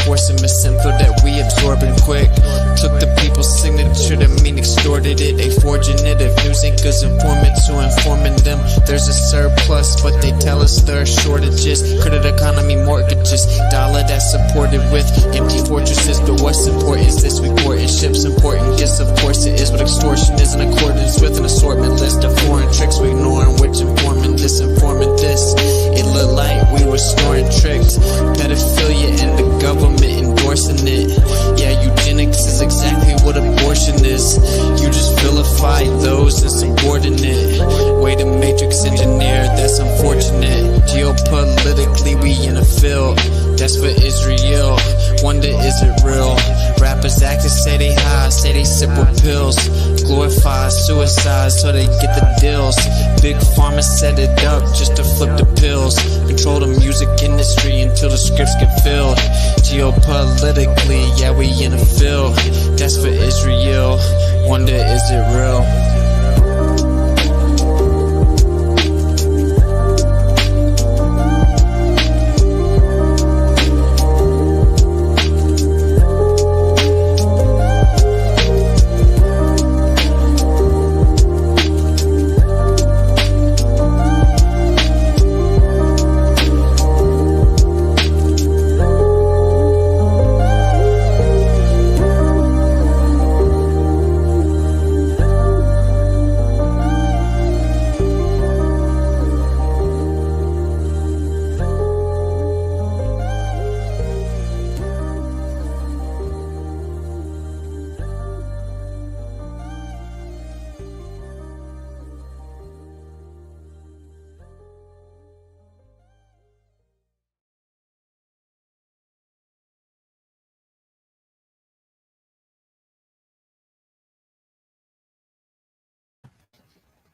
enforcing misinfo that we absorbing quick. Took the people's signature to mean extorted it. They forging it. If news ain't good, informants who informing them. There's a surplus, but they tell us there are shortages. Credit economy mortgages, dollar that's supported with empty fortresses. But what's important is this: we porting ships, important gifts. Of course it is, but extortion is in accordance with an assortment list of foreign tricks we ignoring, which informing this, informing this. It looked like we were snoring tricked. Pedophilia and the government endorsing it. Yeah, eugenics is exactly what abortion is. You just vilify those insubordinate. Way to matrix engineer, that's unfortunate. Geopolitically, we in a field that's for Israel. Wonder, is it real? Rappers actors say they high, say they sip with pills. Glorify suicide so they get the deals. Big pharma set it up just to flip the pills. Control the music industry until the scripts get filled. Geopolitically, yeah, we in a field that's for Israel. Wonder, is it real?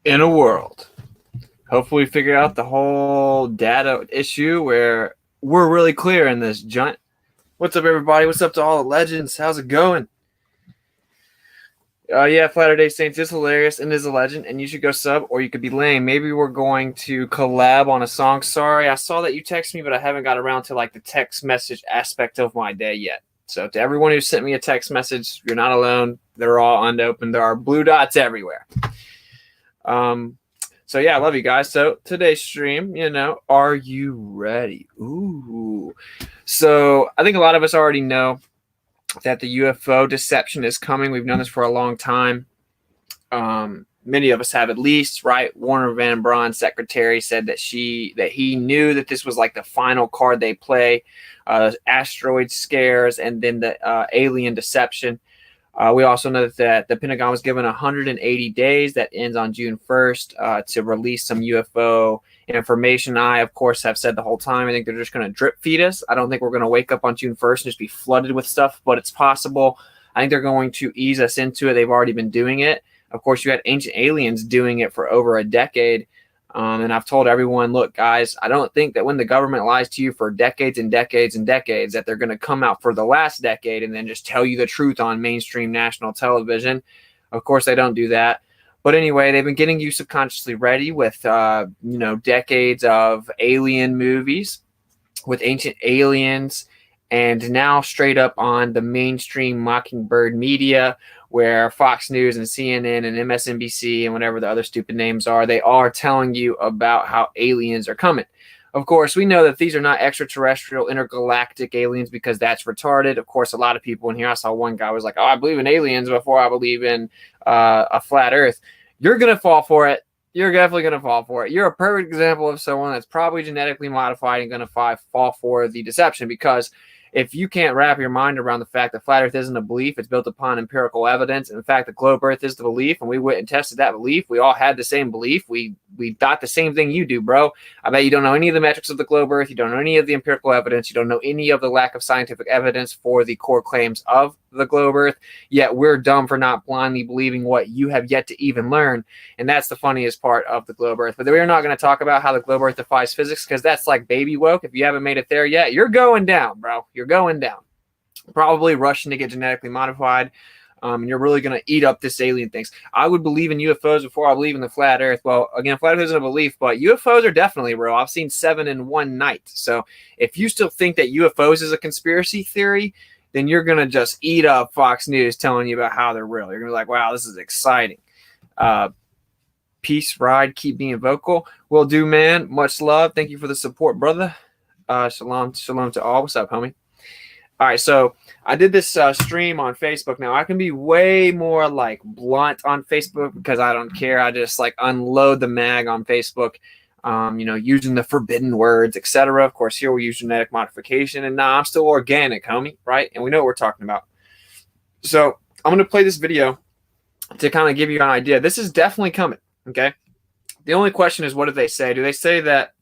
In a world, hopefully we figure out the whole data issue where we're really clear in this giant. What's up, everybody? What's up to all the legends? How's it going? Yeah, Flatter Day Saints is hilarious and is a legend, and you should go sub, or you could be lame. Maybe we're going to collab on a song. Sorry, I saw that you texted me, but I haven't got around to like the text message aspect of my day yet. So to everyone who sent me a text message, you're not alone. They're all unopened. There are blue dots everywhere. So yeah, I love you guys. So today's stream, are you ready? Ooh. So I think a lot of us already know that the UFO deception is coming. We've known this for a long time. Many of us have, at least, right? Warner Van Braun's secretary said that he knew that this was like the final card they play, asteroid scares and then the alien deception. We also know that the Pentagon was given 180 days. That ends on June 1st to release some UFO information. I, of course, have said the whole time, I think they're just going to drip feed us. I don't think we're going to wake up on June 1st and just be flooded with stuff, but it's possible. I think they're going to ease us into it. They've already been doing it. Of course, you had ancient aliens doing it for over a decade. And I've told everyone, look, guys, I don't think that when the government lies to you for decades and decades and decades that they're going to come out for the last decade and then just tell you the truth on mainstream national television. Of course, they don't do that. But anyway, they've been getting you subconsciously ready with, decades of alien movies with ancient aliens, and now straight up on the mainstream Mockingbird media, where Fox News and CNN and MSNBC and whatever the other stupid names are, they are telling you about how aliens are coming. Of course, we know that these are not extraterrestrial intergalactic aliens because that's retarded. Of course, a lot of people in here, I saw one guy was like, I believe in aliens before I believe in a flat earth. You're going to fall for it. You're definitely going to fall for it. You're a perfect example of someone that's probably genetically modified and going to fall for the deception, because if you can't wrap your mind around the fact that flat earth isn't a belief, it's built upon empirical evidence. And in fact, the globe earth is the belief, and we went and tested that belief. We all had the same belief. We thought the same thing you do, bro. I bet you don't know any of the metrics of the globe earth. You don't know any of the empirical evidence. You don't know any of the lack of scientific evidence for the core claims of the globe earth. Yet we're dumb for not blindly believing what you have yet to even learn. And that's the funniest part of the globe earth. But we're not going to talk about how the globe earth defies physics, because that's like baby woke. If you haven't made it there yet, you're going down, bro. You're going down. Probably rushing to get genetically modified. And you're really going to eat up this alien things. I would believe in UFOs before I believe in the flat earth. Well, again, flat earth isn't a belief, but UFOs are definitely real. I've seen 7 in one night. So if you still think that UFOs is a conspiracy theory, then you're going to just eat up Fox News telling you about how they're real. You're going to be like, wow, this is exciting. Peace, ride, keep being vocal. Will do, man. Much love. Thank you for the support, brother. Shalom to all. What's up, homie? All right, so I did this stream on Facebook. Now, I can be way more like blunt on Facebook because I don't care. I just like unload the mag on Facebook, using the forbidden words, etc. Of course, here we use genetic modification, and I'm still organic, homie, right? And we know what we're talking about. So I'm going to play this video to kind of give you an idea. This is definitely coming, okay? The only question is, what do they say? Do they say that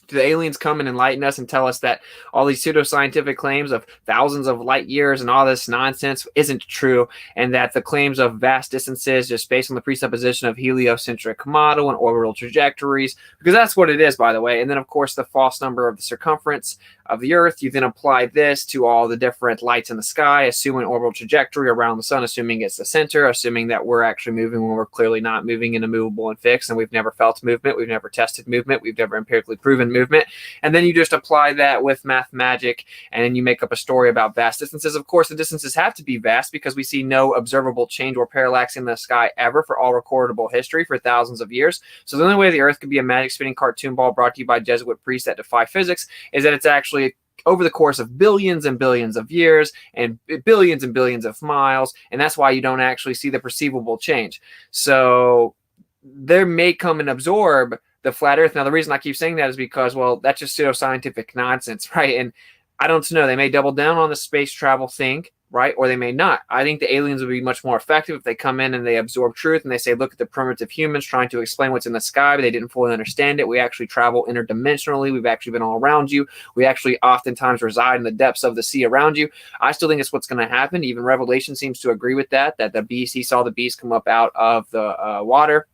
do the aliens come and enlighten us and tell us that all these pseudoscientific claims of thousands of light years and all this nonsense isn't true, and that the claims of vast distances just based on the presupposition of heliocentric model and orbital trajectories, because that's what it is, by the way. And then, of course, the false number of the circumference of the Earth. You then apply this to all the different lights in the sky, assuming orbital trajectory around the sun, assuming it's the center, assuming that we're actually moving when we're clearly not moving in a movable and fixed, and we've never felt movement, we've never tested movement, we've never empirically proven movement. And then you just apply that with math magic, and then you make up a story about vast distances. Of course, the distances have to be vast because we see no observable change or parallax in the sky ever for all recordable history for thousands of years. So the only way the Earth could be a magic spinning cartoon ball brought to you by Jesuit priests that defy physics is that it's actually over the course of billions and billions of years and billions of miles, and that's why you don't actually see the perceivable change. So there may come and absorb the flat Earth. Now, the reason I keep saying that is because, well, that's just pseudoscientific nonsense, right? And I don't know. They may double down on the space travel thing, right? Or they may not. I think the aliens would be much more effective if they come in and they absorb truth and they say, look at the primitive humans trying to explain what's in the sky, but they didn't fully understand it. We actually travel interdimensionally. We've actually been all around you. We actually oftentimes reside in the depths of the sea around you. I still think it's what's going to happen. Even Revelation seems to agree with that the beast, he saw the beast come up out of the water.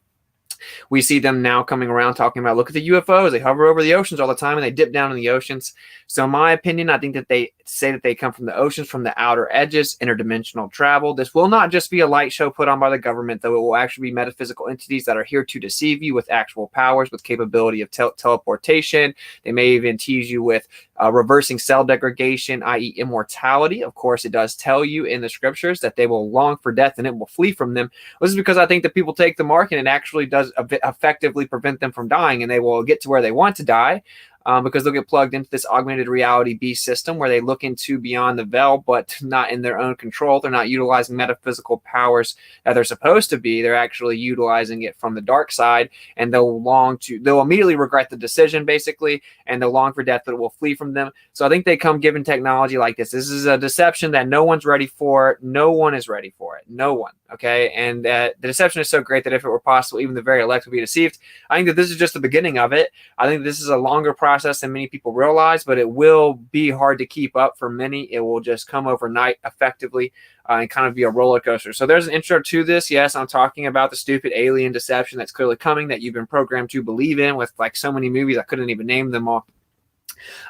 We see them now coming around talking about, look at the UFOs. They hover over the oceans all the time and they dip down in the oceans. So in my opinion, I think that they say that they come from the oceans, from the outer edges, interdimensional travel. This will not just be a light show put on by the government, though. It will actually be metaphysical entities that are here to deceive you with actual powers, with capability of teleportation. They may even tease you with reversing cell degradation, i.e. immortality. Of course, it does tell you in the scriptures that they will long for death and it will flee from them. This is because I think that people take the mark and it actually does effectively prevent them from dying, and they will get to where they want to die. Because they'll get plugged into this augmented reality beast system where they look into beyond the veil, but not in their own control. They're not utilizing metaphysical powers that they're supposed to be. They're actually utilizing it from the dark side, and they'll immediately regret the decision, basically, and they'll long for death that will flee from them. So I think they come given technology like this. This is a deception that no one's ready for. No one is ready for it. No one. Okay. And the deception is so great that if it were possible, even the very elect would be deceived. I think that this is just the beginning of it. I think this is a longer process than many people realize, but it will be hard to keep up for many. It will just come overnight effectively and kind of be a roller coaster. So there's an intro to this. Yes, I'm talking about the stupid alien deception that's clearly coming, that you've been programmed to believe in with like so many movies. I couldn't even name them all.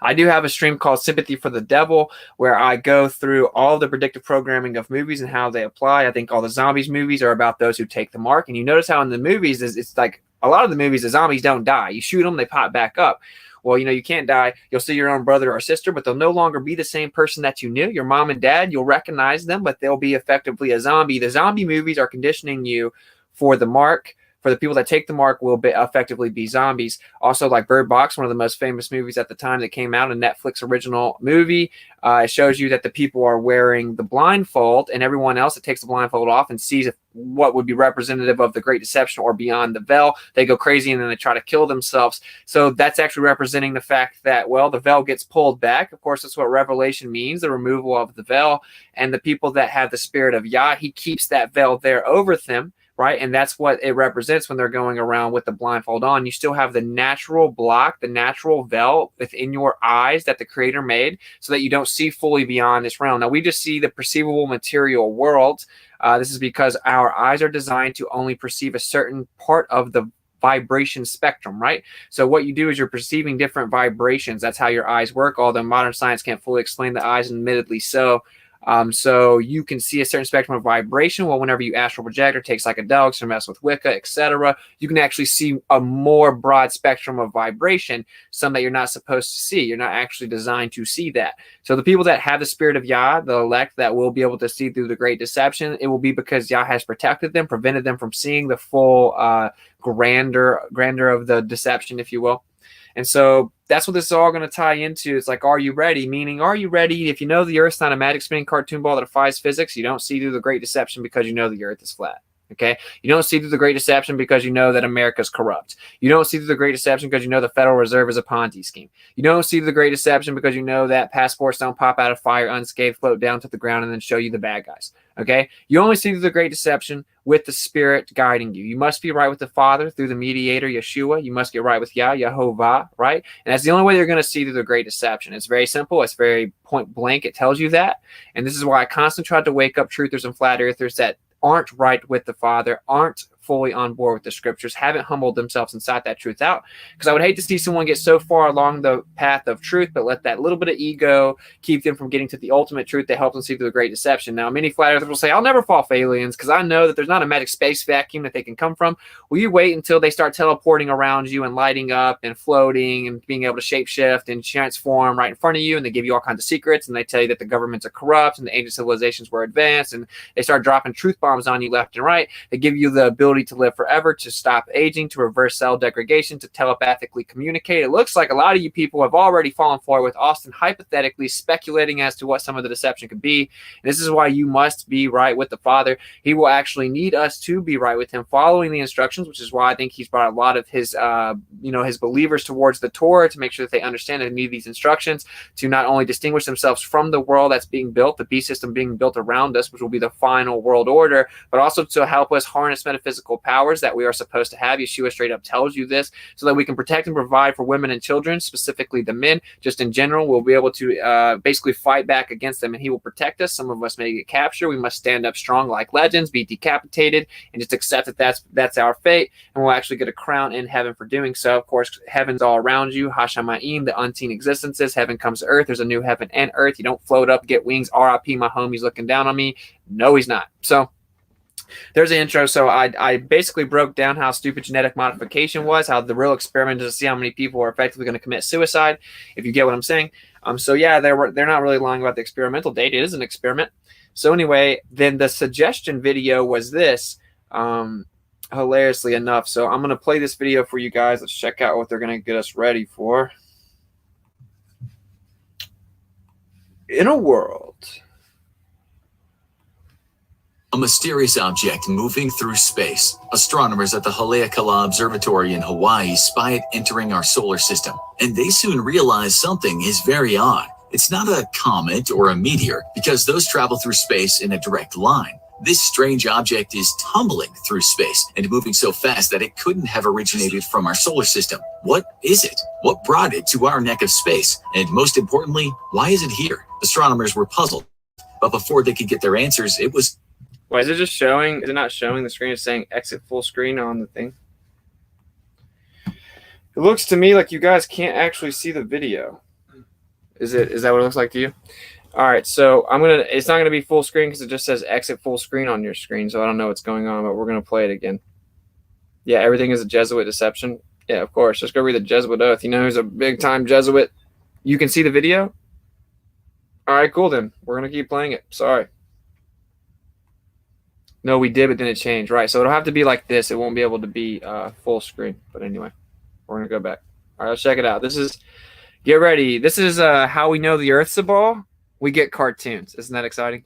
I do have a stream called Sympathy for the Devil where I go through all the predictive programming of movies and how they apply. I think all the zombies movies are about those who take the mark. And you notice how in the movies, it's like a lot of the movies, the zombies don't die. You shoot them, they pop back up. Well, you can't die. You'll see your own brother or sister, but they'll no longer be the same person that you knew. Your mom and dad, you'll recognize them, but they'll be effectively a zombie. The zombie movies are conditioning you for the mark. For the people that take the mark will effectively be zombies. Also, like Bird Box, one of the most famous movies at the time that came out, a Netflix original movie. It shows you that the people are wearing the blindfold, and everyone else that takes the blindfold off and sees what would be representative of the Great Deception or beyond the veil, they go crazy and then they try to kill themselves. So that's actually representing the fact that, well, the veil gets pulled back. Of course, that's what Revelation means, the removal of the veil. And the people that have the spirit of Yah, he keeps that veil there over them. Right. And that's what it represents when they're going around with the blindfold on. You still have the natural block, the natural veil within your eyes that the creator made so that you don't see fully beyond this realm. Now, we just see the perceivable material world. This is because our eyes are designed to only perceive a certain part of the vibration spectrum, right? So what you do is you're perceiving different vibrations. That's how your eyes work. Although modern science can't fully explain the eyes, and admittedly so. So you can see a certain spectrum of vibration. Well, whenever you astral project or take psychedelics or mess with Wicca, etc., you can actually see a more broad spectrum of vibration, some that you're not supposed to see. You're not actually designed to see that. So the people that have the spirit of Yah, the elect, that will be able to see through the great deception, it will be because Yah has protected them, prevented them from seeing the full grandeur of the deception, if you will. And so that's what this is all going to tie into. It's like, are you ready? Meaning, are you ready? If you know the Earth's not a magic spinning cartoon ball that defies physics, you don't see through the great deception because you know the Earth is flat. Okay, you don't see through the great deception because you know that America's corrupt. You don't see through the great deception because you know the Federal Reserve is a Ponzi scheme. You don't see through the great deception because you know that passports don't pop out of fire unscathed, float down to the ground, and then show you the bad guys. Okay, you only see through the great deception with the Spirit guiding you. You must be right with the Father through the mediator, Yeshua. You must get right with Yah, Yehovah, right? And that's the only way you're going to see through the great deception. It's very simple. It's very point blank. It tells you that. And this is why I constantly try to wake up truthers and flat earthers that aren't right with the Father, aren't fully on board with the Scriptures, haven't humbled themselves and sought that truth out. Because I would hate to see someone get so far along the path of truth, but let that little bit of ego keep them from getting to the ultimate truth that helps them see through the great deception. Now, many flat earthers will say, I'll never fall for aliens because I know that there's not a magic space vacuum that they can come from. Well, you wait until they start teleporting around you and lighting up and floating and being able to shapeshift and transform right in front of you, and they give you all kinds of secrets, and they tell you that the governments are corrupt and the ancient civilizations were advanced, and they start dropping truth bombs on you left and right. They give you the ability to live forever, to stop aging, to reverse cell degradation, to telepathically communicate. It looks like a lot of you people have already fallen for it with Austin hypothetically speculating as to what some of the deception could be. And this is why you must be right with the Father. He will actually need us to be right with him, following the instructions, which is why I think he's brought a lot of his his believers towards the Torah to make sure that they understand and need these instructions to not only distinguish themselves from the world that's being built, the beast system being built around us, which will be the final world order, but also to help us harness metaphysical powers that we are supposed to have. Yeshua straight up tells you this, so that we can protect and provide for women and children, specifically the men. Just in general, we'll be able to basically fight back against them, and he will protect us. Some of us may get captured. We must stand up strong like legends, be decapitated, and just accept that that's our fate, and we'll actually get a crown in heaven for doing so. Of course, heaven's all around you. Hashamayim, the unseen existences. Heaven comes to earth. There's a new heaven and earth. You don't float up, get wings. R.I.P. my homie's looking down on me. No, he's not. So there's the intro. So I basically broke down how stupid genetic modification was, how the real experiment is to see how many people are effectively going to commit suicide, if you get what I'm saying. So yeah, they're not really lying about the experimental date. It is an experiment. So anyway, then the suggestion video was this, hilariously enough. So I'm going to play this video for you guys. Let's check out what they're going to get us ready for. In a world. A mysterious object moving through space. Astronomers at the Haleakala Observatory in Hawaii spy it entering our solar system, and they soon realize something is very odd. It's not a comet or a meteor, because those travel through space in a direct line. This strange object is tumbling through space and moving so fast that it couldn't have originated from our solar system. What is it? What brought it to our neck of space? And most importantly, why is it here? Astronomers were puzzled, but before they could get their answers, it was... Why is it just showing? Is it not showing the screen? It's saying exit full screen on the thing. It looks to me like you guys can't actually see the video. Is that what it looks like to you? All right, so it's not gonna be full screen because it just says exit full screen on your screen. So I don't know what's going on, but we're gonna play it again. Yeah, everything is a Jesuit deception. Yeah, of course. Just go read the Jesuit oath. You know who's a big time Jesuit? You can see the video. All right, cool then. We're gonna keep playing it. Sorry. No, we did, but then it changed. Right, so it'll have to be like this. It won't be able to be full screen. But anyway, we're going to go back. All right, let's check it out. Get ready. This is how we know the Earth's a ball. We get cartoons. Isn't that exciting?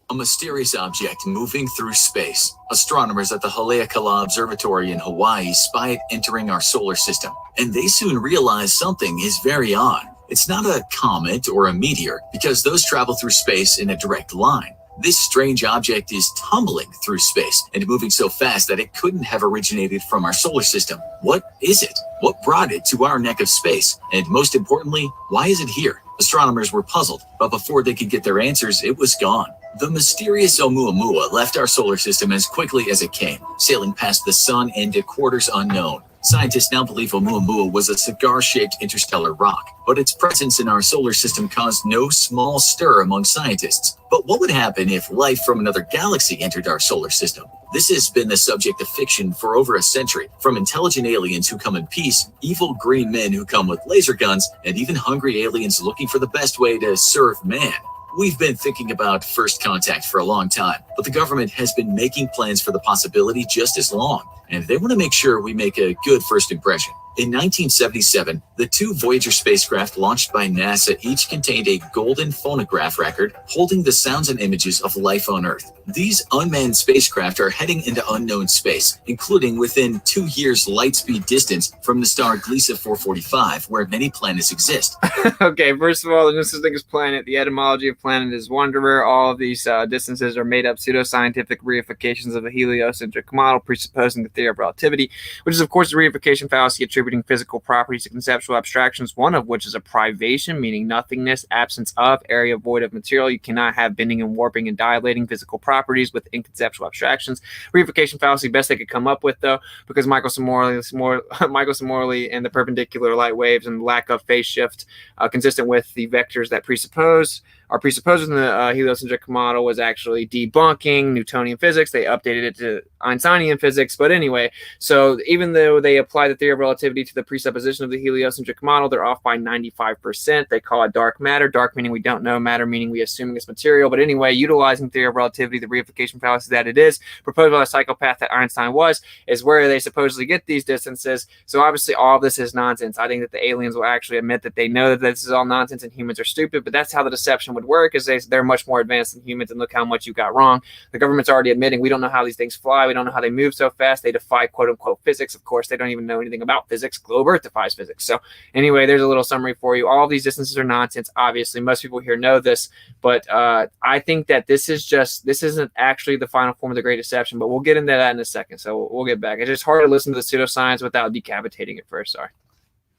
A mysterious object moving through space. Astronomers at the Haleakala Observatory in Hawaii spy it entering our solar system, and they soon realize something is very odd. It's not a comet or a meteor, because those travel through space in a direct line. This strange object is tumbling through space and moving so fast that it couldn't have originated from our solar system. What is it? What brought it to our neck of space? And most importantly, why is it here? Astronomers were puzzled, but before they could get their answers, it was gone. The mysterious Oumuamua left our solar system as quickly as it came, sailing past the sun into quarters unknown. Scientists now believe Oumuamua was a cigar-shaped interstellar rock, but its presence in our solar system caused no small stir among scientists. But what would happen if life from another galaxy entered our solar system? This has been the subject of fiction for over a century, from intelligent aliens who come in peace, evil green men who come with laser guns, and even hungry aliens looking for the best way to serve man. We've been thinking about first contact for a long time, but the government has been making plans for the possibility just as long, and they want to make sure we make a good first impression. In 1977, the two Voyager spacecraft launched by NASA each contained a golden phonograph record holding the sounds and images of life on Earth. These unmanned spacecraft are heading into unknown space, including within 2 years' light-speed distance from the star Gliese 445, where many planets exist. Okay, first of all, there's no such thing as planet. The etymology of planet is wanderer. All of these distances are made-up pseudoscientific reifications of the heliocentric model, presupposing the theory of relativity, which is, of course, a reification fallacy attributing physical properties to conceptual abstractions, one of which is a privation, meaning nothingness, absence of, area void of material. You cannot have bending and warping and dilating physical properties with inconceptual abstractions. Reification fallacy, best they could come up with, though, because Michael Somorley and the perpendicular light waves and lack of phase shift consistent with the vectors that are presupposed in the heliocentric model was actually debunking Newtonian physics. They updated it to Einsteinian physics. But anyway, so even though they apply the theory of relativity to the presupposition of the heliocentric model, they're off by 95%. They call it dark matter. Dark meaning we don't know, matter meaning we assuming it's material. But anyway, utilizing theory of relativity, the reification fallacy that it is, proposed by the psychopath that Einstein was, is where they supposedly get these distances. So obviously all of this is nonsense. I think that the aliens will actually admit that they know that this is all nonsense and humans are stupid, but that's how the deception would work, is they're much more advanced than humans, and look how much you got wrong. The government's already admitting we don't know how these things fly. We don't know how they move so fast. They defy quote-unquote physics. Of course, they don't even know anything about physics. Globe Earth defies physics. So anyway, there's a little summary for you. All of these distances are nonsense. Obviously, most people here know this, but I think that this isn't actually the final form of the Great Deception, but we'll get into that in a second. So we'll get back. It's just hard to listen to the pseudoscience without decapitating it first. Sorry.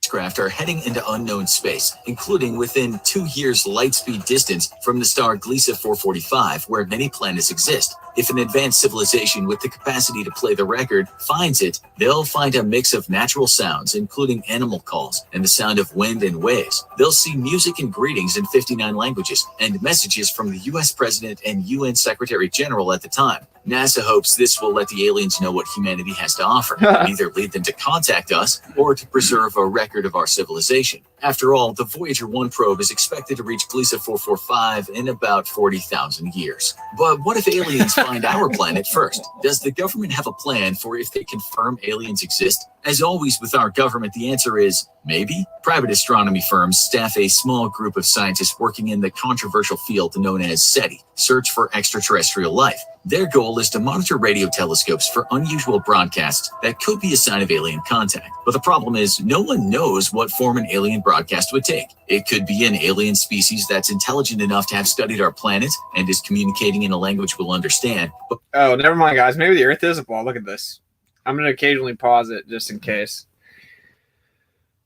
Spacecraft are heading into unknown space, including within 2 years' light-speed distance from the star Gliese 445, where many planets exist. If an advanced civilization with the capacity to play the record finds it, they'll find a mix of natural sounds, including animal calls and the sound of wind and waves. They'll see music and greetings in 59 languages and messages from the U.S. President and UN Secretary General at the time. NASA hopes this will let the aliens know what humanity has to offer, and either lead them to contact us or to preserve a record of our civilization. After all, the Voyager 1 probe is expected to reach Gliese 445 in about 40,000 years. But what if aliens find our planet first? Does the government have a plan for if they confirm aliens exist? As always with our government, the answer is maybe. Private astronomy firms staff a small group of scientists working in the controversial field known as SETI, Search for Extraterrestrial Life. Their goal is to monitor radio telescopes for unusual broadcasts that could be a sign of alien contact. But the problem is, no one knows what form an alien broadcast would take. It could be an alien species that's intelligent enough to have studied our planet and is communicating in a language we'll understand. But oh, never mind, guys. Maybe the Earth is a ball. Look at this. I'm going to occasionally pause it just in case.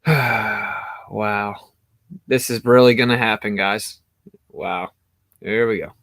Wow. This is really going to happen, guys. Wow. Here we go.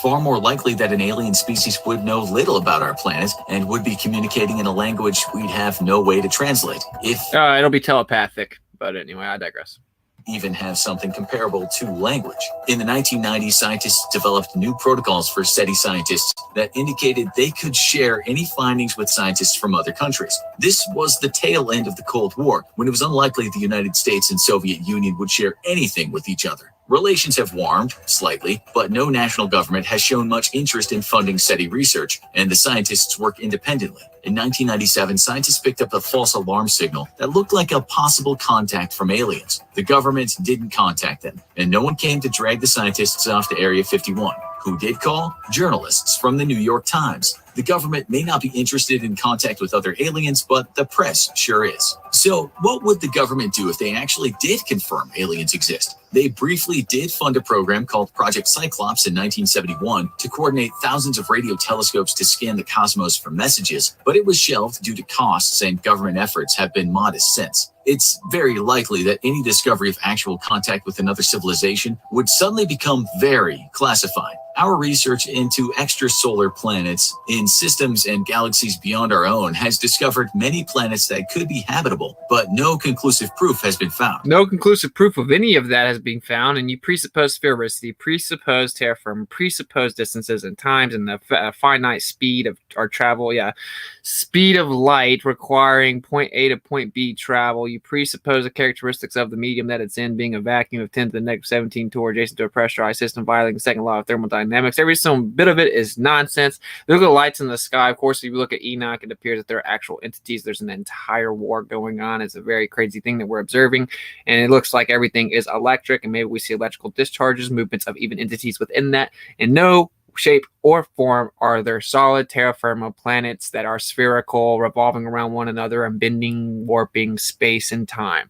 Far more likely that an alien species would know little about our planet and would be communicating in a language we'd have no way to translate. If it'll be telepathic, but anyway, I digress. Even have something comparable to language. In the 1990s, scientists developed new protocols for SETI scientists that indicated they could share any findings with scientists from other countries. This was the tail end of the Cold War, when it was unlikely the United States and Soviet Union would share anything with each other. Relations have warmed slightly, but no national government has shown much interest in funding SETI research, and the scientists work independently. In 1997, scientists picked up a false alarm signal that looked like a possible contact from aliens. The government didn't contact them, and no one came to drag the scientists off to Area 51. Who did call? Journalists from the New York Times. The government may not be interested in contact with other aliens, but the press sure is. So what would the government do if they actually did confirm aliens exist? They briefly did fund a program called Project Cyclops in 1971 to coordinate thousands of radio telescopes to scan the cosmos for messages, but it was shelved due to costs, and government efforts have been modest since. It's very likely that any discovery of actual contact with another civilization would suddenly become very classified. Our research into extrasolar planets in systems and galaxies beyond our own has discovered many planets that could be habitable, but no conclusive proof has been found. No conclusive proof of any of that has been found, and you presuppose sphericity, presuppose terra firma, presuppose distances and times, and the finite speed of our travel. Yeah, speed of light requiring point A to point B travel. You presuppose the characteristics of the medium that it's in being a vacuum of 10 to the negative 17 torr adjacent to a pressurized system, violating the second law of thermodynamics. Every single bit of it is nonsense. Look at the lights in the sky. Of course, if you look at Enoch, it appears that there are actual entities. There's an entire war going on. It's a very crazy thing that we're observing, and it looks like everything is electric, and maybe we see electrical discharges, movements of even entities within that. In no shape or form are there solid terra firma planets that are spherical, revolving around one another and bending, warping space and time.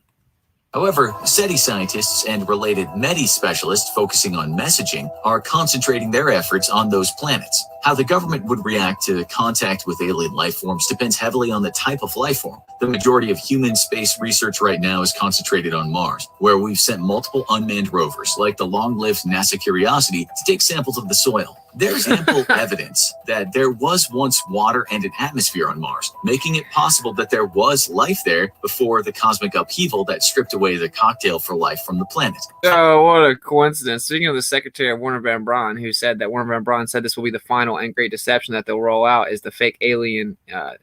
However, SETI scientists and related METI specialists focusing on messaging are concentrating their efforts on those planets. How the government would react to contact with alien life forms depends heavily on the type of life form. The majority of human space research right now is concentrated on Mars, where we've sent multiple unmanned rovers, like the long-lived NASA Curiosity, to take samples of the soil. There's ample evidence that there was once water and an atmosphere on Mars, making it possible that there was life there before the cosmic upheaval that stripped away the cocktail for life from the planet. Oh, what a coincidence. Speaking of the secretary of Warner Van Braun, who said that Warner Van Braun said this will be the final and great deception that they'll roll out is the fake alien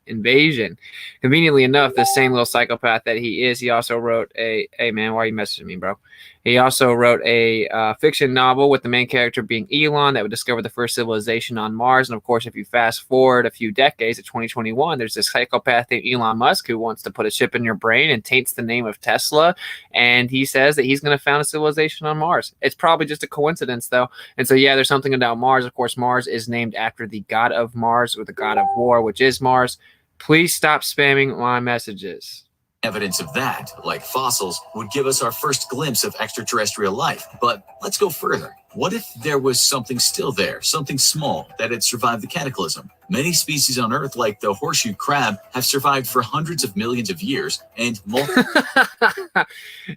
invasion. Conveniently enough, the same little psychopath that he is, he also wrote hey man, why are you messaging me, bro? He also wrote a fiction novel with the main character being Elon that would discover the first civilization on Mars. And of course, if you fast forward a few decades to 2021, there's this psychopath named Elon Musk who wants to put a chip in your brain and taints the name of Tesla. And he says that he's going to found a civilization on Mars. It's probably just a coincidence, though. And so, yeah, there's something about Mars. Of course, Mars is named after the god of Mars, or the god of war, which is Mars. Please stop spamming my messages. Evidence of that, like fossils, would give us our first glimpse of extraterrestrial life. But let's go further. What if there was something still there, something small, that had survived the cataclysm? Many species on Earth, like the horseshoe crab, have survived for hundreds of millions of years, and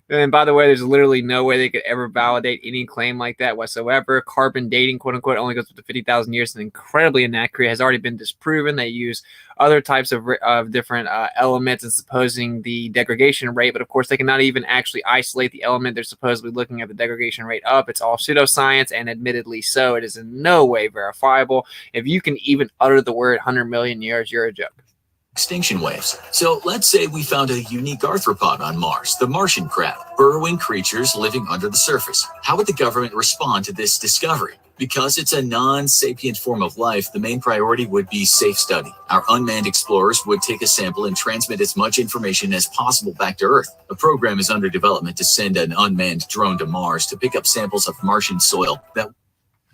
And by the way, there's literally no way they could ever validate any claim like that whatsoever. Carbon dating, quote unquote, only goes up to 50,000 years and incredibly inaccurate. Has already been disproven. They use other types of different elements and supposing the degradation rate, but of course they cannot even actually isolate the element they're supposedly looking at the degradation rate of. It's all pseudoscience, and admittedly so. It is in no way verifiable. If you can even utter the word 100 million years, you're a joke. Extinction waves. So let's say we found a unique arthropod on Mars, the Martian crab, burrowing creatures living under the surface. How would the government respond to this discovery? Because it's a non-sapient form of life, the main priority would be safe study. Our unmanned explorers would take a sample and transmit as much information as possible back to Earth. A program is under development to send an unmanned drone to Mars to pick up samples of Martian soil that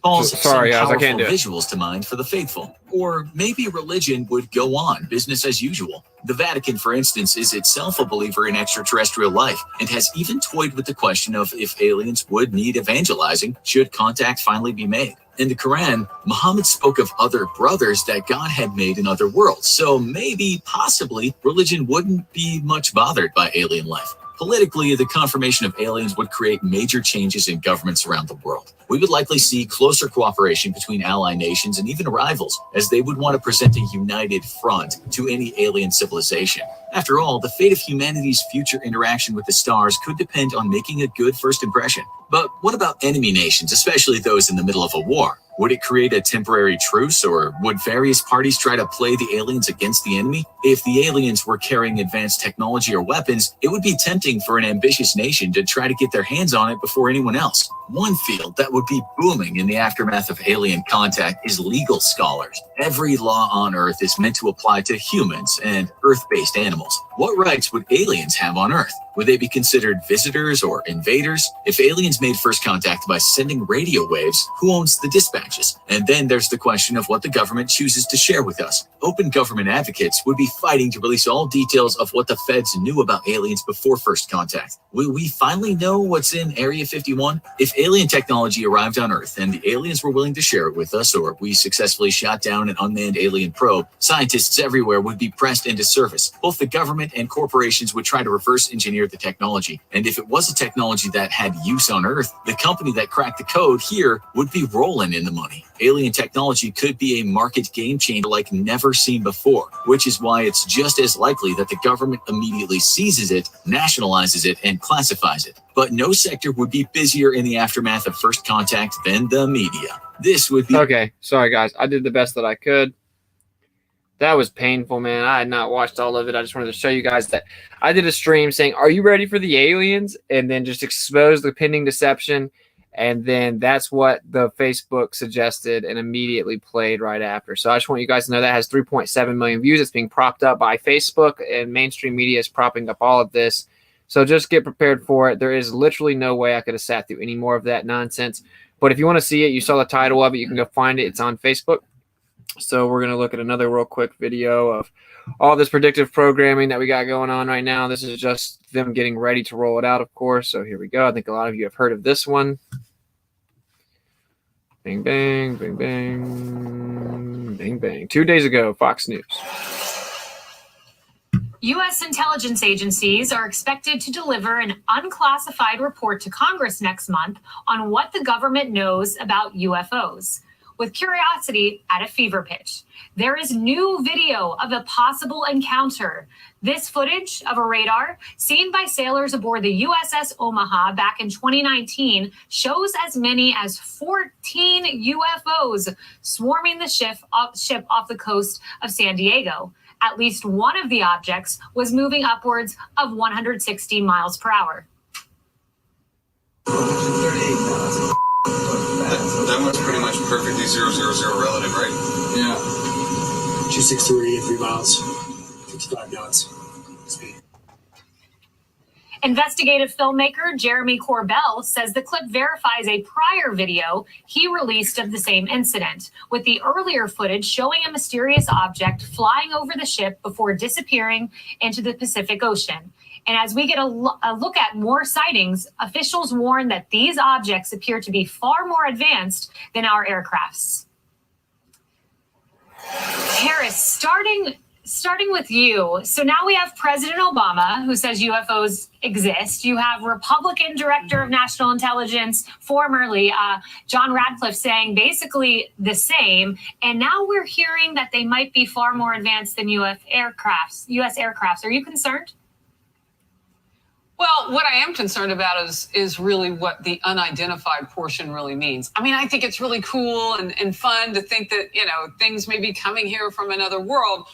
calls some powerful visuals to mind for the faithful. Or maybe religion would go on, business as usual. The Vatican, for instance, is itself a believer in extraterrestrial life and has even toyed with the question of if aliens would need evangelizing should contact finally be made. In the Quran, Muhammad spoke of other brothers that God had made in other worlds, so maybe, possibly, religion wouldn't be much bothered by alien life. Politically, the confirmation of aliens would create major changes in governments around the world. We would likely see closer cooperation between ally nations and even rivals, as they would want to present a united front to any alien civilization. After all, the fate of humanity's future interaction with the stars could depend on making a good first impression. But what about enemy nations, especially those in the middle of a war? Would it create a temporary truce, or would various parties try to play the aliens against the enemy? If the aliens were carrying advanced technology or weapons, it would be tempting for an ambitious nation to try to get their hands on it before anyone else. One field that would be booming in the aftermath of alien contact is legal scholars. Every law on Earth is meant to apply to humans and Earth-based animals. What rights would aliens have on Earth? Would they be considered visitors or invaders? If aliens made first contact by sending radio waves, who owns the dispatches? And then there's the question of what the government chooses to share with us. Open government advocates would be fighting to release all details of what the feds knew about aliens before first contact. Will we finally know what's in Area 51? If alien technology arrived on Earth and the aliens were willing to share it with us, or we successfully shot down an unmanned alien probe, scientists everywhere would be pressed into service. Both the government and corporations would try to reverse engineer engineered the technology. And if it was a technology that had use on Earth, the company that cracked the code here would be rolling in the money. Alien technology could be a market game changer like never seen before, which is why it's just as likely that the government immediately seizes it, nationalizes it, and classifies it. But no sector would be busier in the aftermath of first contact than the media. This would be... Okay, sorry guys. I did the best that I could. That was painful, man. I had not watched all of it. I just wanted to show you guys that I did a stream saying, are you ready for the aliens? And then just expose the pending deception. And then that's what the Facebook suggested and immediately played right after. So I just want you guys to know that has 3.7 million views. It's being propped up by Facebook, and mainstream media is propping up all of this. So just get prepared for it. There is literally no way I could have sat through any more of that nonsense. But if you want to see it, you saw the title of it. You can go find it. It's on Facebook. So we're going to look at another real quick video of all this predictive programming that we got going on right now. This is just them getting ready to roll it out, of course. So here we go. I think a lot of you have heard of this one. Bang, bang, bang, bang, bang, bang. 2 days ago, Fox News. U.S. intelligence agencies are expected to deliver an unclassified report to Congress next month on what the government knows about UFOs. With curiosity at a fever pitch, there is new video of a possible encounter. This footage of a radar seen by sailors aboard the USS Omaha back in 2019 shows as many as 14 UFOs swarming the ship off the coast of San Diego. At least one of the objects was moving upwards of 160 miles per hour. 138,000. That one's pretty much perfectly 000 relative, right? Yeah. 263 at 3 miles, 55 knots speed. Investigative filmmaker Jeremy Corbell says the clip verifies a prior video he released of the same incident, with the earlier footage showing a mysterious object flying over the ship before disappearing into the Pacific Ocean. And as we get a look at more sightings, officials warn that these objects appear to be far more advanced than our aircrafts. Harris, starting with you. So now we have President Obama, who says UFOs exist. You have Republican Director of National Intelligence, formerly John Radcliffe, saying basically the same. And now we're hearing that they might be far more advanced than U.S. aircrafts. Are you concerned? Well, what I am concerned about is really what the unidentified portion really means. I mean, I think it's really cool and fun to think that, things may be coming here from another world.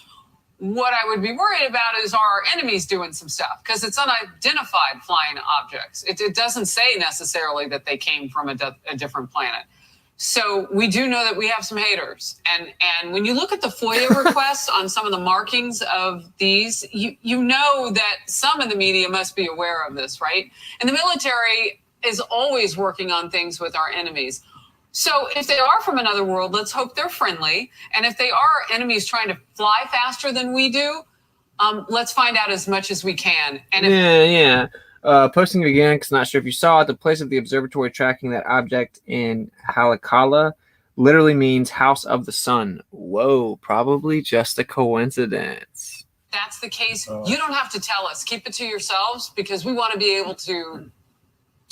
What I would be worried about is our enemies doing some stuff, because it's unidentified flying objects. It doesn't say necessarily that they came from a different planet. So we do know that we have some haters. And when you look at the FOIA requests on some of the markings of these, you know that some in the media must be aware of this, right? And the military is always working on things with our enemies. So if they are from another world, let's hope they're friendly. And if they are enemies trying to fly faster than we do, let's find out as much as we can. And Posting it again, because I'm not sure if you saw it, the place of the observatory tracking that object in Halikala literally means house of the sun. Whoa, probably just a coincidence. That's the case. You don't have to tell us. Keep it to yourselves, because we want to be able to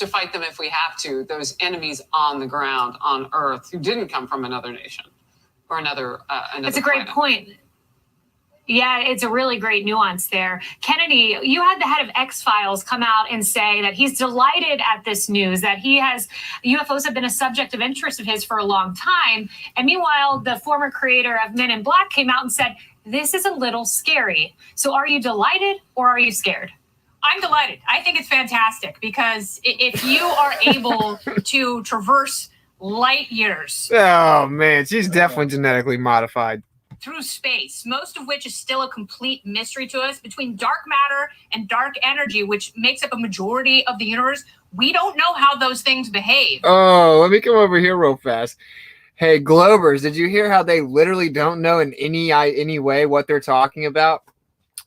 fight them if we have to, those enemies on the ground, on Earth, who didn't come from another nation or another It's a great point. Yeah, it's a really great nuance there. Kennedy, you had the head of X-Files come out and say that he's delighted at this news, that UFOs have been a subject of interest of his for a long time. And meanwhile, the former creator of Men in Black came out and said, this is a little scary. So are you delighted or are you scared? I'm delighted. I think it's fantastic, because if you are able to traverse light years. Oh, man, she's definitely genetically modified. Through space, most of which is still a complete mystery to us, between dark matter and dark energy, which makes up a majority of the universe. We don't know how those things behave. Oh, let me come over here real fast. Hey, Globers, did you hear how they literally don't know in any way what they're talking about?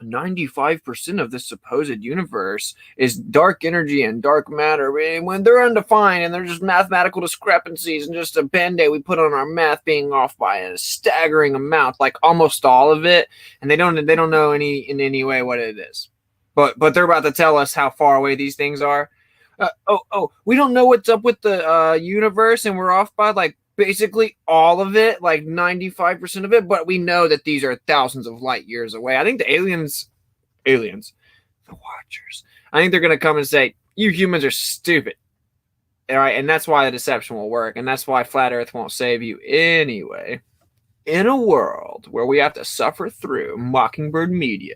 95% of the supposed universe is dark energy and dark matter. When they're undefined and they're just mathematical discrepancies and just a band-aid we put on our math being off by a staggering amount, like almost all of it, and they don't know in any way what it is. but they're about to tell us how far away these things are. We don't know what's up with the universe, and we're off by like basically all of it, like 95% of it, but we know that these are thousands of light years away. I think the aliens, the Watchers, I think they're going to come and say, you humans are stupid. All right, and that's why the deception will work, and that's why Flat Earth won't save you anyway. In a world where we have to suffer through Mockingbird media.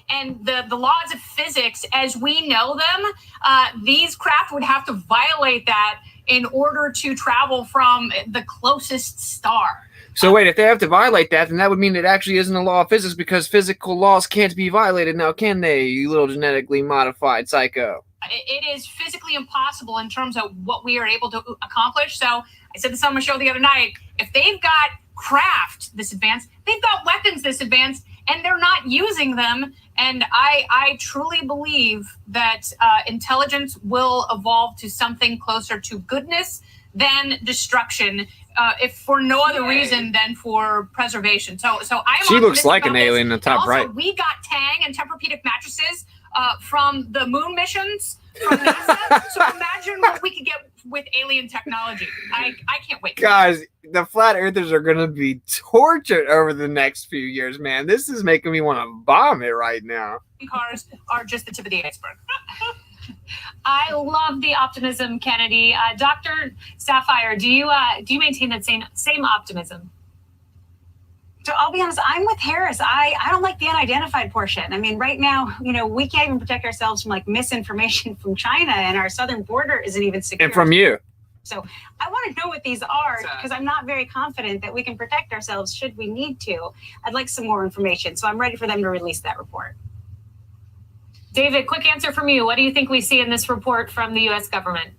And the laws of physics, as we know them, these craft would have to violate that in order to travel from the closest star. So wait, if they have to violate that, then that would mean it actually isn't a law of physics, because physical laws can't be violated now, can they, you little genetically modified psycho? It is physically impossible in terms of what we are able to accomplish. So I said this on my show the other night, if they've got craft this advanced, they've got weapons this advanced, and they're not using them. And I truly believe that intelligence will evolve to something closer to goodness than destruction, if for no other reason than for preservation. So she looks like an alien in the top right. We got Tang and Tempur-Pedic mattresses from the moon missions from NASA. So imagine what we could get with alien technology. I can't wait. Guys, the flat earthers are going to be tortured over the next few years, man. This is making me want to vomit right now. Cars are just the tip of the iceberg. I love the optimism, Kennedy. Dr. Sapphire, do you maintain that same optimism? So I'll be honest, I'm with Harris. I don't like the unidentified portion. I mean, right now, we can't even protect ourselves from like misinformation from China, and our southern border isn't even secure. And from you. So I want to know what these are, because I'm not very confident that we can protect ourselves should we need to. I'd like some more information. So I'm ready for them to release that report. David, quick answer from you. What do you think we see in this report from the U.S. government?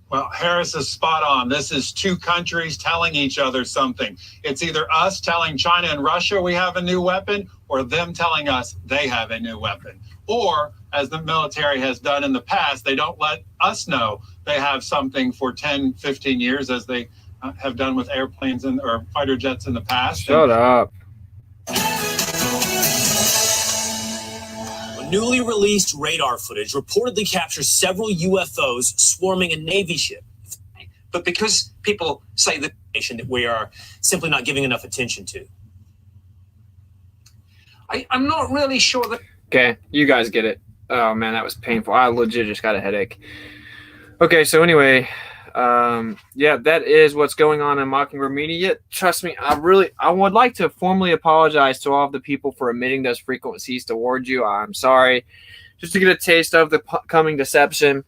Well, Harris is spot on. This is two countries telling each other something. It's either us telling China and Russia we have a new weapon, or them telling us they have a new weapon. Or, as the military has done in the past, they don't let us know they have something for 10, 15 years, as they have done with airplanes or fighter jets in the past. Shut up. Newly released radar footage reportedly captures several UFOs swarming a Navy ship. But because people say that we are simply not giving enough attention to. I'm not really sure that... Okay, you guys get it. Oh, man, that was painful. I legit just got a headache. Okay, so anyway, yeah, that is what's going on in Mockingbird Media. Trust me, I would like to formally apologize to all of the people for emitting those frequencies towards you. I'm sorry. Just to get a taste of the coming deception.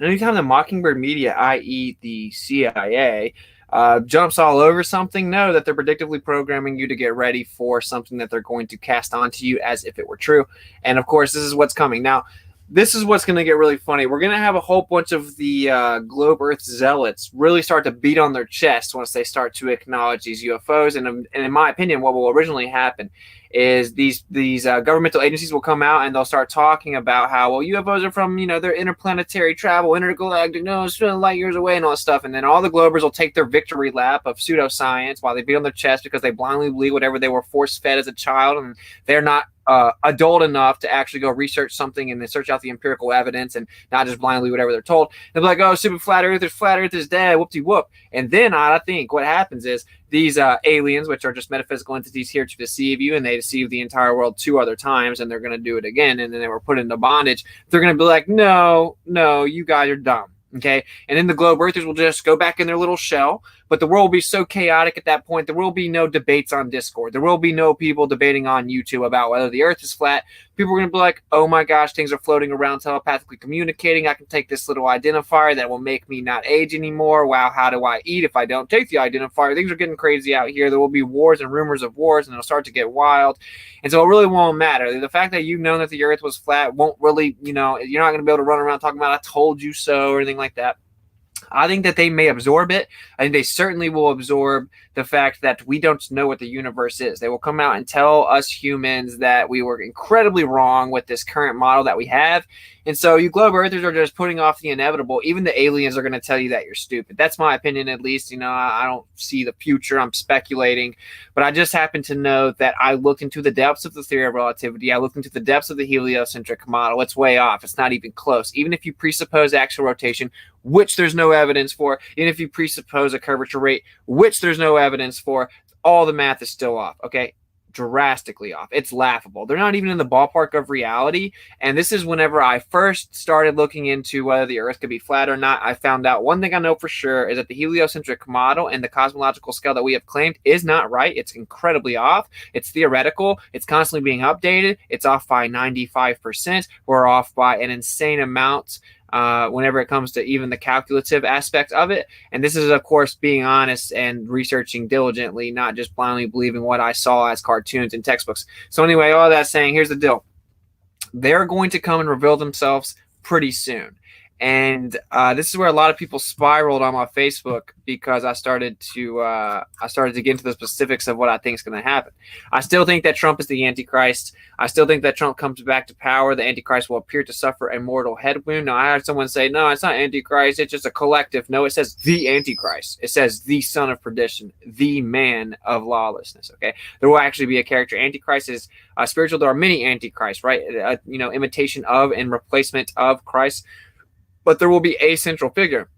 Anytime the Mockingbird Media, i.e. the CIA, jumps all over something, know that they're predictively programming you to get ready for something that they're going to cast onto you as if it were true. And of course, this is what's coming. Now, this is what's going to get really funny. We're going to have a whole bunch of the Globe Earth zealots really start to beat on their chest once they start to acknowledge these UFOs. And in my opinion, what will originally happen is these governmental agencies will come out and they'll start talking about how, well, UFOs are from, their interplanetary travel, intergalactic, it's light years away and all this stuff. And then all the Globers will take their victory lap of pseudoscience while they beat on their chest because they blindly believe whatever they were force-fed as a child, and they're not adult enough to actually go research something and then search out the empirical evidence and not just blindly whatever they're told. They'll be like, oh, stupid flat earth is dead, whoop-de-whoop. And then I think what happens is these aliens, which are just metaphysical entities here to deceive you, and they deceive the entire world 2 other times, and they're going to do it again, and then they were put into bondage. They're going to be like, no, you guys are dumb. Okay, and then the Globe Earthers will just go back in their little shell, but the world will be so chaotic at that point, there will be no debates on Discord. There will be no people debating on YouTube about whether the Earth is flat. People are going to be like, oh my gosh, things are floating around telepathically communicating. I can take this little identifier that will make me not age anymore. Wow, how do I eat if I don't take the identifier? Things are getting crazy out here. There will be wars and rumors of wars, and it'll start to get wild. And so it really won't matter. The fact that you've known that the Earth was flat won't really, you're not going to be able to run around talking about, I told you so, or anything like that. I think that they may absorb it. I think they certainly will absorb the fact that we don't know what the universe is. They will come out and tell us humans that we were incredibly wrong with this current model that we have. And so you globe earthers are just putting off the inevitable. Even the aliens are going to tell you that you're stupid. That's my opinion, at least. I don't see the future. I'm speculating. But I just happen to know that I looked into the depths of the theory of relativity. I looked into the depths of the heliocentric model. It's way off. It's not even close. Even if you presuppose axial rotation, which there's no evidence for, even if you presuppose a curvature rate, which there's no evidence for, all the math is still off, okay? Drastically off. It's laughable. They're not even in the ballpark of reality. And this is whenever I first started looking into whether the Earth could be flat or not. I found out one thing I know for sure is that the heliocentric model and the cosmological scale that we have claimed is not right. It's incredibly off. It's theoretical. It's constantly being updated. It's off by 95%. We're off by an insane amount whenever it comes to even the calculative aspect of it. And this is, of course, being honest and researching diligently, not just blindly believing what I saw as cartoons and textbooks. So anyway, all that saying, here's the deal. They're going to come and reveal themselves pretty soon. And this is where a lot of people spiraled on my Facebook because I started to get into the specifics of what I think is going to happen. I still think that Trump is the Antichrist. I still think that Trump comes back to power. The Antichrist will appear to suffer a mortal head wound. Now, I heard someone say, no, it's not Antichrist. It's just a collective. No, it says the Antichrist. It says the son of perdition, the man of lawlessness. Okay, there will actually be a character. Antichrist is spiritual. There are many Antichrists, right? Imitation of and replacement of Christ. But there will be a central figure.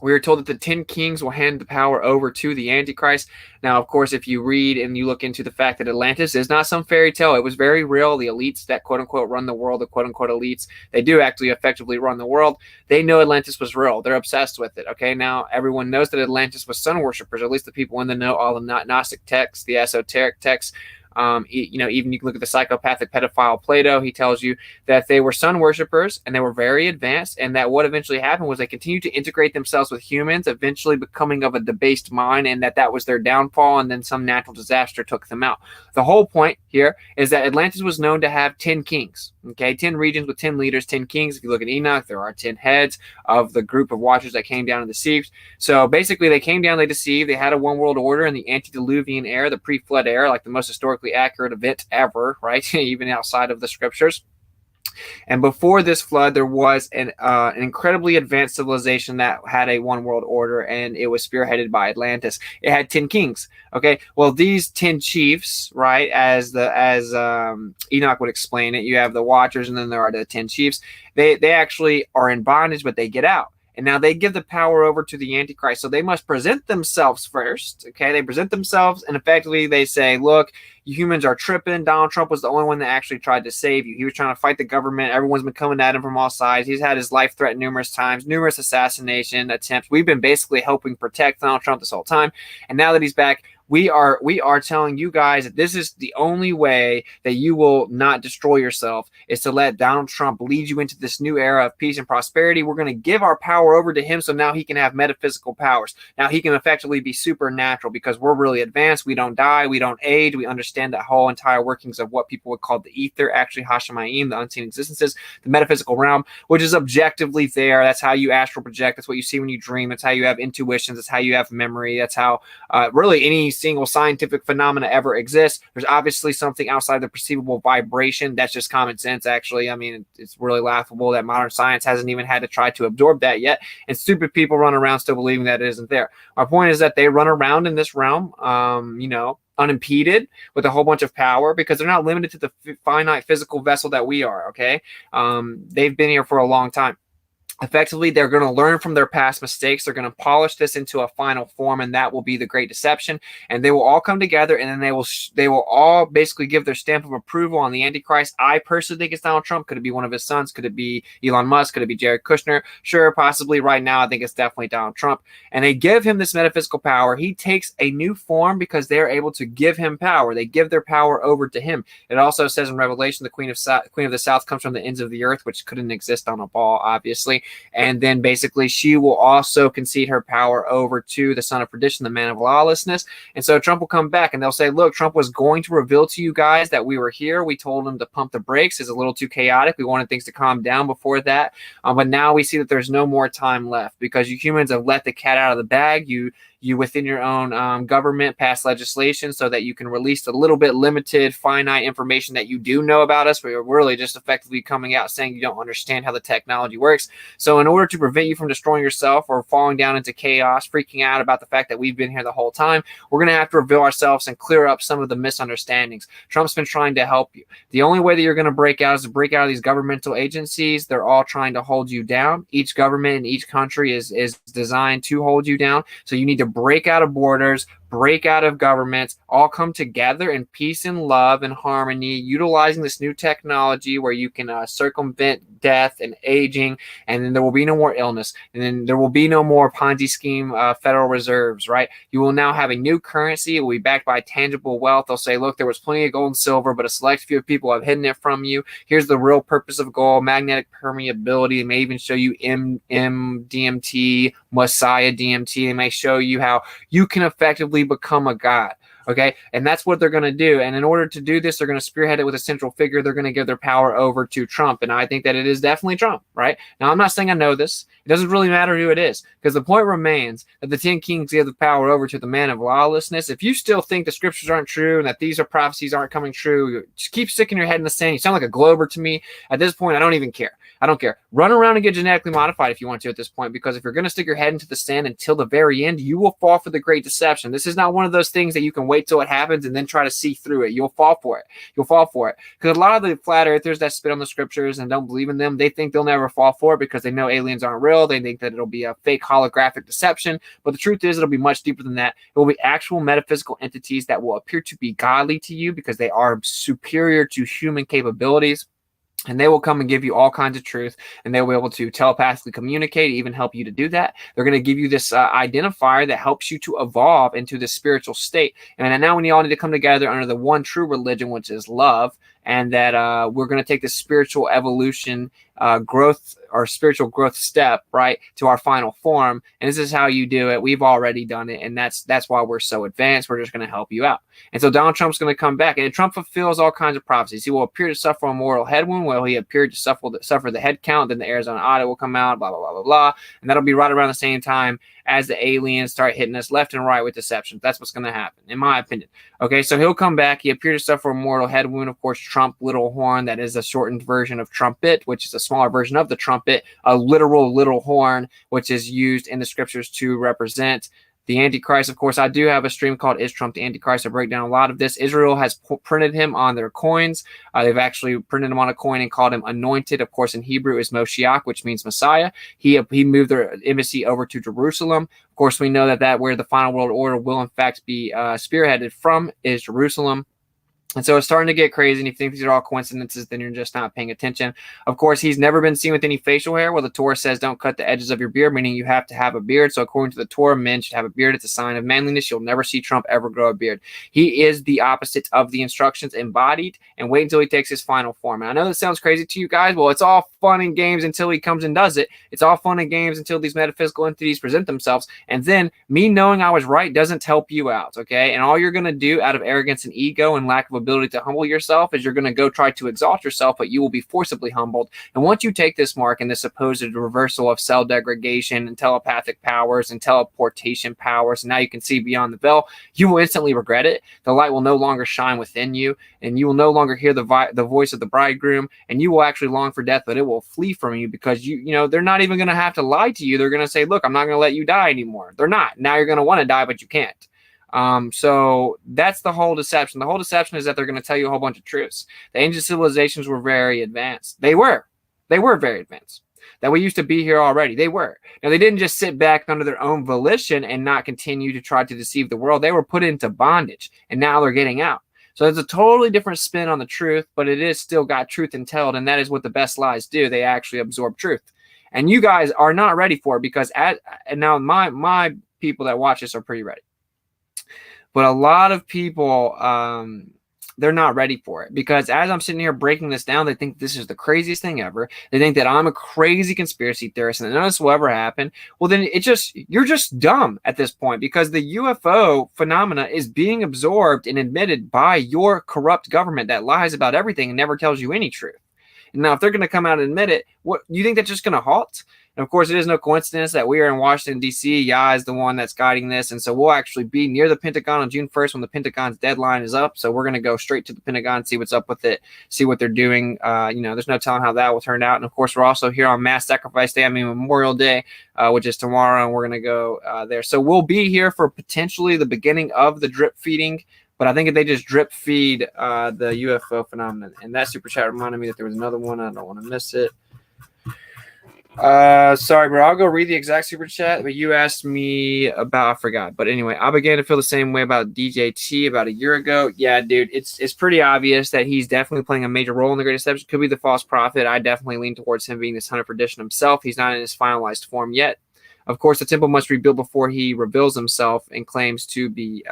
We are told that the 10 kings will hand the power over to the Antichrist. Now, of course, if you read and you look into the fact that Atlantis is not some fairy tale, it was very real. The elites that quote-unquote run the world, the quote-unquote elites, they do actually effectively run the world. They know Atlantis was real. They're obsessed with it, okay? Now, everyone knows that Atlantis was sun worshippers, at least the people in the know, all the Gnostic texts, the esoteric texts. Even you can look at the psychopathic pedophile Plato. He tells you that they were sun worshippers and they were very advanced, and that what eventually happened was they continued to integrate themselves with humans, eventually becoming of a debased mind, and that was their downfall, and then some natural disaster took them out. The whole point here is that Atlantis was known to have 10 kings, okay, 10 regions with 10 leaders, 10 kings. If you look at Enoch, there are 10 heads of the group of watchers that came down and deceived. So basically they came down, they deceived, they had a one world order in the antediluvian era, the pre-flood era, like the most historically accurate event ever, right? Even outside of the scriptures. And before this flood, there was an incredibly advanced civilization that had a one world order, and it was spearheaded by Atlantis. It had 10 kings. Okay, well, these 10 chiefs, right? As Enoch would explain it, you have the Watchers, and then there are the 10 chiefs. They actually are in bondage, but they get out. And now they give the power over to the Antichrist. So they must present themselves first. Okay, they present themselves, and effectively they say, look, you humans are tripping. Donald Trump was the only one that actually tried to save you. He was trying to fight the government. Everyone's been coming at him from all sides. He's had his life threatened numerous times, numerous assassination attempts. We've been basically helping protect Donald Trump this whole time. And now that he's back, we are telling you guys that this is the only way that you will not destroy yourself, is to let Donald Trump lead you into this new era of peace and prosperity. We're going to give our power over to him, so now he can have metaphysical powers. Now he can effectively be supernatural because we're really advanced. We don't die. We don't age. We understand the whole entire workings of what people would call the ether, actually Hashemayim, the unseen existences, the metaphysical realm, which is objectively there. That's how you astral project. That's what you see when you dream. That's how you have intuitions. That's how you have memory. That's how really any single scientific phenomena ever exists. There's obviously something outside the perceivable vibration. That's just common sense, actually. I mean, it's really laughable that modern science hasn't even had to try to absorb that yet, and stupid people run around still believing that it isn't there. My point is that they run around in this realm, unimpeded with a whole bunch of power because they're not limited to the finite physical vessel that we are, okay? They've been here for a long time. Effectively, they're going to learn from their past mistakes. They're going to polish this into a final form, and that will be the Great Deception. And they will all come together, and then they will all basically give their stamp of approval on the Antichrist. I personally think it's Donald Trump. Could it be one of his sons? Could it be Elon Musk? Could it be Jared Kushner? Sure, possibly. Right now, I think it's definitely Donald Trump. And they give him this metaphysical power. He takes a new form because they're able to give him power. They give their power over to him. It also says in Revelation, the Queen of the South comes from the ends of the earth, which couldn't exist on a ball, obviously. And then basically she will also concede her power over to the son of perdition, the man of lawlessness. And so Trump will come back and they'll say, look, Trump was going to reveal to you guys that we were here. We told him to pump the brakes. It's a little too chaotic. We wanted things to calm down before that. But now we see that there's no more time left because you humans have let the cat out of the bag. You you within your own government pass legislation so that you can release a little bit limited, finite information that you do know about us, but you're really just effectively coming out saying you don't understand how the technology works. So in order to prevent you from destroying yourself or falling down into chaos, freaking out about the fact that we've been here the whole time, we're going to have to reveal ourselves and clear up some of the misunderstandings. Trump's been trying to help you. The only way that you're going to break out is to break out of these governmental agencies. They're all trying to hold you down. Each government in each country is designed to hold you down. So you need to break out of borders, break out of governments, all come together in peace and love and harmony, utilizing this new technology where you can circumvent death and aging, and then there will be no more illness, and then there will be no more Ponzi scheme Federal Reserves, right? You will now have a new currency. It will be backed by tangible wealth. They'll say, look, there was plenty of gold and silver, but a select few people have hidden it from you. Here's the real purpose of gold, magnetic permeability. It may even show you MDMT, Messiah DMT. It may show you how you can effectively become a god. Okay. And that's what they're going to do. And in order to do this, they're going to spearhead it with a central figure. They're going to give their power over to Trump. And I think that it is definitely Trump, right? Now, I'm not saying I know this. It doesn't really matter who it is, because the point remains that the 10 kings give the power over to the man of lawlessness. If you still think the scriptures aren't true and that these are prophecies aren't coming true, just keep sticking your head in the sand. You sound like a Glober to me. At this point, I don't even care. I don't care. Run around and get genetically modified if you want to at this point, because if you're going to stick your head into the sand until the very end, you will fall for the great deception. This is not one of those things that you can wait till it happens and then try to see through it. You'll fall for it. You'll fall for it. Because a lot of the flat earthers that spit on the scriptures and don't believe in them, they think they'll never fall for it because they know aliens aren't real. They think that it'll be a fake holographic deception. But the truth is, it'll be much deeper than that. It will be actual metaphysical entities that will appear to be godly to you because they are superior to human capabilities. And they will come and give you all kinds of truth, and they'll be able to telepathically communicate, even help you to do that. They're going to give you this identifier that helps you to evolve into this spiritual state. And now we all need to come together under the one true religion, which is love, and that we're going to take this spiritual evolution growth or spiritual growth step, right, to our final form. And this is how you do it. We've already done it, and that's why we're so advanced. We're just going to help you out. And so Donald Trump's going to come back, and Trump fulfills all kinds of prophecies. He will appear to suffer a mortal head wound. Well, he appeared to suffer the head count. Then the Arizona audit will come out, blah, blah, blah, blah, blah. And that'll be right around the same time as the aliens start hitting us left and right with deception. That's what's going to happen, in my opinion. Okay, so he'll come back. He appeared to suffer a mortal head wound. Of course, Trump little horn, that is a shortened version of trumpet, which is a smaller version of the trumpet, a literal little horn, which is used in the scriptures to represent the Antichrist. Of course, I do have a stream called Is Trump the Antichrist? I break down a lot of this. Israel has printed him on their coins. They've actually printed him on a coin and called him anointed. Of course, in Hebrew is Moshiach, which means Messiah. He moved their embassy over to Jerusalem. Of course, we know that where the final world order will in fact be spearheaded from is Jerusalem. And so it's starting to get crazy. And if you think these are all coincidences, then you're just not paying attention. Of course, he's never been seen with any facial hair. Well, the Torah says don't cut the edges of your beard, meaning you have to have a beard. So according to the Torah, men should have a beard. It's a sign of manliness. You'll never see Trump ever grow a beard. He is the opposite of the instructions embodied. And wait until he takes his final form. And I know that sounds crazy to you guys. Well, it's all fun and games until he comes and does it. It's all fun and games until these metaphysical entities present themselves. And then me knowing I was right doesn't help you out, okay? And all you're going to do out of arrogance and ego and lack of ability to humble yourself is you're going to go try to exalt yourself, but you will be forcibly humbled. And once you take this mark and this supposed reversal of cell degradation and telepathic powers and teleportation powers, and now you can see beyond the veil, you will instantly regret it. The light will no longer shine within you, and you will no longer hear the voice of the bridegroom, and you will actually long for death, but it will flee from you because you know they're not even going to have to lie to you. They're going to say, look, I'm not going to let you die anymore. They're not. Now you're going to want to die, but you can't. So that's the whole deception. The whole deception is that they're going to tell you a whole bunch of truths. The ancient civilizations were very advanced. They were very advanced. That we used to be here already. They were. Now, they didn't just sit back under their own volition and not continue to try to deceive the world. They were put into bondage, and now they're getting out. So it's a totally different spin on the truth, but it is still got truth entailed, and that is what the best lies do. They actually absorb truth. And you guys are not ready for it because and now my people that watch this are pretty ready. But a lot of people, they're not ready for it because as I'm sitting here breaking this down, they think this is the craziest thing ever. They think that I'm a crazy conspiracy theorist and none of this will ever happen. Well, then you're just dumb at this point because the UFO phenomena is being absorbed and admitted by your corrupt government that lies about everything and never tells you any truth. And now, if they're going to come out and admit it, what you think that's just going to halt? And of course, it is no coincidence that we are in Washington, D.C. Yah is the one that's guiding this. And so we'll actually be near the Pentagon on June 1st when the Pentagon's deadline is up. So we're going to go straight to the Pentagon, see what's up with it, see what they're doing. There's no telling how that will turn out. And of course, we're also here on Mass Sacrifice Day, Memorial Day, which is tomorrow. And we're going to go there. So we'll be here for potentially the beginning of the drip feeding. But I think if they just drip feed the UFO phenomenon. And that super chat reminded me that there was another one. I don't want to miss it. Sorry, bro. I'll go read the exact super chat, but you asked me about, I forgot. But anyway, I began to feel the same way about DJT about a year ago. Yeah, dude, it's pretty obvious that he's definitely playing a major role in the Great Deception. Could be the false prophet. I definitely lean towards him being this hunter perdition himself. He's not in his finalized form yet. Of course, the temple must rebuild before he reveals himself and claims to be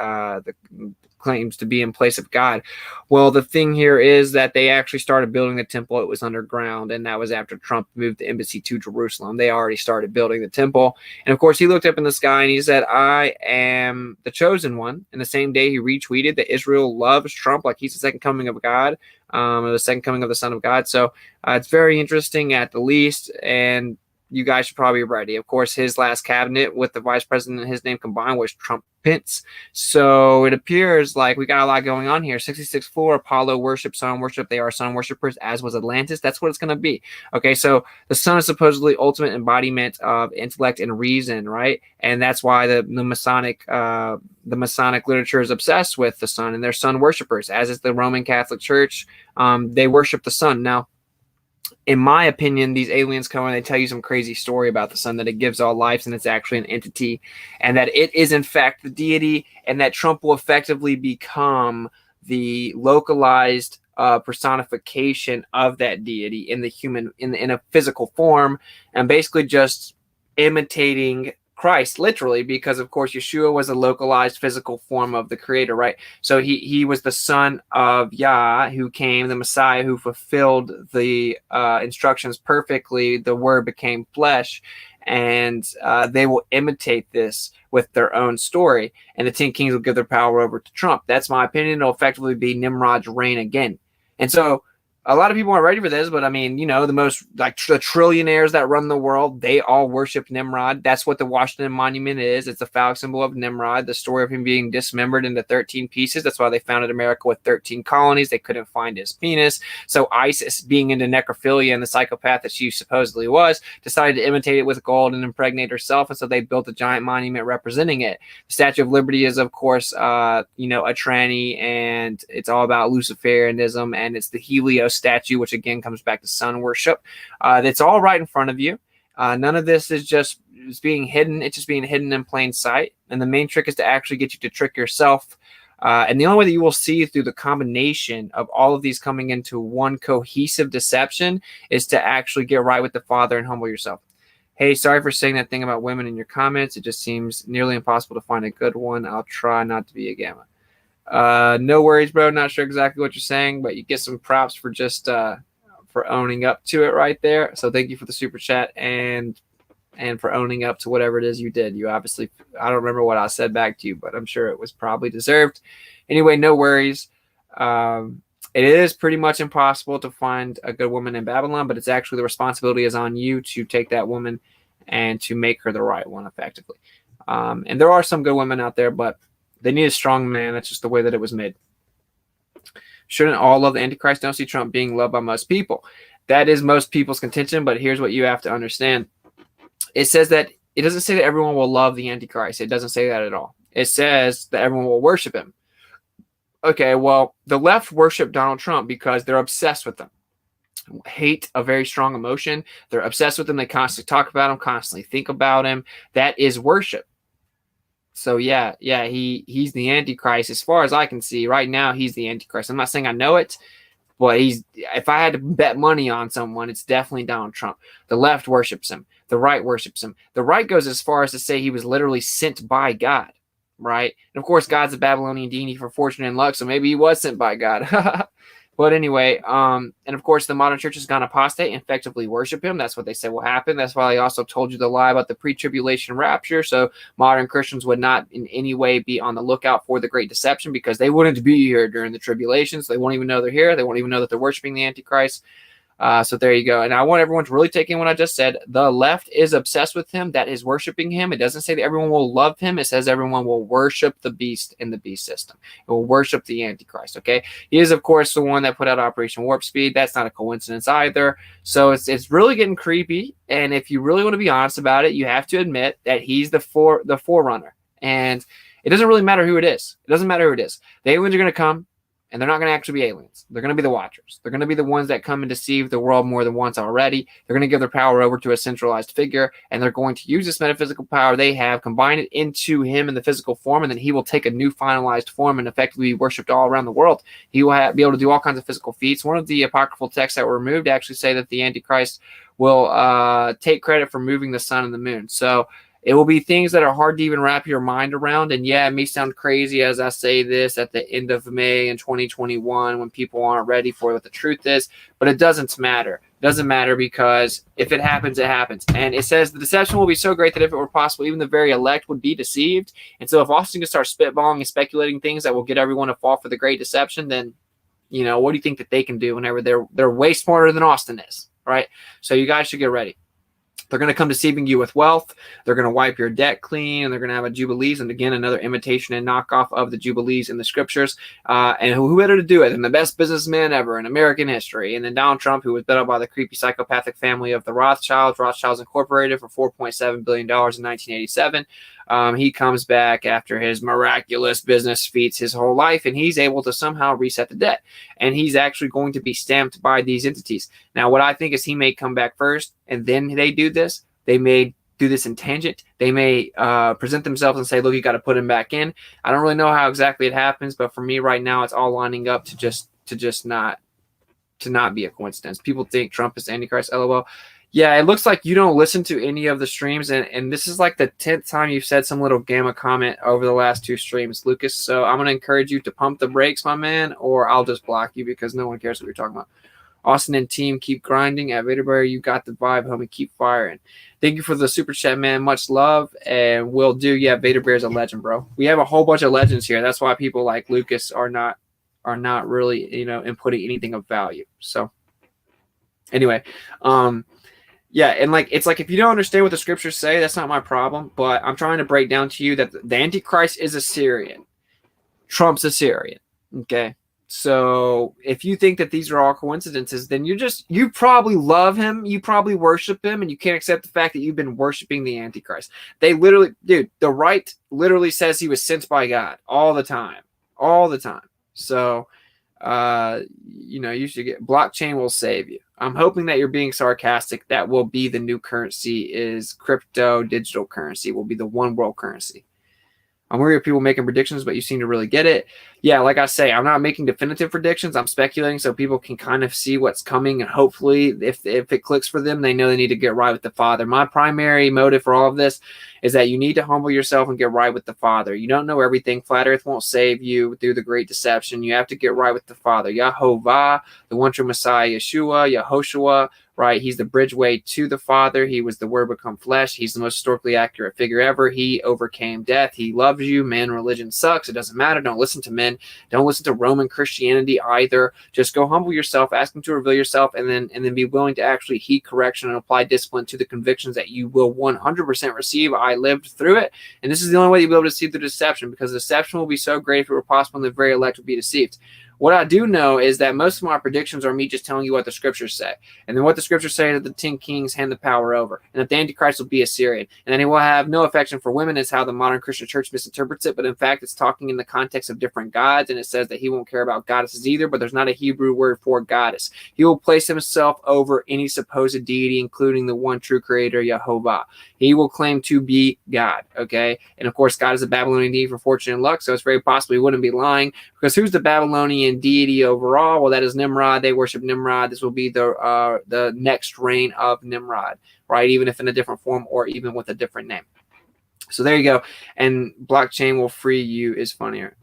in place of God. Well, the thing here is that they actually started building the temple. It was underground, and that was after Trump moved the embassy to Jerusalem. They already started building the temple. And of course, he looked up in the sky and he said, I am the chosen one. And the same day he retweeted that Israel loves Trump like he's the second coming of God, or the second coming of the Son of God. So it's very interesting at the least. And you guys should probably be ready. Of course, his last cabinet with the vice president and his name combined was Trump Pence. So it appears like we got a lot going on here. 66th floor, Apollo worship, sun worship. They are sun worshipers, as was Atlantis. That's what it's going to be. Okay, so the sun is supposedly ultimate embodiment of intellect and reason, right? And that's why the Masonic literature is obsessed with the sun, and they're sun worshipers, as is the Roman Catholic Church. They worship the sun. Now, in my opinion, these aliens come and they tell you some crazy story about the sun, that it gives all life and it's actually an entity, and that it is in fact the deity, and that Trump will effectively become the localized personification of that deity in the human, in a physical form, and basically just imitating Christ, literally, because of course Yeshua was a localized physical form of the creator, right? So he was the son of Yah, who came, the Messiah, who fulfilled the instructions perfectly. The word became flesh, and they will imitate this with their own story, and the 10 kings will give their power over to Trump. That's my opinion. It'll effectively be Nimrod's reign again. And so a lot of people aren't ready for this, but I mean, the most, like, the trillionaires that run the world, they all worship Nimrod. That's what the Washington Monument is. It's a phallic symbol of Nimrod, the story of him being dismembered into 13 pieces. That's why they founded America with 13 colonies. They couldn't find his penis. So ISIS, being into necrophilia and the psychopath that she supposedly was, decided to imitate it with gold and impregnate herself. And so they built a giant monument representing it. The Statue of Liberty is, of course, a tranny, and it's all about Luciferianism, and it's the Helios statue, which again comes back to sun worship. That's all right in front of you. None of this is just being hidden. It's just being hidden in plain sight. And the main trick is to actually get you to trick yourself. And the only way that you will see through the combination of all of these coming into one cohesive deception is to actually get right with the Father and humble yourself. Hey, sorry for saying that thing about women in your comments. It just seems nearly impossible to find a good one. I'll try not to be a gamma. No worries, bro. Not sure exactly what you're saying, but you get some props for just for owning up to it right there. So thank you for the super chat and for owning up to whatever it is you did. You obviously, I don't remember what I said back to you, but I'm sure it was probably deserved. Anyway, no worries. It is pretty much impossible to find a good woman in Babylon, but it's actually the responsibility is on you to take that woman and to make her the right one effectively. And there are some good women out there, but they need a strong man. That's just the way that it was made. Shouldn't all love the Antichrist? Don't see Trump being loved by most people. That is most people's contention, but here's what you have to understand. It says that it doesn't say that everyone will love the Antichrist. It doesn't say that at all. It says that everyone will worship him. Okay, well, the left worship Donald Trump because they're obsessed with him. Hate, a very strong emotion. They're obsessed with him. They constantly talk about him, constantly think about him. That is worship. So yeah, he's the Antichrist. As far as I can see, right now, he's the Antichrist. I'm not saying I know it, but if I had to bet money on someone, it's definitely Donald Trump. The left worships him. The right worships him. The right goes as far as to say he was literally sent by God, right? And of course, God's a Babylonian deity for fortune and luck, so maybe he was sent by God. But anyway, and of course, the modern church has gone apostate and effectively worship him. That's what they said will happen. That's why I also told you the lie about the pre-tribulation rapture. So modern Christians would not in any way be on the lookout for the great deception because they wouldn't be here during the tribulation. So they won't even know they're here. They won't even know that they're worshiping the Antichrist. So there you go. And I want everyone to really take in what I just said. The left is obsessed with him, that is worshiping him. It doesn't say that everyone will love him. It says everyone will worship the beast in the beast system. It will worship the Antichrist, okay? He is, of course, the one that put out Operation Warp Speed. That's not a coincidence either. So it's really getting creepy. And if you really want to be honest about it, you have to admit that he's the forerunner. And it doesn't really matter who it is. It doesn't matter who it is. The aliens are going to come. And they're not going to actually be aliens. They're going to be the watchers. They're going to be the ones that come and deceive the world more than once already. They're going to give their power over to a centralized figure, and they're going to use this metaphysical power they have, combine it into him in the physical form, and then he will take a new finalized form and effectively be worshipped all around the world. He will be able to do all kinds of physical feats. One of the apocryphal texts that were removed actually say that the Antichrist will take credit for moving the sun and the moon. So it will be things that are hard to even wrap your mind around. And yeah, it may sound crazy as I say this at the end of May in 2021 when people aren't ready for what the truth is, but it doesn't matter. It doesn't matter because if it happens, it happens. And it says the deception will be so great that if it were possible, even the very elect would be deceived. And so if Austin can start spitballing and speculating things that will get everyone to fall for the great deception, then, you know, what do you think that they can do whenever they're way smarter than Austin is, right? So you guys should get ready. They're going to come deceiving you with wealth. They're going to wipe your debt clean, and they're going to have a Jubilees. And again, another imitation and knockoff of the Jubilees in the scriptures. And who better to do it than the best businessman ever in American history? And then Donald Trump, who was bet up by the creepy psychopathic family of the Rothschilds Incorporated for $4.7 billion in 1987. He comes back after his miraculous business feats his whole life, and he's able to somehow reset the debt. And he's actually going to be stamped by these entities. Now, what I think is he may come back first, and then they do this. They may do this in tangent. They may present themselves and say, look, you got to put him back in. I don't really know how exactly it happens, but for me right now, it's all lining up to just not be a coincidence. People think Trump is Antichrist, LOL. Yeah, it looks like you don't listen to any of the streams, and this is like the 10th time you've said some little gamma comment over the last 2 streams, Lucas. So I'm going to encourage you to pump the brakes, my man, or I'll just block you because no one cares what you're talking about. Austin and team, keep grinding. At Vaderberry, you got the vibe, homie. Keep firing. Thank you for the super chat, man. Much love, and will do. Yeah, Vaderbear's a legend, bro. We have a whole bunch of legends here. That's why people like Lucas are not really, you know, inputting anything of value. So anyway, yeah, and like it's like if you don't understand what the scriptures say, that's not my problem. But I'm trying to break down to you that the Antichrist is Assyrian. Trump's Assyrian. Okay. So if you think that these are all coincidences, then you probably love him, you probably worship him, and you can't accept the fact that you've been worshiping the Antichrist. They literally, dude, the right literally says he was sent by God all the time. All the time. So you know, you should get blockchain will save you. I'm hoping that you're being sarcastic. That will be the new currency is crypto digital currency will be the one world currency. I'm worried of people making predictions, but you seem to really get it. Yeah, like I say, I'm not making definitive predictions. I'm speculating so people can kind of see what's coming. And hopefully, if it clicks for them, they know they need to get right with the Father. My primary motive for all of this is that you need to humble yourself and get right with the Father. You don't know everything. Flat Earth won't save you through the great deception. You have to get right with the Father. Yahovah, the one true Messiah, Yeshua, Yehoshua, right? He's the bridgeway to the Father. He was the Word become flesh. He's the most historically accurate figure ever. He overcame death. He loves you. Man, religion sucks. It doesn't matter. Don't listen to men. Don't listen to Roman Christianity either. Just go humble yourself, ask him to reveal yourself, and then be willing to actually heed correction and apply discipline to the convictions that you will 100% receive. I lived through it, and this is the only way you'll be able to see the deception, because deception will be so great if it were possible and the very elect would be deceived. What I do know is that most of my predictions are me just telling you what the scriptures say. And then what the scriptures say is that the 10 kings hand the power over, and that the Antichrist will be Assyrian. And then he will have no affection for women, is how the modern Christian church misinterprets it. But in fact, it's talking in the context of different gods, and it says that he won't care about goddesses either, but there's not a Hebrew word for goddess. He will place himself over any supposed deity, including the one true creator, Yehovah. He will claim to be God, okay? And of course, God is a Babylonian deity for fortune and luck, so it's very possible he wouldn't be lying, because who's the Babylonian deity overall? Well, that is Nimrod. They worship Nimrod. This will be the next reign of Nimrod, right? Even if in a different form or even with a different name. So there you go. And blockchain will free you is funnier.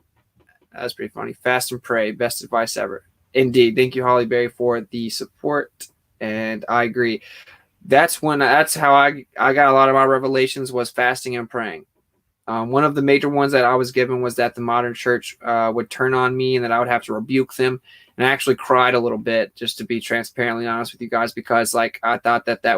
That's pretty funny. Fast and pray. Best advice ever. Indeed. Thank you, Holly Berry, for the support. And I agree. That's how I got a lot of my revelations, was fasting and praying. One of the major ones that I was given was that the modern church would turn on me and that I would have to rebuke them. And I actually cried a little bit, just to be transparently honest with you guys, because like I thought I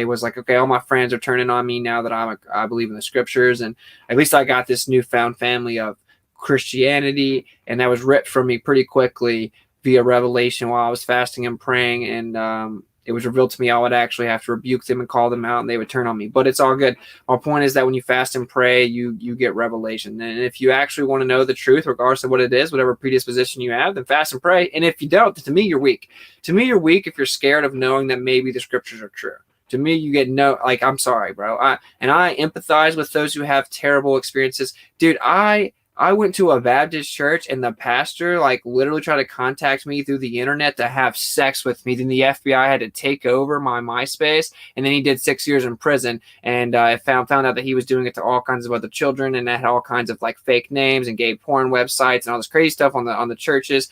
was like, okay, all my friends are turning on me now that I believe in the scriptures, and at least I got this newfound family of Christianity, and that was ripped from me pretty quickly via revelation while I was fasting and praying, and it was revealed to me I would actually have to rebuke them and call them out, and they would turn on me. But it's all good. My point is that when you fast and pray, you get revelation. And if you actually want to know the truth, regardless of what it is, whatever predisposition you have, then fast and pray. And if you don't, to me, you're weak. To me, you're weak if you're scared of knowing that maybe the scriptures are true. To me, you get I'm sorry, bro. I empathize with those who have terrible experiences. Dude, I went to a Baptist church and the pastor like literally tried to contact me through the internet to have sex with me. Then the FBI had to take over my MySpace, and then he did 6 years in prison. And I found out that he was doing it to all kinds of other children, and that had all kinds of like fake names and gay porn websites and all this crazy stuff on the churches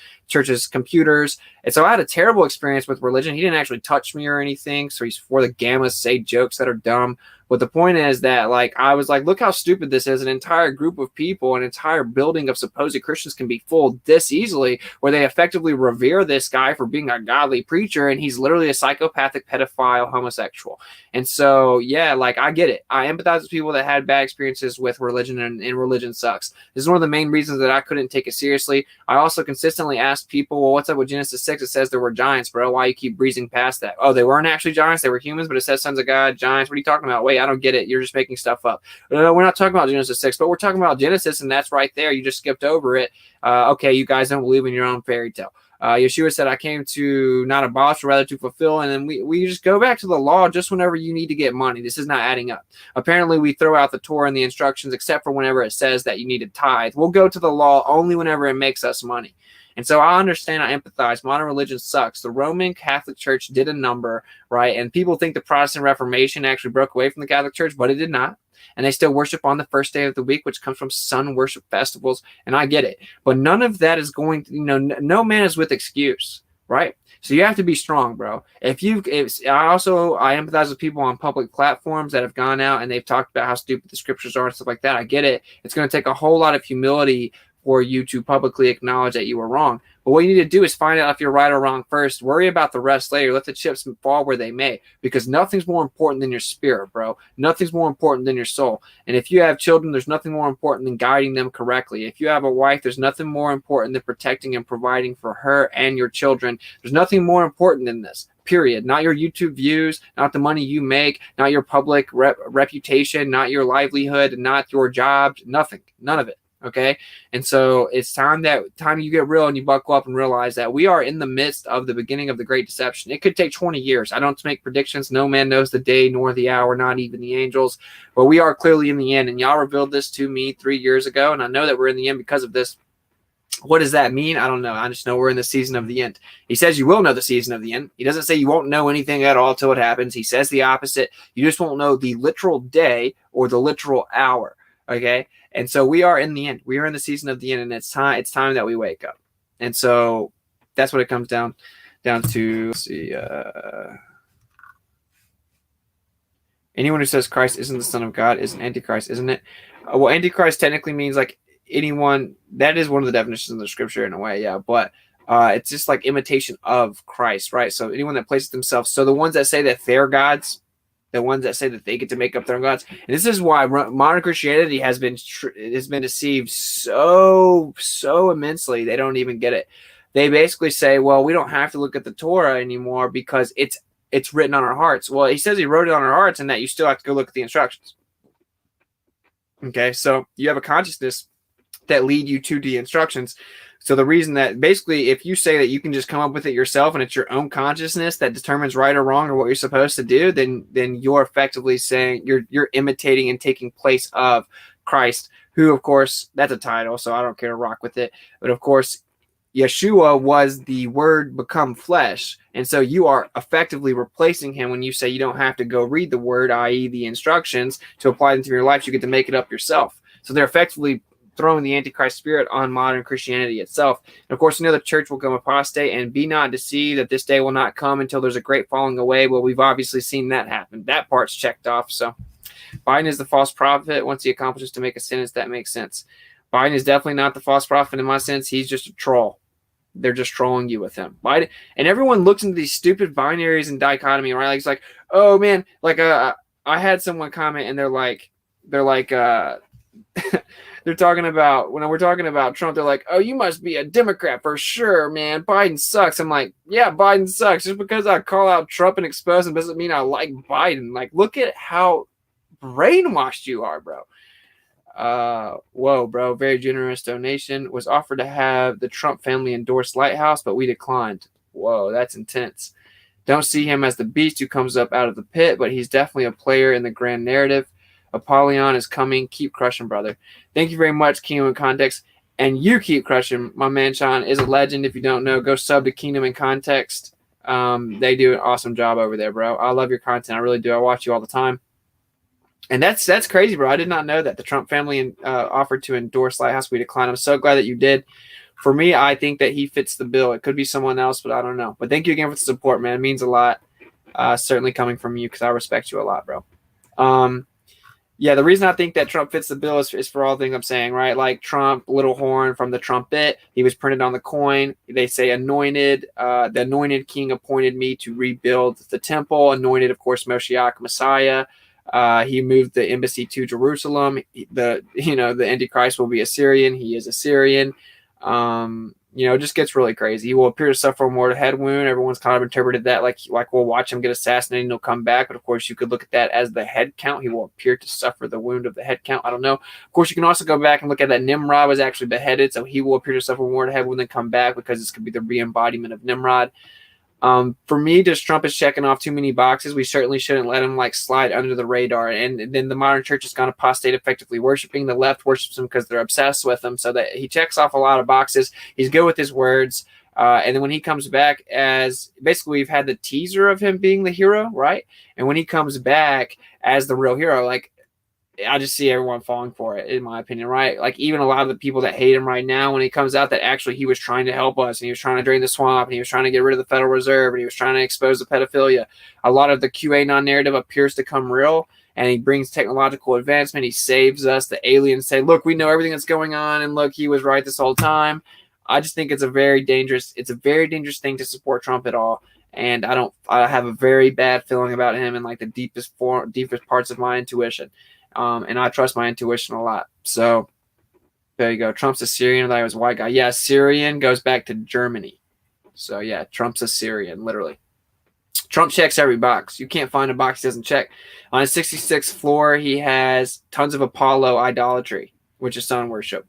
computers. And so I had a terrible experience with religion. He didn't actually touch me or anything. So he's for the gammas, say jokes that are dumb. But the point is that, like, I was like, look how stupid this is. An entire group of people, an entire building of supposed Christians can be fooled this easily, where they effectively revere this guy for being a godly preacher, and he's literally a psychopathic, pedophile, homosexual. And so, yeah, like, I get it. I empathize with people that had bad experiences with religion, and religion sucks. This is one of the main reasons that I couldn't take it seriously. I also consistently asked people, well, what's up with Genesis 6? It says there were giants, bro. Why you keep breezing past that? Oh, they weren't actually giants. They were humans, but it says sons of God, giants. What are you talking about? Wait, I don't get it. You're just making stuff up. No, we're not talking about Genesis 6, but we're talking about Genesis, and that's right there. You just skipped over it. Okay, you guys don't believe in your own fairy tale. Yeshua said, I came to not abolish, but rather to fulfill. And then we just go back to the law just whenever you need to get money. This is not adding up. Apparently, we throw out the Torah and the instructions, except for whenever it says that you need to tithe. We'll go to the law only whenever it makes us money. And so I understand, I empathize. Modern religion sucks. The Roman Catholic Church did a number, right? And people think the Protestant Reformation actually broke away from the Catholic Church, but it did not. And they still worship on the first day of the week, which comes from sun worship festivals. And I get it. But none of that is going to, no man is with excuse, right? So you have to be strong, bro. I empathize with people on public platforms that have gone out and they've talked about how stupid the scriptures are and stuff like that. I get it. It's going to take a whole lot of humility for you to publicly acknowledge that you were wrong. But what you need to do is find out if you're right or wrong first. Worry about the rest later. Let the chips fall where they may, because nothing's more important than your spirit, bro. Nothing's more important than your soul. And if you have children, there's nothing more important than guiding them correctly. If you have a wife, there's nothing more important than protecting and providing for her and your children. There's nothing more important than this. Period. Not your YouTube views, not the money you make, not your public reputation, not your livelihood, not your job, nothing. None of it. Okay. And so it's time you get real and you buckle up and realize that we are in the midst of the beginning of the great deception. It could take 20 years. I don't make predictions. No man knows the day nor the hour, not even the angels, but we are clearly in the end. And y'all revealed this to me 3 years ago. And I know that we're in the end because of this. What does that mean? I don't know. I just know we're in the season of the end. He says you will know the season of the end. He doesn't say you won't know anything at all till it happens. He says the opposite. You just won't know the literal day or the literal hour. Okay. And so we are in the end. We are in the season of the end, and it's time that we wake up. And so that's what it comes down to. Let's see. Anyone who says Christ isn't the Son of God is an antichrist, isn't it? Well, antichrist technically means like anyone. That is one of the definitions of the scripture in a way, yeah. But it's just like imitation of Christ, right? So anyone that places themselves. So the ones that say that they're gods, the ones that say that they get to make up their own gods. And this is why modern Christianity has been deceived so immensely. They don't even get it. They basically say, well, we don't have to look at the Torah anymore because it's written on our hearts. Well, he says he wrote it on our hearts and that you still have to go look at the instructions. Okay, so you have a consciousness that lead you to the instructions. So the reason that basically if you say that you can just come up with it yourself and it's your own consciousness that determines right or wrong or what you're supposed to do, then you're effectively saying you're imitating and taking place of Christ, who, of course, that's a title, so I don't care to rock with it. But of course, Yeshua was the word become flesh. And so you are effectively replacing him when you say you don't have to go read the word, i.e. the instructions, to apply them to your life. You get to make it up yourself. So they're effectively throwing the Antichrist spirit on modern Christianity itself. And of course, the church will come apostate, and be not deceived that this day will not come until there's a great falling away. Well, we've obviously seen that happen. That part's checked off. So Biden is the false prophet. Once he accomplishes to make a sentence, that makes sense. Biden is definitely not the false prophet in my sense. He's just a troll. They're just trolling you with him. Biden, and everyone looks into these stupid binaries and dichotomy, right? Like, it's like, oh man, like I had someone comment and they're like they're talking about, when we're talking about Trump, they're like, oh, you must be a Democrat for sure, man. Biden sucks. I'm like, yeah, Biden sucks. Just because I call out Trump and expose him doesn't mean I like Biden. Like, look at how brainwashed you are, bro. Whoa, bro. Very generous donation. Was offered to have the Trump family endorse Lighthouse, but we declined. Whoa, that's intense. Don't see him as the beast who comes up out of the pit, but he's definitely a player in the grand narrative. Apollyon is coming. Keep crushing, brother. Thank you very much, Kingdom in Context. And you keep crushing. My man Sean is a legend. If you don't know, go sub to Kingdom in Context. They do an awesome job over there, bro. I love your content. I really do. I watch you all the time. And that's crazy, bro. I did not know that the Trump family offered to endorse Lighthouse. We declined. I'm so glad that you did. For me, I think that he fits the bill. It could be someone else, but I don't know. But thank you again for the support, man. It means a lot. Certainly coming from you, because I respect you a lot, bro. Yeah, the reason I think that Trump fits the bill is for all the things I'm saying, right? Like Trump, little horn from the trumpet. He was printed on the coin. They say anointed. The anointed king appointed me to rebuild the temple. Anointed, of course, Moshiach, Messiah. He moved the embassy to Jerusalem. The Antichrist will be Assyrian. He is Assyrian. It just gets really crazy. He will appear to suffer a mortal head wound. Everyone's kind of interpreted that like we'll watch him get assassinated and he'll come back. But of course, you could look at that as the head count. He will appear to suffer the wound of the head count. I don't know. Of course, you can also go back and look at that Nimrod was actually beheaded. So he will appear to suffer a mortal head wound and come back, because this could be the re-embodiment of Nimrod. For me, just Trump is checking off too many boxes. We certainly shouldn't let him slide under the radar. And then the modern church has gone apostate, effectively worshiping. The left worships him because they're obsessed with him. So that he checks off a lot of boxes. He's good with his words. And then when he comes back, as basically we've had the teaser of him being the hero, right? And when he comes back as the real hero, I just see everyone falling for it, in my opinion, right? Like, even a lot of the people that hate him right now, when he comes out that actually he was trying to help us, and he was trying to drain the swamp, and he was trying to get rid of the Federal Reserve, and he was trying to expose the pedophilia. A lot of the QAnon narrative appears to come real, and he brings technological advancement. He saves us. The aliens say, look, we know everything that's going on, and look, he was right this whole time. I just think it's a very dangerous thing to support Trump at all. And I have a very bad feeling about him in the deepest parts of my intuition. And I trust my intuition a lot. So there you go. Trump's a Syrian. That was a white guy. Yeah, Syrian goes back to Germany. So yeah, Trump's a Syrian, literally. Trump checks every box. You can't find a box he doesn't check. On his 66th floor, he has tons of Apollo idolatry, which is sun worship.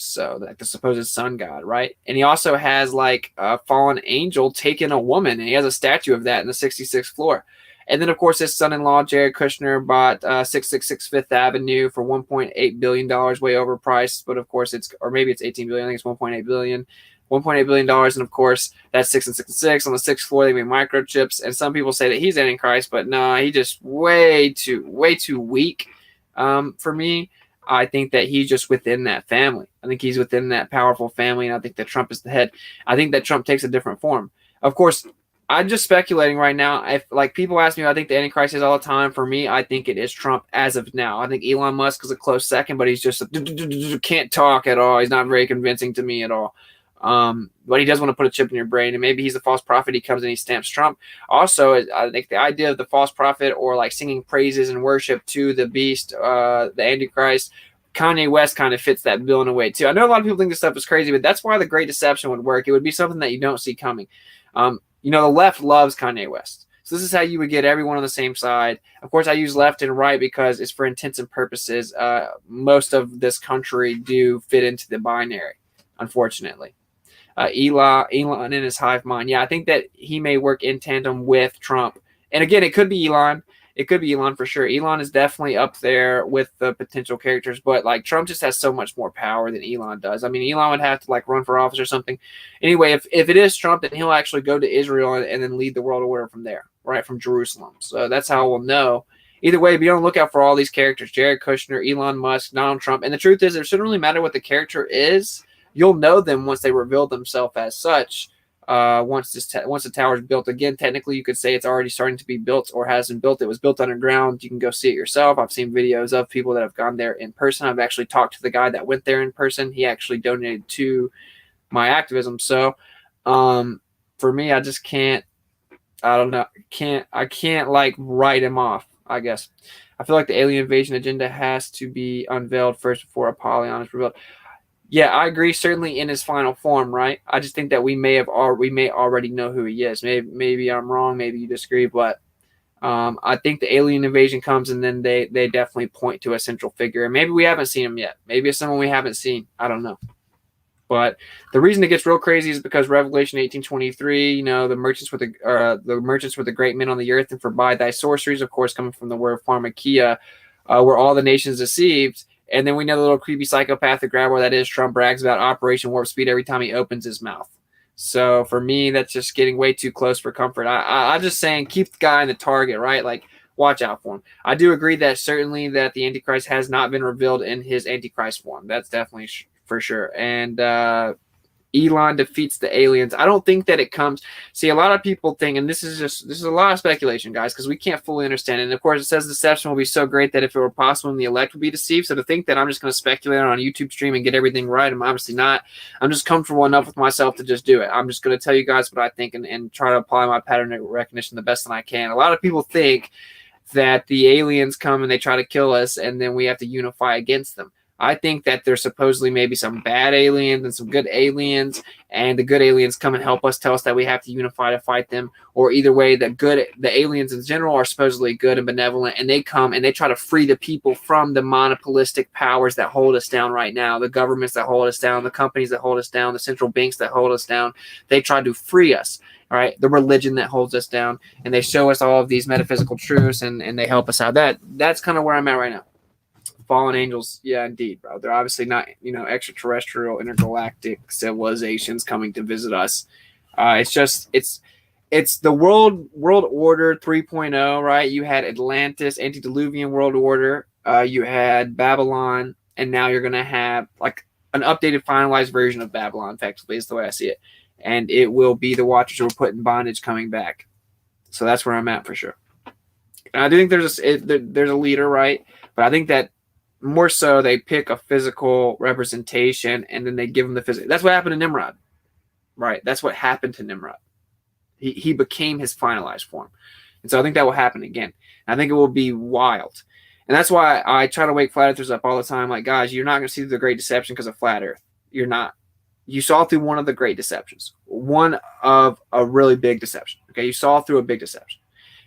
So the supposed sun god, right? And he also has a fallen angel taking a woman, and he has a statue of that in the 66th floor. And then, of course, his son-in-law, Jared Kushner, bought 666 Fifth Avenue for $1.8 billion, way overpriced. But, of course, maybe it's $18 billion. I think it's $1.8 billion. $1.8 billion. And, of course, that's 666. On the 6th floor, they make microchips. And some people say that he's Antichrist, but no, he just way too weak for me. I think that he's just within that family. I think he's within that powerful family, and I think that Trump is the head. I think that Trump takes a different form. Of course, I'm just speculating right now. If people ask me, I think the Antichrist is all the time. For me, I think it is Trump as of now. I think Elon Musk is a close second, but he's just can't talk at all. He's not very convincing to me at all. But he does want to put a chip in your brain, and maybe he's the false prophet. He comes and he stamps Trump. Also, I think the idea of the false prophet, or singing praises and worship to the beast, the Antichrist, Kanye West kind of fits that bill in a way too. I know a lot of people think this stuff is crazy, but that's why the Great Deception would work. It would be something that you don't see coming. The left loves Kanye West. So this is how you would get everyone on the same side. Of course, I use left and right because it's for intents and purposes. Most of this country do fit into the binary, unfortunately. Elon in his hive mind. Yeah, I think that he may work in tandem with Trump. And again, it could be Elon. It could be Elon for sure. Elon is definitely up there with the potential characters, but Trump just has so much more power than Elon does. I mean, Elon would have to run for office or something. Anyway, if it is Trump, then he'll actually go to Israel and then lead the world order from there, right, from Jerusalem. So that's how we'll know. Either way, be on the lookout for all these characters: Jared Kushner, Elon Musk, Donald Trump. And the truth is, it shouldn't really matter what the character is. You'll know them once they reveal themselves as such. once the tower is built. Again, technically, you could say it's already starting to be built or has been built. It was built underground. You can go see it yourself. I've seen videos of people that have gone there in person. I've actually talked to the guy that went there in person. He actually donated to my activism. So for me, I just can't. I don't know. I can't like write him off, I guess. I feel like the alien invasion agenda has to be unveiled first before Apollyon is revealed. Yeah, I agree. Certainly in his final form, right? I just think that we may already know who he is. Maybe I'm wrong. Maybe you disagree, but I think the alien invasion comes and then they definitely point to a central figure. And maybe we haven't seen him yet. Maybe it's someone we haven't seen. I don't know. But the reason it gets real crazy is because Revelation 18:23, you know, the merchants were the great men on the earth, and for by thy sorceries, of course, coming from the word pharmakia, were all the nations deceived. And then we know the little creepy psychopathic grabber that is Trump brags about Operation Warp Speed every time he opens his mouth. So for me, that's just getting way too close for comfort. I'm just saying, keep the guy in the target, right? Like, watch out for him. I do agree that certainly that the Antichrist has not been revealed in his Antichrist form. That's definitely for sure. And Elon defeats the aliens. I don't think that it comes. See, a lot of people think, and this is a lot of speculation, guys, because we can't fully understand it. And of course, it says deception will be so great that if it were possible, the elect would be deceived. So to think that I'm just going to speculate on a YouTube stream and get everything right, I'm obviously not. I'm just comfortable enough with myself to just do it. I'm just going to tell you guys what I think and try to apply my pattern recognition the best that I can. A lot of people think that the aliens come and they try to kill us, and then we have to unify against them. I think that there's supposedly maybe some bad aliens and some good aliens, and the good aliens come and help us, tell us that we have to unify to fight them. Or either way, the aliens in general are supposedly good and benevolent, and they come and they try to free the people from the monopolistic powers that hold us down right now, the governments that hold us down, the companies that hold us down, the central banks that hold us down. They try to free us. All right, the religion that holds us down, and they show us all of these metaphysical truths, and they help us out. That's kind of where I'm at right now. Fallen angels, yeah, indeed, bro. They're obviously not, extraterrestrial, intergalactic civilizations coming to visit us. It's the world order 3.0, right? You had Atlantis, antediluvian world order. You had Babylon, and now you're gonna have like an updated, finalized version of Babylon. Effectively, is the way I see it, and it will be the Watchers who were put in bondage coming back. So that's where I'm at for sure. And I do think there's a leader, right? But I think that more so they pick a physical representation and then they give them the physical. That's what happened to Nimrod, right? That's what happened to Nimrod. He became his finalized form. And so I think that will happen again. And I think it will be wild. And that's why I try to wake flat earthers up all the time. Like, guys, you're not going to see the great deception because of flat earth. You're not. You saw through one of the great deceptions. One of a really big deception. Okay, you saw through a big deception.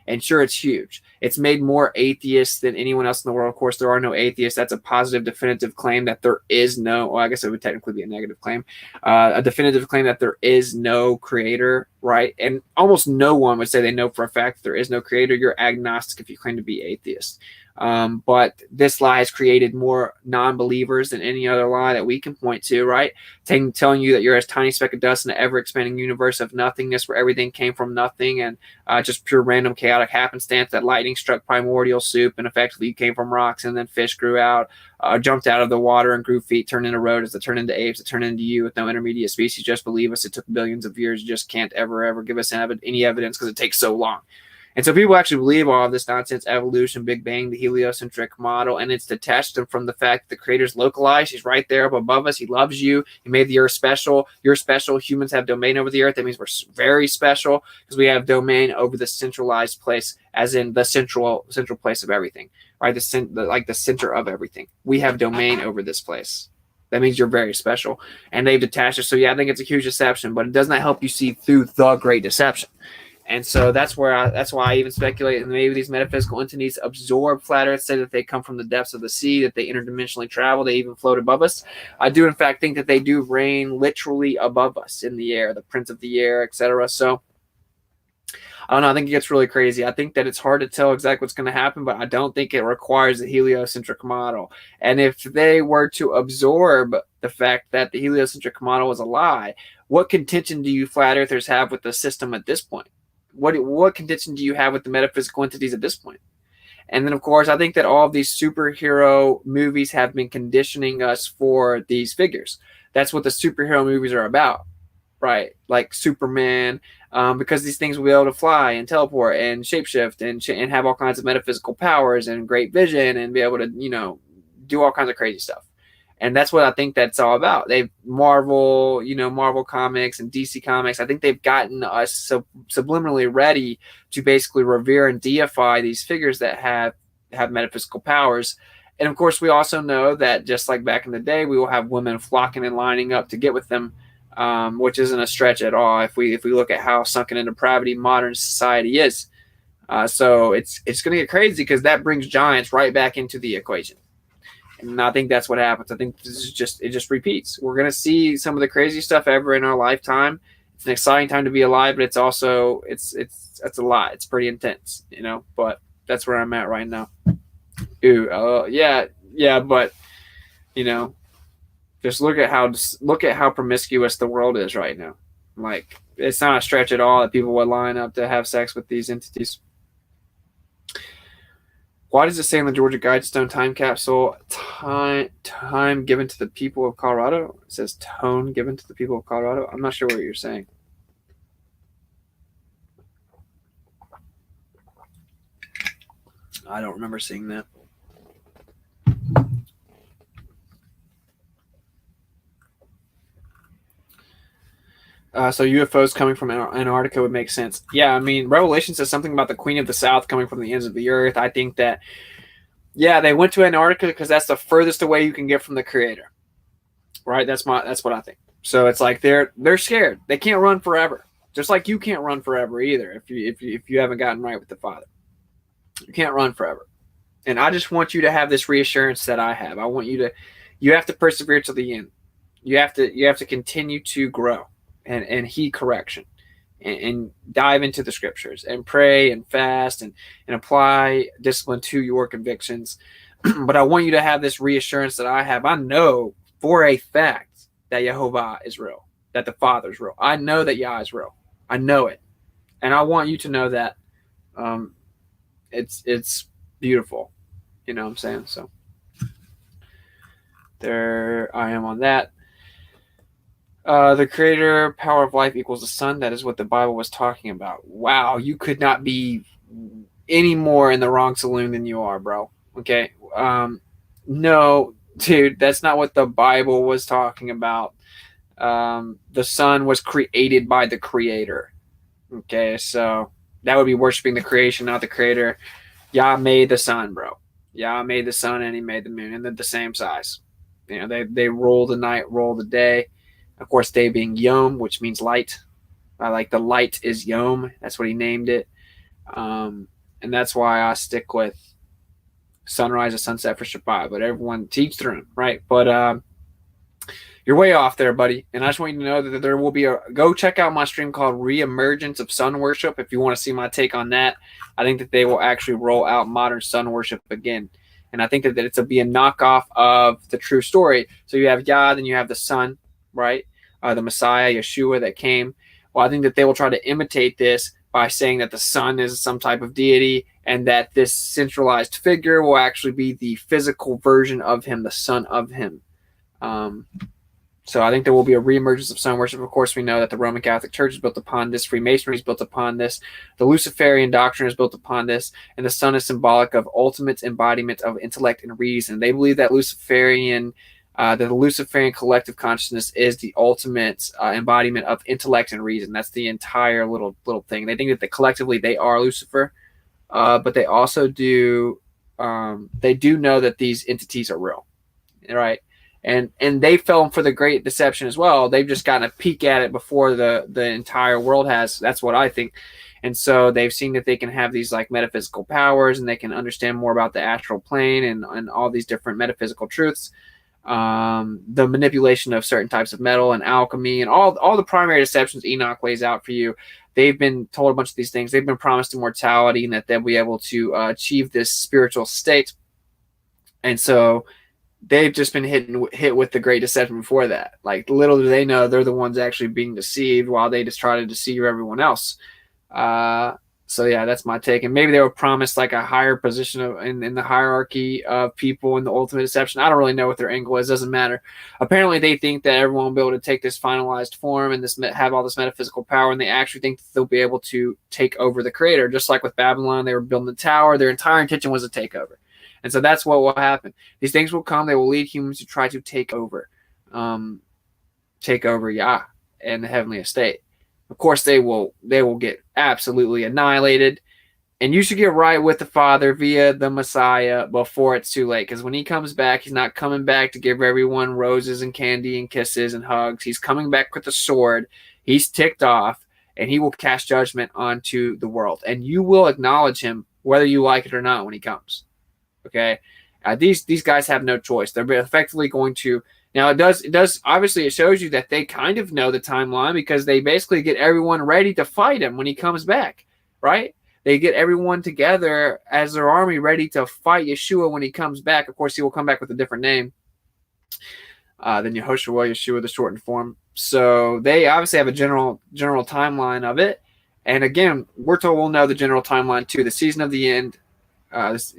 And sure, it's huge. It's made more atheists than anyone else in the world. Of course, there are no atheists. That's a positive, definitive claim that there is no, well, I guess it would technically be a negative claim. A definitive claim that there is no creator, right? And almost no one would say they know for a fact that there is no creator. You're agnostic if you claim to be atheist. But this lie has created more non-believers than any other lie that we can point to, right? Telling you that you're a tiny speck of dust in an ever-expanding universe of nothingness where everything came from nothing and just pure random chaotic happenstance, that lightning struck primordial soup and effectively you came from rocks and then fish grew out, jumped out of the water and grew feet, turned into rodents, that turned into apes, that turned into you with no intermediate species. Just believe us. It took billions of years. You just can't ever give us any evidence because it takes so long. And so people actually believe all of this nonsense, evolution, Big Bang, the heliocentric model, and it's detached them from the fact that the creator's localized. He's right there up above us. He loves you. He made the earth special. You're special. Humans have domain over the earth. That means we're very special because we have domain over the centralized place, as in the central place of everything, right? The center of everything. We have domain over this place. That means you're very special. And they've detached us. So yeah, I think it's a huge deception, but it does not help you see through the great deception. And so that's why I even speculate that maybe these metaphysical entities absorb flat earth, say that they come from the depths of the sea, that they interdimensionally travel, they even float above us. I do, in fact, think that they do reign literally above us in the air, the prince of the air, etc. So I don't know. I think it gets really crazy. I think that it's hard to tell exactly what's going to happen, but I don't think it requires a heliocentric model. And if they were to absorb the fact that the heliocentric model is a lie, what contention do you flat earthers have with the system at this point? What contention do you have with the metaphysical entities at this point? And then, of course, I think that all of these superhero movies have been conditioning us for these figures. That's what the superhero movies are about. right? Like Superman, because these things will be able to fly and teleport and shapeshift and have all kinds of metaphysical powers and great vision and be able to, do all kinds of crazy stuff. And that's what I think that's all about. They've Marvel Comics and DC Comics. I think they've gotten us subliminally ready to basically revere and deify these figures that have metaphysical powers. And of course, we also know that just like back in the day, we will have women flocking and lining up to get with them, which isn't a stretch at all. If we look at how sunken in depravity modern society is, so it's going to get crazy because that brings giants right back into the equation. And I think that's what happens. I think this is it just repeats. We're going to see some of the crazy stuff ever in our lifetime. It's an exciting time to be alive, but it's also, it's a lot. It's pretty intense, but that's where I'm at right now. Yeah. But, just look at how promiscuous the world is right now. Like, it's not a stretch at all that people would line up to have sex with these entities. Why does it say in the Georgia Guidestone time capsule, time given to the people of Colorado? It says tone given to the people of Colorado. I'm not sure what you're saying. I don't remember seeing that. So UFOs coming from Antarctica would make sense. Yeah, I mean, Revelation says something about the Queen of the South coming from the ends of the earth. I think that, yeah, they went to Antarctica because that's the furthest away you can get from the Creator. Right? That's what I think. So it's like they're scared. They can't run forever. Just like you can't run forever either if you haven't gotten right with the Father. You can't run forever. And I just want you to have this reassurance that I have. I want you have to persevere to the end. You have to continue to grow. And heed correction and dive into the scriptures and pray and fast and apply discipline to your convictions. But I want you to have this reassurance that I have. I know for a fact that Jehovah is real, that the Father is real. I know that Yah is real. I know it. And I want you to know that it's beautiful. You know what I'm saying? So there I am on that. The creator power of life equals the sun. That is what the Bible was talking about. Wow, you could not be any more in the wrong saloon than you are, bro. Okay. No, dude, that's not what the Bible was talking about. The sun was created by the creator. Okay, so that would be worshiping the creation, not the creator. Yah made the sun, bro. Yah made the sun and he made the moon, and they're the same size. They rule the night, rule the day. Of course, day being Yom, which means light. Like the light is Yom. That's what he named it. And that's why I stick with sunrise and sunset for Shabbat. But everyone teach their own, right? But you're way off there, buddy. And I just want you to know that there will be go check out my stream called Reemergence of Sun Worship if you want to see my take on that. I think that they will actually roll out modern sun worship again. And I think that it's be a knockoff of the true story. So you have Yah, then you have the sun, right? The Messiah, Yeshua that came. Well, I think that they will try to imitate this by saying that the sun is some type of deity and that this centralized figure will actually be the physical version of him, the son of him. So I think there will be a reemergence of sun worship. Of course, we know that the Roman Catholic Church is built upon this. Freemasonry is built upon this. The Luciferian doctrine is built upon this. And the sun is symbolic of ultimate embodiment of intellect and reason. They believe that the Luciferian collective consciousness is the ultimate embodiment of intellect and reason. That's the entire little thing. They think that collectively they are Lucifer, but they also do they do know that these entities are real, right? And they fell for the great deception as well. They've just gotten a peek at it before the entire world has. That's what I think. And so they've seen that they can have these like metaphysical powers and they can understand more about the astral plane and all these different metaphysical truths. The manipulation of certain types of metal and alchemy and all the primary deceptions Enoch lays out for you. They've been told a bunch of these things. They've been promised immortality and that they'll be able to achieve this spiritual state. And so they've just been hit with the great deception before that. Like, little do they know they're the ones actually being deceived while they just try to deceive everyone else. So yeah, that's my take. And maybe they were promised like a higher position in the hierarchy of people in the ultimate deception. I don't really know what their angle is. Doesn't matter. Apparently, they think that everyone will be able to take this finalized form and have all this metaphysical power, and they actually think that they'll be able to take over the creator. Just like with Babylon, they were building the tower. Their entire intention was to take over. And so that's what will happen. These things will come. They will lead humans to try to take over Yah and the heavenly estate. Of course, they will get absolutely annihilated. And you should get right with the Father via the Messiah before it's too late. Because when he comes back, he's not coming back to give everyone roses and candy and kisses and hugs. He's coming back with a sword. He's ticked off, and he will cast judgment onto the world. And you will acknowledge him whether you like it or not when he comes. Okay? These guys have no choice. They're effectively going to... Now, it does obviously it shows you that they kind of know the timeline because they basically get everyone ready to fight him when he comes back, right? They get everyone together as their army ready to fight Yeshua when he comes back. Of course, he will come back with a different name than Yehoshua, Yeshua, the shortened form. So they obviously have a general timeline of it. And again, we're told we'll know the general timeline too. The season of the end,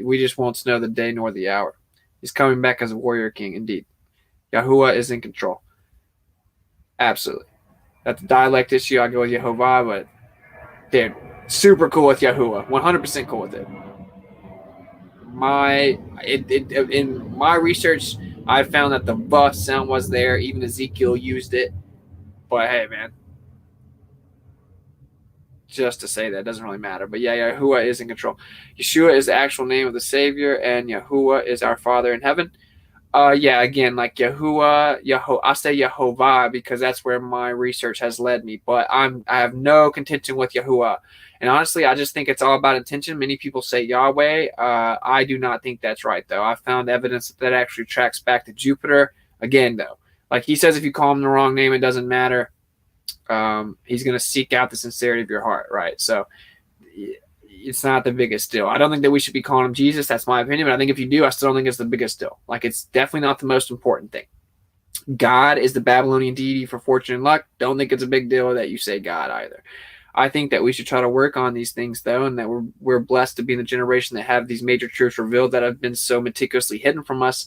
we just won't know the day nor the hour. He's coming back as a warrior king, indeed. Yahuwah is in control. Absolutely. That's a dialect issue. I go with Yehovah, but dude, super cool with Yahuwah. 100% cool with it. In my research, I found that the buff sound was there. Even Ezekiel used it. But hey, man. Just to say that doesn't really matter. But yeah, Yahuwah is in control. Yeshua is the actual name of the Savior, and Yahuwah is our Father in heaven. Yeah, again, like Yahuwah, I say Yehovah because that's where my research has led me. But I have no contention with Yahuwah. And honestly, I just think it's all about intention. Many people say Yahweh. I do not think that's right, though. I found evidence that actually tracks back to Jupiter. Again, though, like he says, if you call him the wrong name, it doesn't matter. He's going to seek out the sincerity of your heart, right? So it's not the biggest deal. I don't think that we should be calling him Jesus. That's my opinion. But I think if you do, I still don't think it's the biggest deal. Like, it's definitely not the most important thing. God is the Babylonian deity for fortune and luck. Don't think it's a big deal that you say God either. I think that we should try to work on these things, though, and that we're blessed to be in the generation that have these major truths revealed that have been so meticulously hidden from us.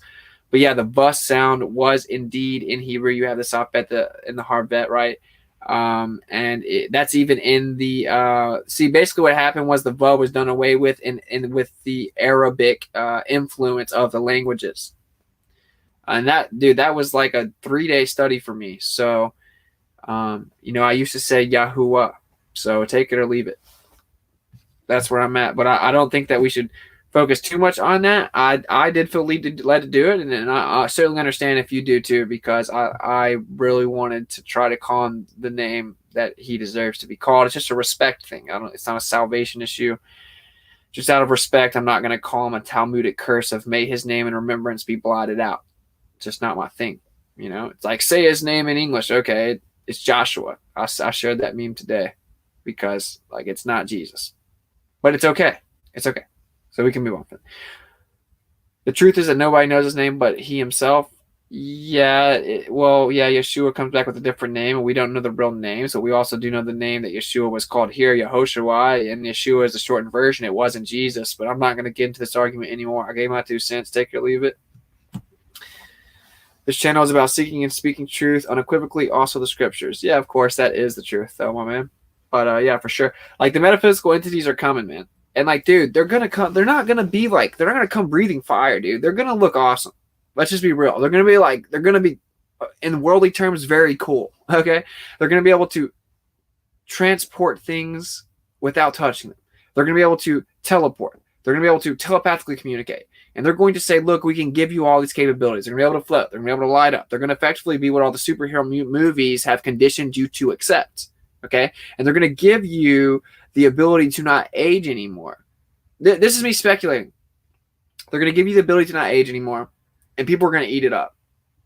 But yeah, the bus sound was indeed in Hebrew. You have the Safet in the Harvet, right? That's even in the see, basically what happened was the vav was done away with in with the Arabic influence of the languages. And that was like a 3-day study for me. So I used to say Yahuwah, so take it or leave it. That's where I'm at. But I don't think that we should focus too much on that. I did feel led to do it, and I certainly understand if you do too, because I really wanted to try to call him the name that he deserves to be called. It's just a respect thing. It's not a salvation issue. Just out of respect, I'm not going to call him a Talmudic curse of may his name and remembrance be blotted out. It's just not my thing. It's like, say his name in English. Okay, it's Joshua. I shared that meme today because it's not Jesus, but it's okay. It's okay. So we can move on. The truth is that nobody knows his name but he himself. Yeshua comes back with a different name, and we don't know the real name. So we also do know the name that Yeshua was called here, Yehoshua, and Yeshua is the shortened version. It wasn't Jesus, but I'm not going to get into this argument anymore. I gave my 2 cents. Take it or leave it. This channel is about seeking and speaking truth unequivocally, also the scriptures. Yeah, of course, that is the truth, though, my man. But yeah, for sure. The metaphysical entities are coming, man. And dude, they're going to come. They're not going to come breathing fire, dude. They're going to look awesome. Let's just be real. They're going to be in worldly terms, very cool. Okay. They're going to be able to transport things without touching them. They're going to be able to teleport. They're going to be able to telepathically communicate. And they're going to say, look, we can give you all these capabilities. They're going to be able to float. They're going to be able to light up. They're going to effectively be what all the superhero movies have conditioned you to accept. Okay. And they're going to give you the ability to not age anymore. This is me speculating. They're going to give you the ability to not age anymore, and people are going to eat it up.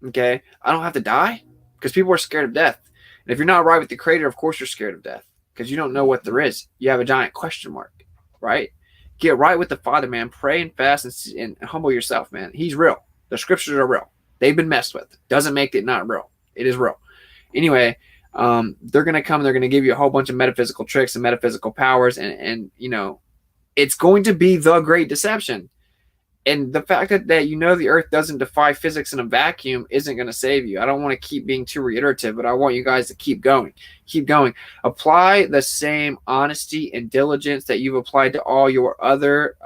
Okay? I don't have to die because people are scared of death. And if you're not right with the Creator, of course you're scared of death because you don't know what there is. You have a giant question mark, right? Get right with the Father, man. Pray and fast and humble yourself, man. He's real. The scriptures are real. They've been messed with. Doesn't make it not real. It is real. Anyway, They're going to come, they're going to give you a whole bunch of metaphysical tricks and metaphysical powers, and you know, it's going to be the great deception. And the fact that you know the earth doesn't defy physics in a vacuum isn't going to save you. I don't want to keep being too reiterative, but I want you guys to keep going. Keep going. Apply the same honesty and diligence that you've applied to all your other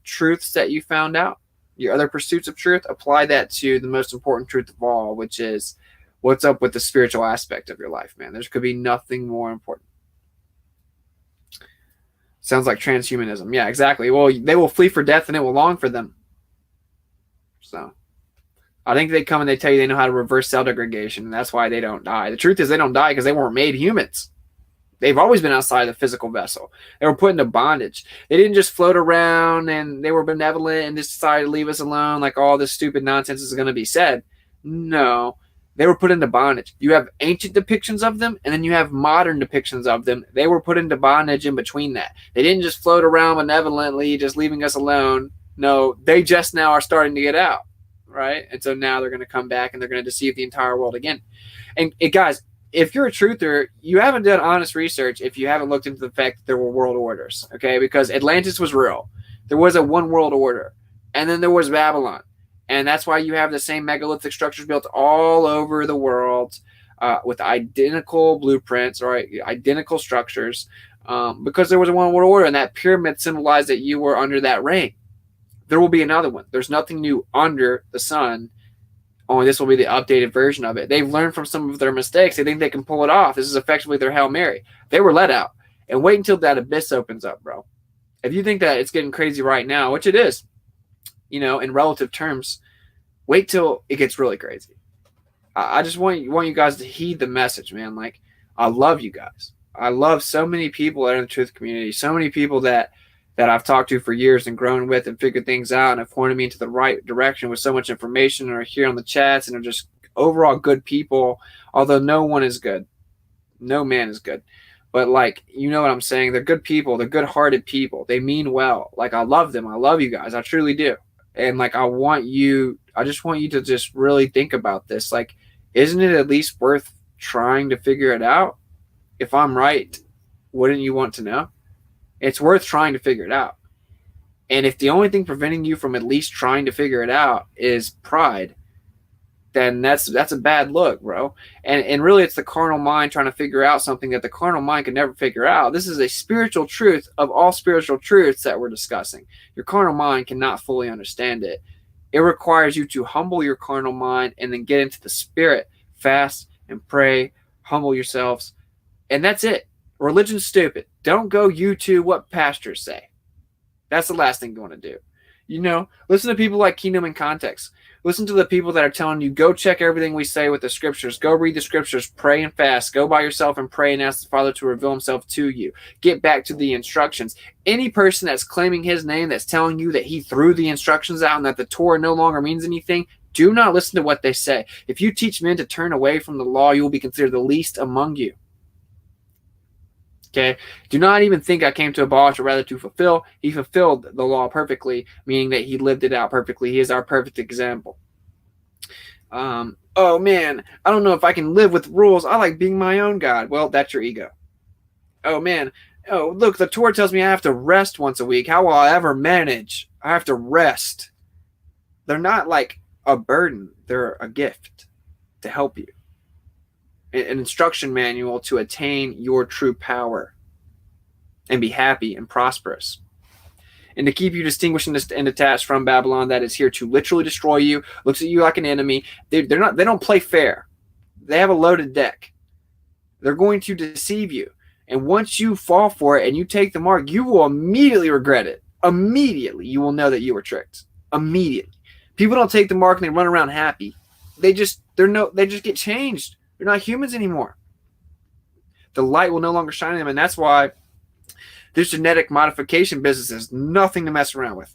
truths that you found out, your other pursuits of truth. Apply that to the most important truth of all, which is what's up with the spiritual aspect of your life, man. There could be nothing more important. Sounds like transhumanism. Yeah, exactly. Well, they will flee for death and it will long for them. So I think they come and they tell you they know how to reverse cell degradation, and that's why they don't die. The truth is they don't die because they weren't made humans. They've always been outside the physical vessel. They were put into bondage. They didn't just float around and they were benevolent and just decided to leave us alone like all this stupid nonsense is going to be said. No. They were put into bondage. You have ancient depictions of them, and then you have modern depictions of them. They were put into bondage in between that. They didn't just float around benevolently, just leaving us alone. No, they just now are starting to get out, right? And so now they're going to come back, and they're going to deceive the entire world again. And guys, if you're a truther, you haven't done honest research if you haven't looked into the fact that there were world orders, okay? Because Atlantis was real. There was a one world order, and then there was Babylon. And that's why you have the same megalithic structures built all over the world with identical blueprints, right? Identical structures, because there was a one world order, and that pyramid symbolized that you were under that reign. There will be another one. There's nothing new under the sun. Only this will be the updated version of it. They've learned from some of their mistakes. They think they can pull it off. This is effectively their Hail Mary. They were let out. And wait until that abyss opens up, bro. If you think that it's getting crazy right now, which it is, you know, in relative terms, wait till it gets really crazy. I just want you guys to heed the message, man. Like, I love you guys. I love so many people that are in the truth community, so many people that I've talked to for years and grown with and figured things out and have pointed me into the right direction with so much information, and are here on the chats and are just overall good people, although no one is good. No man is good. But, like, you know what I'm saying? They're good people. They're good-hearted people. They mean well. Like, I love them. I love you guys. I truly do. And, like, I just want you to just really think about this. Like, isn't it at least worth trying to figure it out? If I'm right, wouldn't you want to know? It's worth trying to figure it out. And if the only thing preventing you from at least trying to figure it out is pride, then that's a bad look, bro. And really, it's the carnal mind trying to figure out something that the carnal mind can never figure out. This is a spiritual truth of all spiritual truths that we're discussing. Your carnal mind cannot fully understand it. It requires you to humble your carnal mind and then get into the spirit, fast and pray, humble yourselves, and that's it. Religion's stupid. Don't go YouTube what pastors say. That's the last thing you want to do. You know, listen to people like Kingdom in Context. Listen to the people that are telling you, go check everything we say with the scriptures. Go read the scriptures, pray and fast. Go by yourself and pray and ask the Father to reveal himself to you. Get back to the instructions. Any person that's claiming his name, that's telling you that he threw the instructions out and that the Torah no longer means anything, do not listen to what they say. If you teach men to turn away from the law, you will be considered the least among you. Okay? Do not even think I came to abolish, or rather to fulfill. He fulfilled the law perfectly, meaning that he lived it out perfectly. He is our perfect example. Oh man, I don't know if I can live with rules. I like being my own God. Well, that's your ego. Oh man, oh look, the Torah tells me I have to rest once a week. How will I ever manage? I have to rest. They're not like a burden. They're a gift to help you. An instruction manual to attain your true power and be happy and prosperous, and to keep you distinguished and detached from Babylon that is here to literally destroy you, looks at you like an enemy. They don't play fair. They have a loaded deck. They're going to deceive you, and once you fall for it and you take the mark, you will immediately regret it. Immediately, you will know that you were tricked. Immediately, people don't take the mark and they run around happy. They just get changed. They're not humans anymore. The light will no longer shine on them, and that's why this genetic modification business is nothing to mess around with.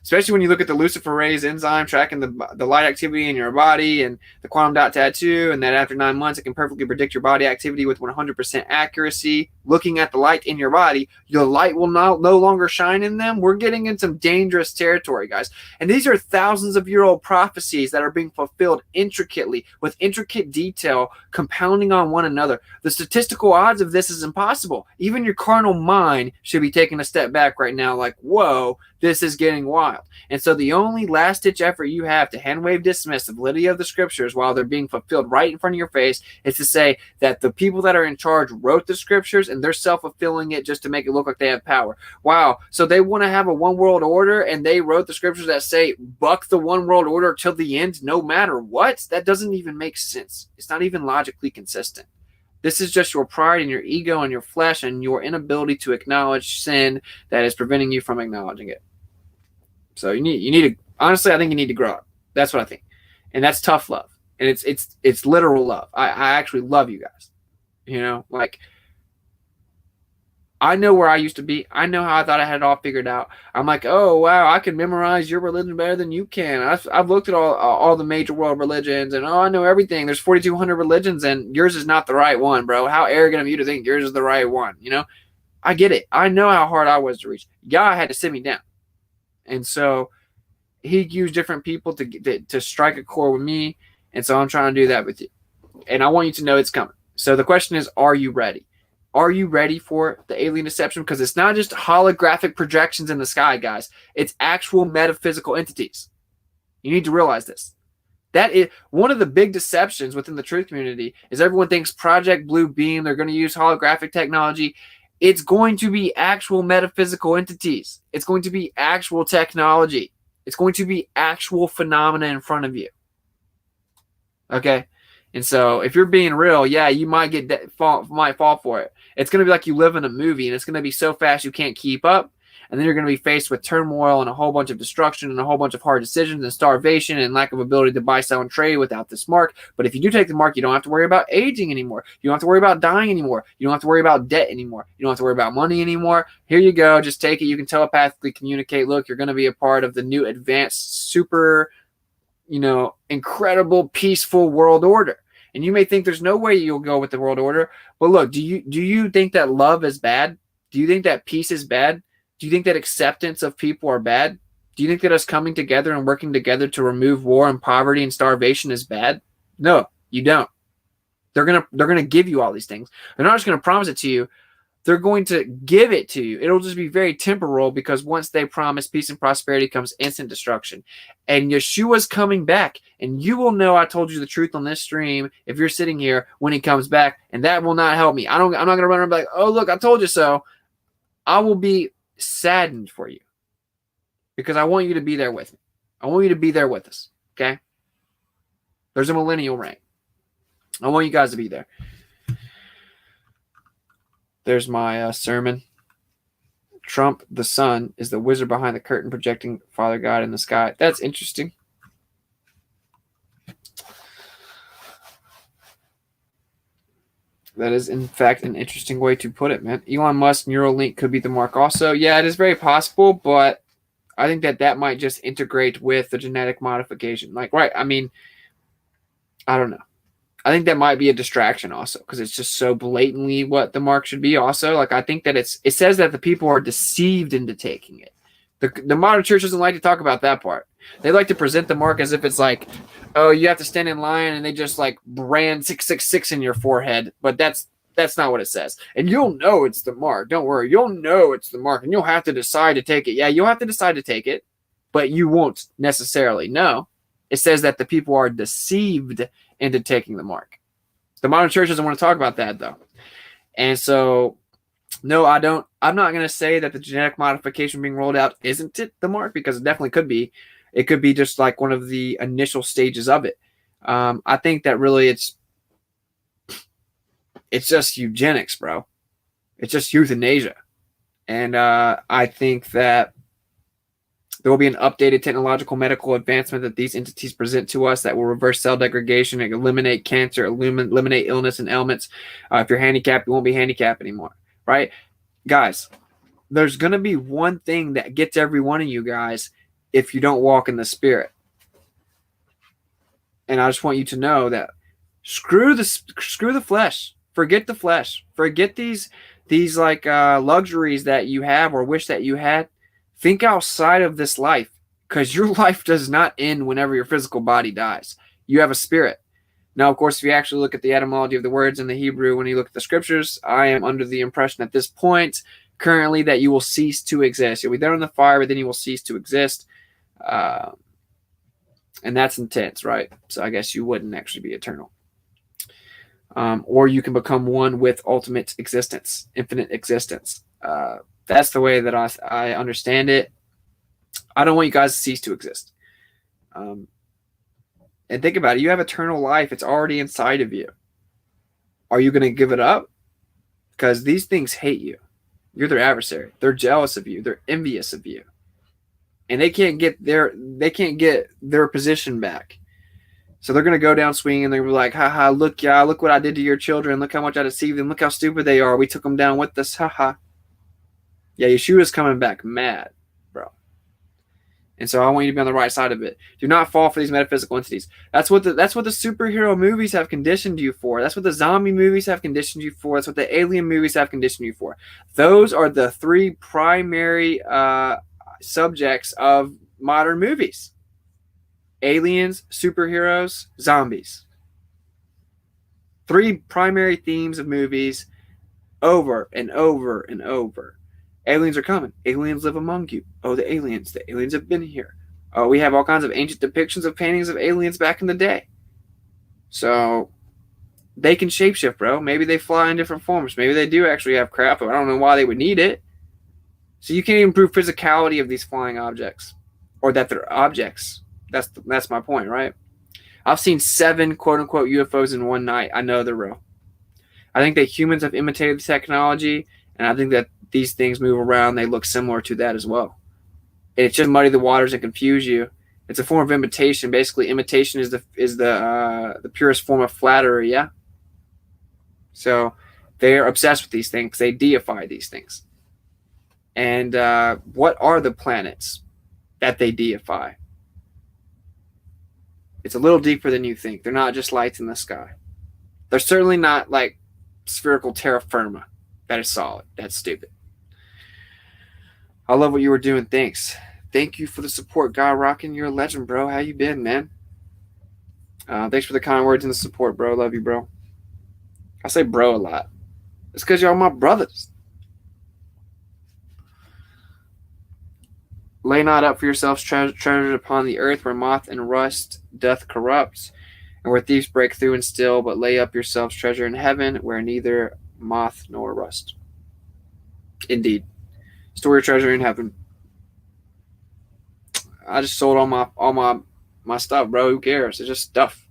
especially when you look at the luciferase enzyme tracking the light activity in your body and the quantum dot tattoo, and that after 9 months, it can perfectly predict your body activity with 100% accuracy. Looking at the light in your body, your light will no longer shine in them. We're getting in some dangerous territory, guys. And these are thousands of year old prophecies that are being fulfilled intricately with intricate detail compounding on one another. The statistical odds of this is impossible. Even your carnal mind should be taking a step back right now like, whoa, this is getting wild. And so the only last-ditch effort you have to hand-wave dismiss the validity of the scriptures while they're being fulfilled right in front of your face is to say that the people that are in charge wrote the scriptures and they're self-fulfilling it just to make it look like they have power. Wow. So they want to have a one-world order and they wrote the scriptures that say, buck the one-world order till the end no matter what? That doesn't even make sense. It's not even logically consistent. This is just your pride and your ego and your flesh and your inability to acknowledge sin that is preventing you from acknowledging it. So you need to, honestly, I think you need to grow up. That's what I think. And that's tough love. And it's literal love. I actually love you guys. You know, like, I know where I used to be. I know how I thought I had it all figured out. I'm like, oh, wow, I can memorize your religion better than you can. I've looked at all the major world religions, and I know everything. There's 4,200 religions, and yours is not the right one, bro. How arrogant of you to think yours is the right one, you know? I get it. I know how hard I was to reach. God had to sit me down. And so he used different people to strike a chord with me, and so I'm trying to do that with you. And I want you to know it's coming. So the question is, are you ready? Are you ready for the alien deception? Because it's not just holographic projections in the sky, guys. It's actual metaphysical entities. You need to realize this. That is one of the big deceptions within the truth community is everyone thinks Project Blue Beam, they're going to use holographic technology. It's going to be actual metaphysical entities. It's going to be actual technology. It's going to be actual phenomena in front of you. Okay? And so if you're being real, yeah, you might might fall for it. It's going to be like you live in a movie, and it's going to be so fast you can't keep up. And then you're going to be faced with turmoil and a whole bunch of destruction and a whole bunch of hard decisions and starvation and lack of ability to buy, sell, and trade without this mark. But if you do take the mark, you don't have to worry about aging anymore. You don't have to worry about dying anymore. You don't have to worry about debt anymore. You don't have to worry about money anymore. Here you go. Just take it. You can telepathically communicate. Look, you're going to be a part of the new advanced, super, incredible, peaceful world order. And you may think there's no way you'll go with the world order. But look, do you think that love is bad? Do you think that peace is bad? Do you think that acceptance of people are bad? Do you think that us coming together and working together to remove war and poverty and starvation is bad? No, you don't. They're gonna give you all these things. They're not just gonna promise it to you. They're going to give it to you. It'll just be very temporal because once they promise peace and prosperity comes instant destruction. And Yeshua's coming back. And you will know I told you the truth on this stream if you're sitting here when he comes back. And that will not help me. I'm not going to run around and be like, oh, look, I told you so. I will be saddened for you because I want you to be there with me. I want you to be there with us. Okay? There's a millennial reign. I want you guys to be there. There's my sermon. Trump, the sun, is the wizard behind the curtain projecting Father God in the sky. That's interesting. That is, in fact, an interesting way to put it, man. Elon Musk Neuralink could be the mark also. Yeah, it is very possible, but I think that might just integrate with the genetic modification. Like, right, I mean, I don't know. I think that might be a distraction also because it's just so blatantly what the mark should be also. Like, I think that it says that the people are deceived into taking it. The modern church doesn't like to talk about that part. They like to present the mark as if it's like, oh, you have to stand in line and they just like brand 666 in your forehead. But that's not what it says. And you'll know it's the mark. Don't worry. You'll know it's the mark and you'll have to decide to take it. Yeah, you'll have to decide to take it, but you won't necessarily know. It says that the people are deceived into taking the mark. The modern church doesn't want to talk about that though. And so, no, I don't. I'm not going to say that the genetic modification being rolled out isn't it the mark because it definitely could be. It could be just like one of the initial stages of it. I think that really it's just eugenics, bro. It's just euthanasia. And I think that there will be an updated technological medical advancement that these entities present to us that will reverse cell degradation and eliminate cancer, eliminate illness and ailments. If you're handicapped, you won't be handicapped anymore, right? Guys, there's going to be one thing that gets every one of you guys if you don't walk in the Spirit. And I just want you to know that screw the flesh. Forget the flesh. Forget these like luxuries that you have or wish that you had. Think outside of this life, because your life does not end whenever your physical body dies. You have a spirit. Now, of course, if you actually look at the etymology of the words in the Hebrew, when you look at the scriptures, I am under the impression at this point, currently, that you will cease to exist. You'll be there in the fire, but then you will cease to exist. And that's intense, right? So I guess you wouldn't actually be eternal. Or you can become one with ultimate existence, infinite existence. That's the way that I understand it. I don't want you guys to cease to exist. And think about it. You have eternal life. It's already inside of you. Are you going to give it up? Because these things hate you. You're their adversary. They're jealous of you. They're envious of you. And they can't get their position back. So they're going to go down swinging, and they're going to be like, haha, look what I did to your children. Look how much I deceived them. Look how stupid they are. We took them down with us. Haha. Yeah, Yeshua's coming back mad, bro. And so I want you to be on the right side of it. Do not fall for these metaphysical entities. That's what the superhero movies have conditioned you for. That's what the zombie movies have conditioned you for. That's what the alien movies have conditioned you for. Those are the three primary subjects of modern movies: aliens, superheroes, zombies. Three primary themes of movies over and over and over. Aliens are coming. Aliens live among you. Oh, the aliens. The aliens have been here. Oh, we have all kinds of ancient depictions of paintings of aliens back in the day. So they can shapeshift, bro. Maybe they fly in different forms. Maybe they do actually have crap, but I don't know why they would need it. So you can't even prove physicality of these flying objects, or that they're objects. That's my point, right? I've seen 7 quote-unquote UFOs in one night. I know they're real. I think that humans have imitated the technology, and I think that these things move around. They look similar to that as well. And it's just muddy the waters and confuse you. It's a form of imitation. Basically, imitation is the purest form of flattery, yeah? So they're obsessed with these things. They deify these things. And what are the planets that they deify? It's a little deeper than you think. They're not just lights in the sky. They're certainly not like spherical terra firma. That is solid. That's stupid. I love what you were doing. Thanks. Thank you for the support, God Rockin'. You're a legend, bro. How you been, man? Thanks for the kind words and the support, bro. Love you, bro. I say bro a lot. It's because y'all my brothers. Lay not up for yourselves treasures upon the earth, where moth and rust doth corrupt, and where thieves break through and steal, but lay up yourselves treasure in heaven, where neither moth nor rust. Indeed. Store your treasure in heaven. I just sold all my stuff, bro. Who cares? It's just stuff.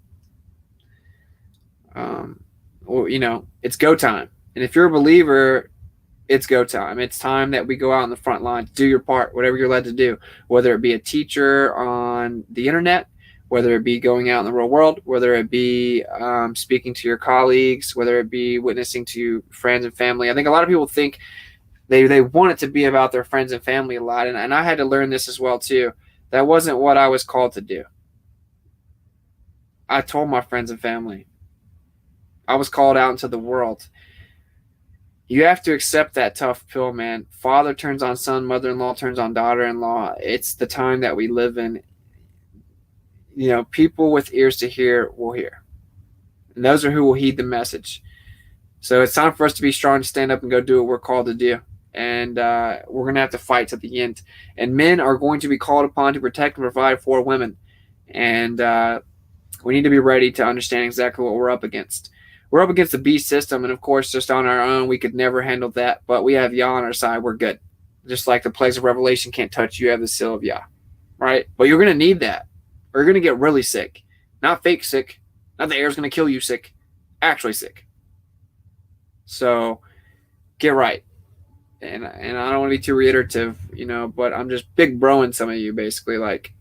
Well, it's go time. And if you're a believer, it's go time. It's time that we go out on the front line, do your part, whatever you're led to do, whether it be a teacher on the internet, whether it be going out in the real world, whether it be speaking to your colleagues, whether it be witnessing to friends and family. I think a lot of people think they want it to be about their friends and family a lot. And I had to learn this as well, too. That wasn't what I was called to do. I told my friends and family. I was called out into the world. You have to accept that tough pill, man. Father turns on son, mother-in-law turns on daughter-in-law. It's the time that we live in. People with ears to hear will hear. And those are who will heed the message. So it's time for us to be strong, to stand up and go do what we're called to do. And we're going to have to fight to the end. And men are going to be called upon to protect and provide for women. And we need to be ready to understand exactly what we're up against. We're up against the beast system, and of course, just on our own, we could never handle that. But we have Yah on our side. We're good. Just like the plagues of Revelation can't touch you, have the seal of Yah. Right? But you're going to need that. Or you're going to get really sick. Not fake sick. Not the air's going to kill you sick. Actually sick. So, get right. And I don't want to be too reiterative, but I'm just big broing some of you, basically. Like,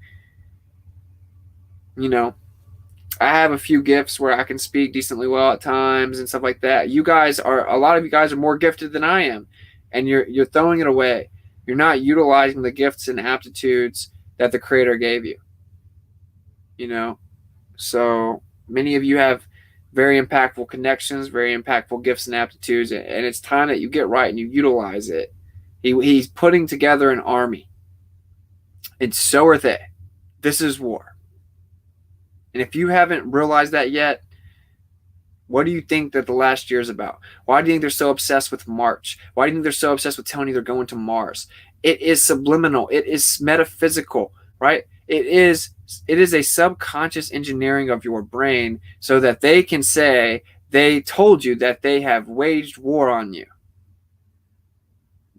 I have a few gifts where I can speak decently well at times and stuff like that. A lot of you guys are more gifted than I am, and you're throwing it away. You're not utilizing the gifts and aptitudes that the Creator gave you. You know, so many of you have very impactful connections, very impactful gifts and aptitudes, and it's time that you get right and you utilize it. He's putting together an army. And so are they. This is war. And if you haven't realized that yet, what do you think that the last year is about? Why do you think they're so obsessed with March? Why do you think they're so obsessed with telling you they're going to Mars? It is subliminal. It is metaphysical, right? It is a subconscious engineering of your brain so that they can say they told you that they have waged war on you.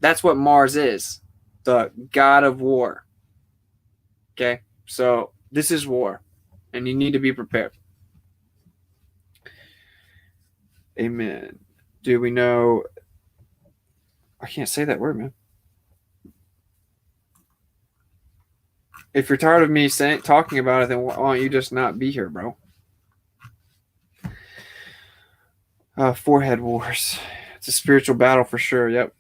That's what Mars is, the god of war. Okay? So this is war, and you need to be prepared. Amen. Do we know? I can't say that word, man. If you're tired of me talking about it, then why don't you just not be here, bro? Forehead wars. It's a spiritual battle for sure. Yep.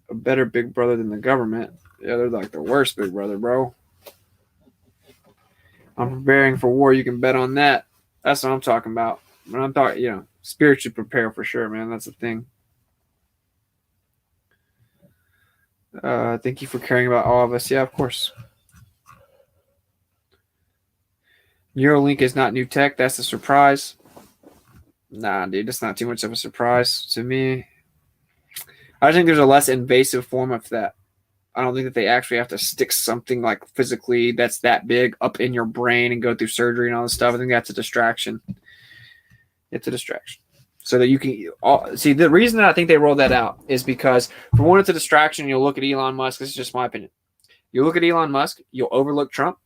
A better big brother than the government. Yeah, they're like the worst big brother, bro. I'm preparing for war. You can bet on that. That's what I'm talking about. When I'm talking, spiritually prepare for sure, man. That's the thing. Thank you for caring about all of us. Yeah, of course. Neuralink is not new tech. That's a surprise. Nah, dude, that's not too much of a surprise to me. I think there's a less invasive form of that. I don't think that they actually have to stick something like physically that's that big up in your brain and go through surgery and all this stuff. I think that's a distraction. It's a distraction. So that you can see the reason that I think they rolled that out is because, for one, it's a distraction. You'll look at Elon Musk. This is just my opinion. You look at Elon Musk, you'll overlook Trump,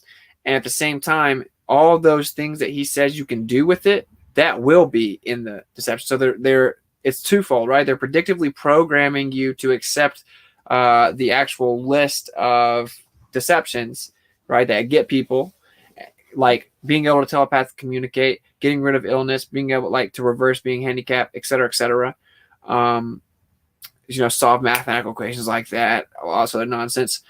and at the same time, all those things that he says you can do with it, that will be in the deception. So it's twofold, right? They're predictively programming you to accept the actual list of deceptions, right, that get people, like being able to telepathically communicate, getting rid of illness, being able to reverse being handicapped, et cetera, et cetera. Solve mathematical equations like that, also nonsense.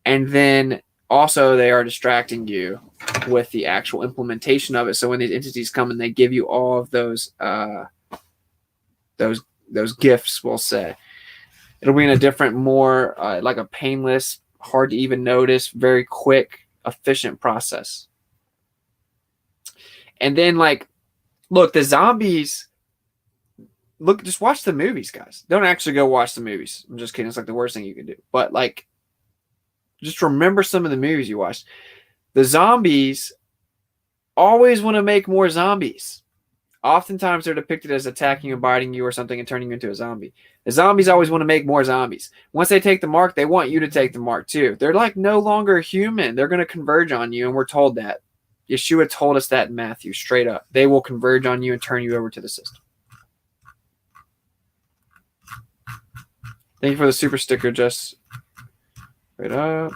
And then also they are distracting you with the actual implementation of it. So when these entities come and they give you all of those gifts, we'll say, it'll be in a different, more like a painless, hard to even notice, very quick, efficient process. And then, look, the zombies. Look, just watch the movies, guys. Don't actually go watch the movies. I'm just kidding. It's like the worst thing you can do. But just remember some of the movies you watched. The zombies always want to make more zombies. Oftentimes they're depicted as attacking and biting you or something and turning you into a zombie. The zombies always want to make more zombies. Once they take the mark, they want you to take the mark too. They're no longer human. They're going to converge on you, and we're told that. Yeshua told us that in Matthew, straight up. They will converge on you and turn you over to the system. Thank you for the super sticker, Jess. Straight up.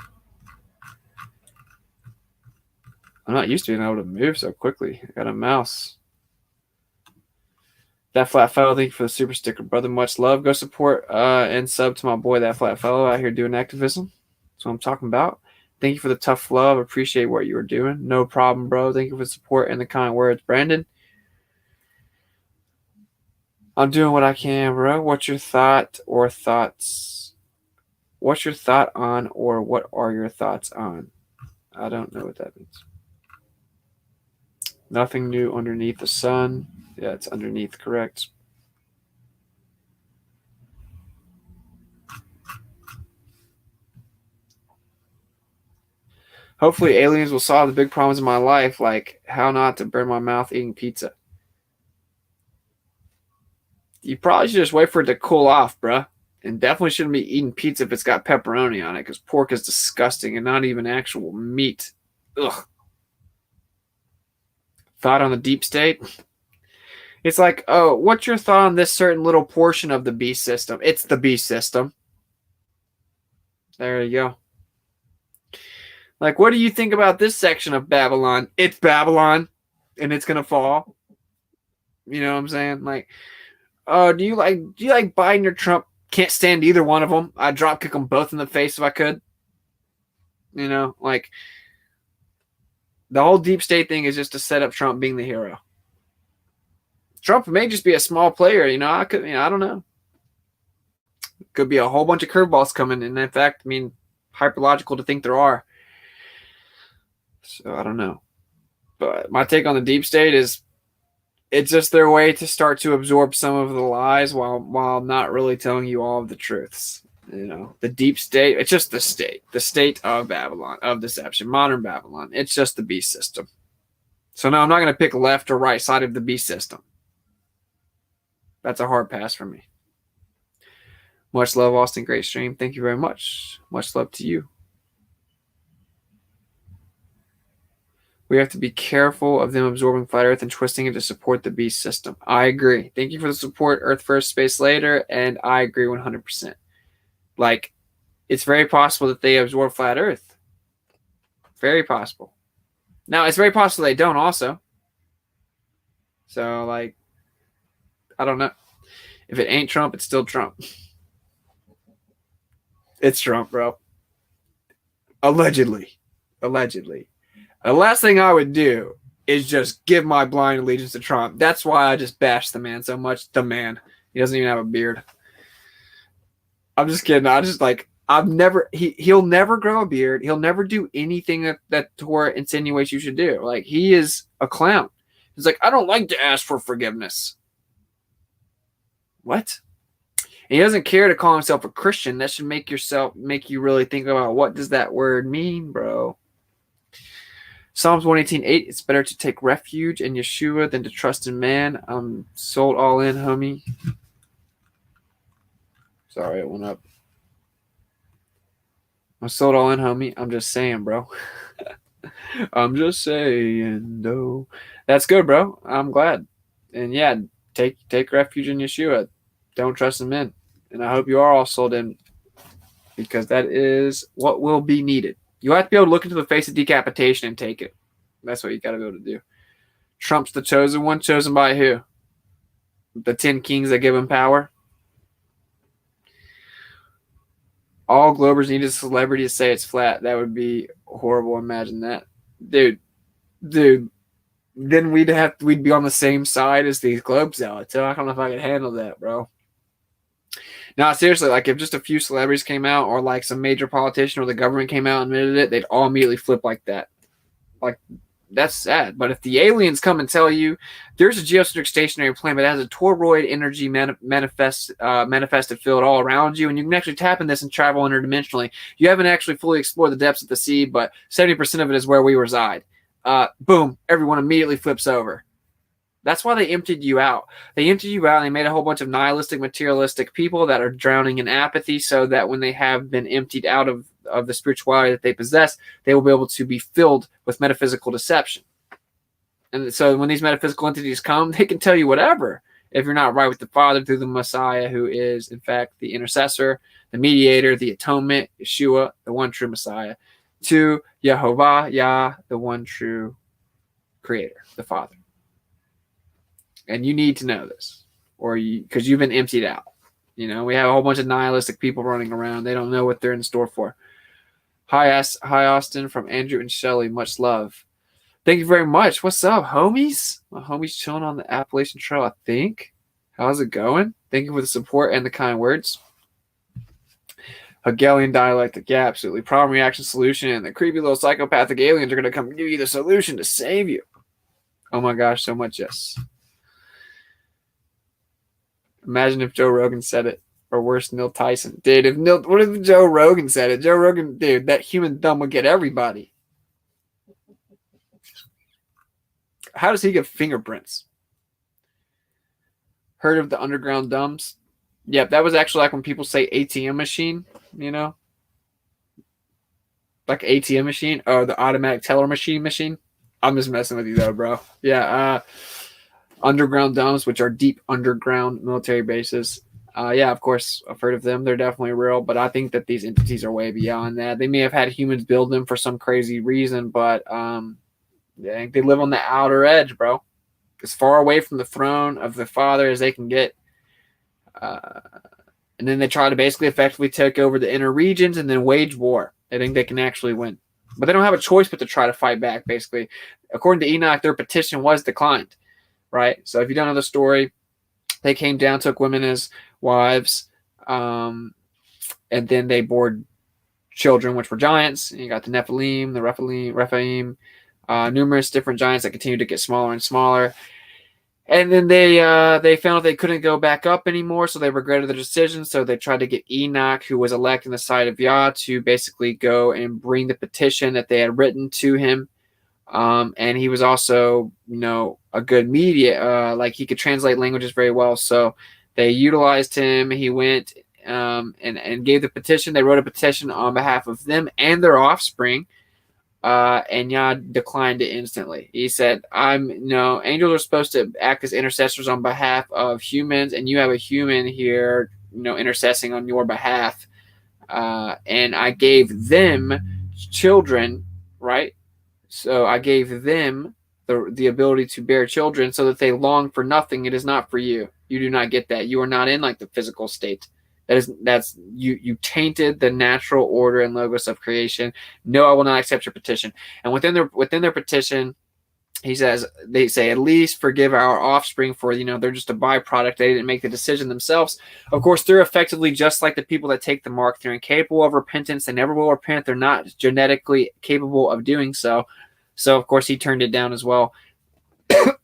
I'm not used to being able to move so quickly. I got a mouse. That Flat Fellow, thank you for the super sticker, brother. Much love. Go support and sub to my boy, That Flat Fellow, out here doing activism. That's what I'm talking about. Thank you for the tough love. Appreciate what you were doing. No problem, bro. Thank you for the support and the kind words, Brandon. I'm doing what I can, bro. What's your thought or thoughts? What's your thought on, or what are your thoughts on? I don't know what that means. Nothing new underneath the sun. Yeah, it's underneath, correct. Hopefully aliens will solve the big problems in my life, like how not to burn my mouth eating pizza. You probably should just wait for it to cool off, bruh. And definitely shouldn't be eating pizza if it's got pepperoni on it, because pork is disgusting and not even actual meat. Ugh. Thought on the deep state? It's like, oh, what's your thought on this certain little portion of the beast system? It's the beast system. There you go. What do you think about this section of Babylon? It's Babylon, and it's gonna fall. You know what I'm saying? Do you like Biden or Trump? Can't stand either one of them. I'd drop kick them both in the face if I could. The whole deep state thing is just to set up Trump being the hero. Trump may just be a small player, I don't know. Could be a whole bunch of curveballs coming, and in fact, hyperlogical to think there are. So I don't know. But my take on the deep state is it's just their way to start to absorb some of the lies while not really telling you all of the truths. The deep state, it's just the state of Babylon, of deception, modern Babylon. It's just the beast system. So no, I'm not going to pick left or right side of the beast system. That's a hard pass for me. Much love, Austin. Great stream. Thank you very much. Much love to you. We have to be careful of them absorbing flat Earth and twisting it to support the beast system. I agree. Thank you for the support, Earth first, space later, and I agree 100%. It's very possible that they absorb flat Earth. Very possible. Now, it's very possible they don't also. So, I don't know. If it ain't Trump, it's still Trump. It's Trump, bro. Allegedly. The last thing I would do is just give my blind allegiance to Trump. That's why I just bash the man so much. The man. He doesn't even have a beard. I'm just kidding. He'll never grow a beard. He'll never do anything that Torah insinuates you should do. He is a clown. He's I don't like to ask for forgiveness. What? And he doesn't care to call himself a Christian. That should make you really think about what does that word mean, bro. Psalms 118:8. It's better to take refuge in Yeshua than to trust in man. I'm sold all in, homie. Sorry, it went up. I'm sold all in, homie. I'm just saying, bro. I'm just saying, though. That's good, bro. I'm glad. And yeah, take refuge in Yeshua. Don't trust in men. And I hope you are all sold in, because that is what will be needed. You have to be able to look into the face of decapitation and take it. That's what you got to be able to do. Trump's the chosen one. Chosen by who? The 10 kings that give him power? All Globers need a celebrity to say it's flat. That would be horrible. Imagine that. Dude. Then we'd be on the same side as these Globe zealots. I don't know if I could handle that, bro. No, seriously, if just a few celebrities came out, or some major politician or the government came out and admitted it, they'd all immediately flip like that. That's sad. But if the aliens come and tell you there's a geocentric stationary plane, but it has a toroid energy manifested field all around you, and you can actually tap in this and travel interdimensionally, you haven't actually fully explored the depths of the sea, but 70% of it is where we reside. Boom, everyone immediately flips over. That's why they emptied you out. They emptied you out and they made a whole bunch of nihilistic, materialistic people that are drowning in apathy, so that when they have been emptied out of the spirituality that they possess, they will be able to be filled with metaphysical deception. And so when these metaphysical entities come, they can tell you whatever if you're not right with the Father through the Messiah, who is, in fact, the intercessor, the mediator, the atonement, Yeshua, the one true Messiah, to Yehovah, Yah, the one true creator, the Father. And you need to know this, because you've been emptied out. We have a whole bunch of nihilistic people running around. They don't know what they're in store for. Hi, Austin, from Andrew and Shelley. Much love. Thank you very much. What's up, homies? My homies chilling on the Appalachian Trail, I think. How's it going? Thank you for the support and the kind words. Hegelian dialectic. Yeah, absolutely. Problem, reaction, solution. And the creepy little psychopathic aliens are going to come give you the solution to save you. Oh my gosh, so much yes. Imagine if Joe Rogan said it, or worse, Neil Tyson. Dude, what if Joe Rogan said it? Joe Rogan, dude, that human thumb would get everybody. How does he get fingerprints? Heard of the underground dumbs? Yep, that was actually when people say ATM machine, Like ATM machine, or the automatic teller machine. I'm just messing with you though, bro. Yeah, underground domes, which are deep underground military bases. Yeah, of course, I've heard of them. They're definitely real, but I think that these entities are way beyond that. They may have had humans build them for some crazy reason, but they live on the outer edge, bro. As far away from the throne of the Father as they can get. And then they try to basically effectively take over the inner regions and then wage war. I think they can actually win. But they don't have a choice but to try to fight back, basically. According to Enoch, their petition was declined, right? So if you don't know the story, they came down, took women as wives, and then they bore children, which were giants. You got the Nephilim, the Rephaim, numerous different giants that continued to get smaller and smaller. And then they found they couldn't go back up anymore, so they regretted the decision. So they tried to get Enoch, who was elect in the sight of Yah, to basically go and bring the petition that they had written to him. And he was also, a good media, like he could translate languages very well. So they utilized him. He went and gave the petition. They wrote a petition on behalf of them and their offspring. And Yah declined it instantly. He said, angels are supposed to act as intercessors on behalf of humans, and you have a human here, intercessing on your behalf. And I gave them children, right? So I gave them the ability to bear children so that they long for nothing. It is not for you. You do not get that. You are not in like the physical state. That's you tainted the natural order and logos of creation. No, I will not accept your petition. And within their petition, they say, at least forgive our offspring, for they're just a byproduct. They didn't make the decision themselves. Of course, they're effectively just like the people that take the mark. They're incapable of repentance. They never will repent. They're not genetically capable of doing so. So of course he turned it down as well.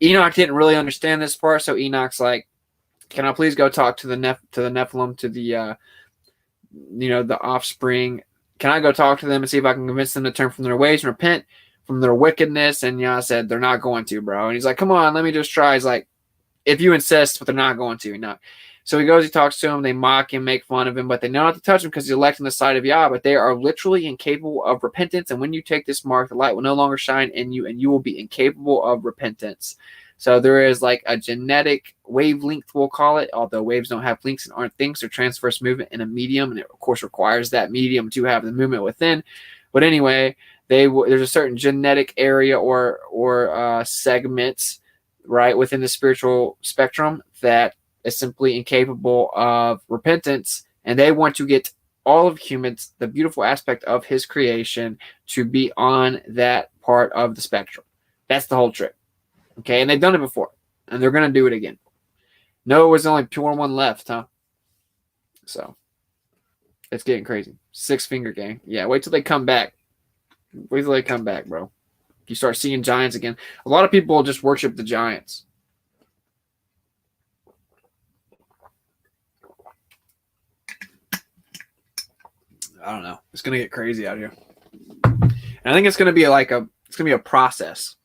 Enoch didn't really understand this part, so Enoch's like, can I please go talk to the Nephilim, to the the offspring? Can I go talk to them and see if I can convince them to turn from their ways and repent from their wickedness? And Yah said, they're not going to, bro. And he's like, come on, let me just try. He's like, if you insist, but they're not going to. Not. So he goes, he talks to him, they mock him, make fun of him, but they know not to touch him because he's electing the side of Yah, but they are literally incapable of repentance. And when you take this mark, the light will no longer shine in you, and you will be incapable of repentance. So there is like a genetic wavelength, we'll call it, although waves don't have links and aren't things. They're transverse movement in a medium, and it, of course, requires that medium to have the movement within. But anyway, there's a certain genetic area or segments, right, within the spiritual spectrum that is simply incapable of repentance, and they want to get all of humans, the beautiful aspect of his creation, to be on that part of the spectrum. That's the whole trick. Okay, and they've done it before, and they're going to do it again. Noah was only pure one left, huh? So, it's getting crazy. 6-finger gang. Yeah, wait till they come back. Wait till they come back, bro. You start seeing giants again. A lot of people just worship the giants. I don't know. It's going to get crazy out here. And I think it's going to be a process.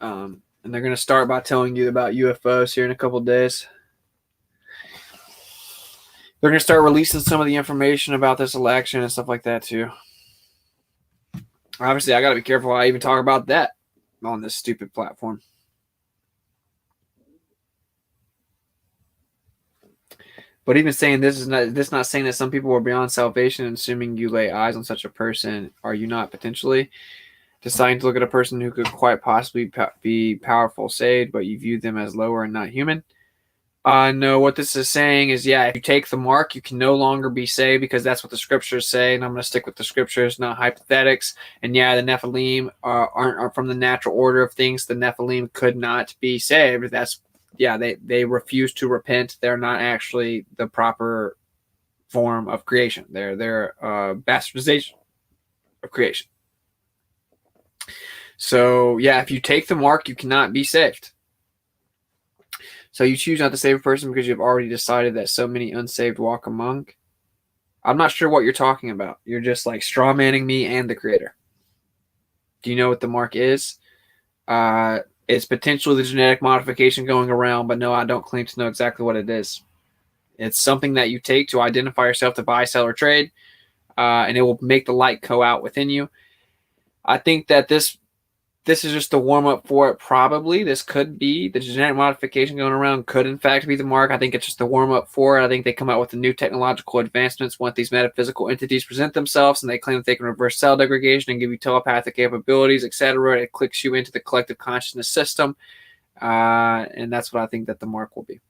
And they're going to start by telling you about UFOs here in a couple of days. They're going to start releasing some of the information about this election and stuff like that too. Obviously, I got to be careful how I even talk about that on this stupid platform. But even saying this is not saying that some people are beyond salvation, and assuming you lay eyes on such a person, are you not potentially deciding to look at a person who could quite possibly be powerful, saved, but you view them as lower and not human? No, what this is saying is, yeah, if you take the mark, you can no longer be saved, because that's what the scriptures say, and I'm going to stick with the scriptures, not hypothetics. And yeah, the Nephilim aren't from the natural order of things. The Nephilim could not be saved. They refuse to repent. They're not actually the proper form of creation. They're bastardization of creation. So, yeah, if you take the mark, you cannot be saved. So you choose not to save a person because you've already decided that so many unsaved walk among. I'm not sure what you're talking about. You're just like straw manning me and the creator. Do you know what the mark is? It's potentially the genetic modification going around, but no, I don't claim to know exactly what it is. It's something that you take to identify yourself, to buy, sell, or trade, and it will make the light go out within you. I think that this is just the warm-up for it, probably. This could be the genetic modification going around, could in fact be the mark. I think it's just the warm-up for it. I think they come out with the new technological advancements once these metaphysical entities present themselves, and they claim that they can reverse cell degradation and give you telepathic capabilities, etc. It clicks you into the collective consciousness system, and that's what I think that the mark will be.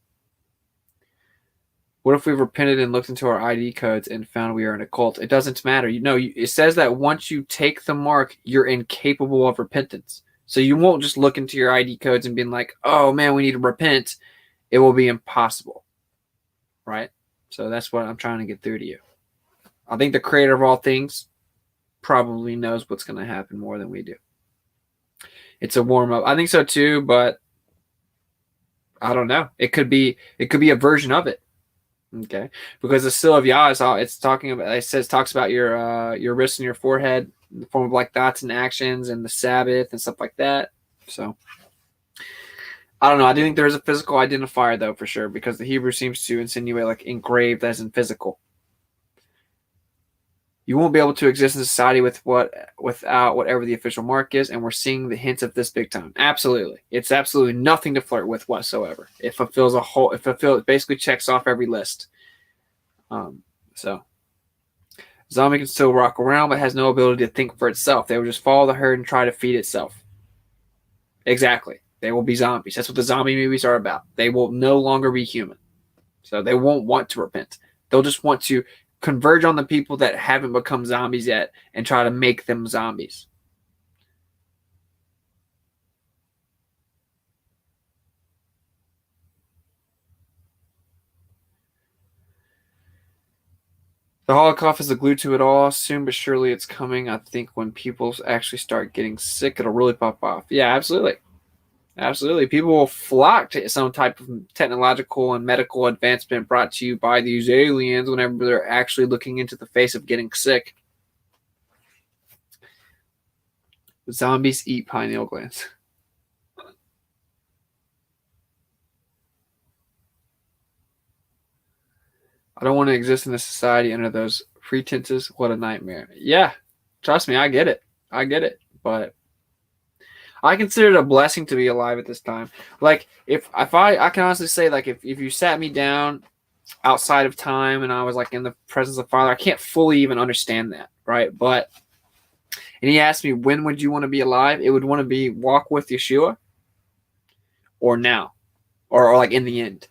What if we repented and looked into our ID codes and found we are in a cult? It doesn't matter. It says that once you take the mark, you're incapable of repentance. So you won't just look into your ID codes and be like, oh man, we need to repent. It will be impossible. Right? So that's what I'm trying to get through to you. I think the creator of all things probably knows what's going to happen more than we do. It's a warm up. I think so too, but I don't know. It could be a version of it. Okay, because the seal of Yah talks about your wrist and your forehead in the form of like thoughts and actions and the Sabbath and stuff like that. So I don't know. I do think there is a physical identifier though, for sure, because the Hebrew seems to insinuate like engraved as in physical. You won't be able to exist in society without whatever the official mark is, and we're seeing the hints of this big time. Absolutely, it's absolutely nothing to flirt with whatsoever. It basically checks off every list. So zombie can still rock around, but has no ability to think for itself. They will just follow the herd and try to feed itself. Exactly, they will be zombies. That's what the zombie movies are about. They will no longer be human, so they won't want to repent. They'll just want to converge on the people that haven't become zombies yet and try to make them zombies. The Holocaust is the glue to it all. Soon but surely it's coming. I think when people actually start getting sick, it'll really pop off. Yeah, absolutely. Absolutely. People will flock to some type of technological and medical advancement brought to you by these aliens whenever they're actually looking into the face of getting sick. Zombies eat pineal glands. I don't want to exist in a society under those pretenses. What a nightmare. Yeah, trust me, I get it. But I consider it a blessing to be alive at this time. Like, if I can honestly say, like, if you sat me down outside of time and I was like in the presence of Father, I can't fully even understand that, right? And he asked me, when would you want to be alive? It would want to be walk with Yeshua or now or like in the end.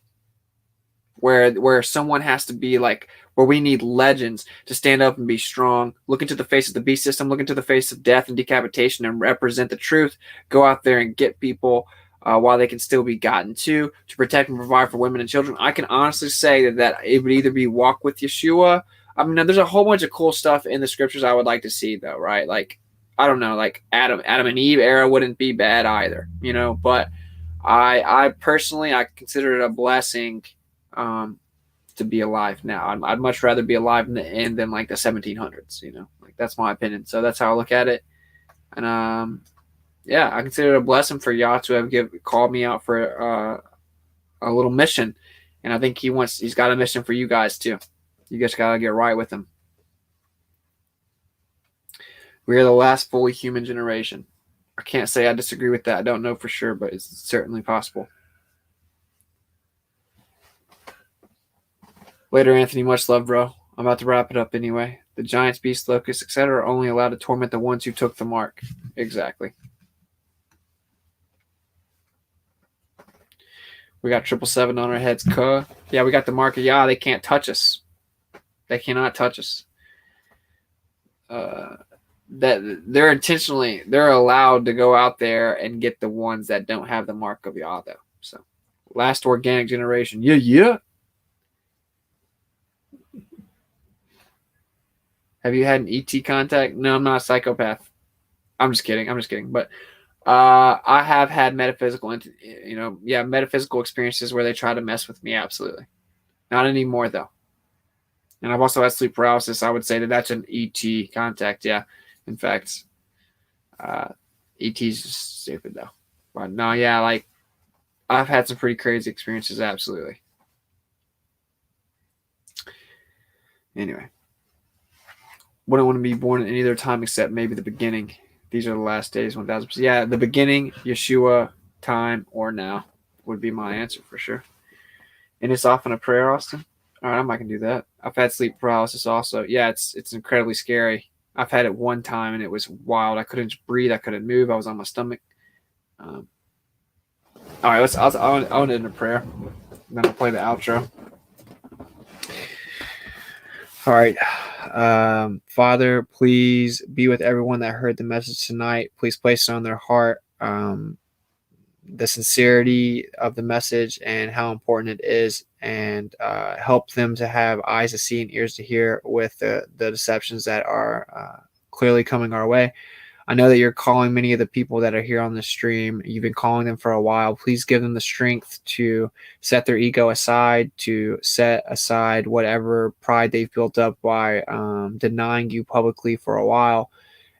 Where someone has to be like, where we need legends to stand up and be strong, look into the face of the beast system, look into the face of death and decapitation and represent the truth, go out there and get people while they can still be gotten to protect and provide for women and children. I can honestly say that it would either be walk with Yeshua. I mean, there's a whole bunch of cool stuff in the scriptures I would like to see though, right? Like, I don't know, like Adam and Eve era wouldn't be bad either, but I personally, I consider it a blessing to be alive now. I'd much rather be alive in the end than like the 1700s, like that's my opinion. So that's how I look at it. And yeah, I consider it a blessing for Yah to have called me out for a little mission. And I think he's got a mission for you guys too. You guys got to get right with him. We are the last fully human generation. I can't say I disagree with that. I don't know for sure, but it's certainly possible. Later, Anthony, much love, bro. I'm about to wrap it up anyway. The giants, beasts, locusts, etc. are only allowed to torment the ones who took the mark. Exactly. We got 777 on our heads. Yeah, we got the mark of Yah. They can't touch us. They cannot touch us. That they're allowed to go out there and get the ones that don't have the mark of Yah, though. So, last organic generation. Yeah. Have you had an ET contact? No, I'm not a psychopath. I'm just kidding. But I have had metaphysical experiences where they try to mess with me. Absolutely. Not anymore, though. And I've also had sleep paralysis. I would say that that's an ET contact. Yeah. In fact, ET's just stupid, though. But no, yeah, like I've had some pretty crazy experiences. Absolutely. Anyway. Wouldn't want to be born in any other time except maybe the beginning. These are the last days, 1000%. Yeah, the beginning, Yeshua, time, or now would be my answer for sure. And it's often a prayer, Austin. All right, I might can do that. I've had sleep paralysis also. Yeah, it's incredibly scary. I've had it one time and it was wild. I couldn't breathe. I couldn't move. I was on my stomach. All right, I'll end in a prayer. Then I'll play the outro. All right. Father, please be with everyone that heard the message tonight. Please place it on their heart, the sincerity of the message and how important it is, and help them to have eyes to see and ears to hear with the deceptions that are clearly coming our way. I know that you're calling many of the people that are here on the stream. You've been calling them for a while. Please give them the strength to set their ego aside, to set aside whatever pride they've built up by denying you publicly for a while,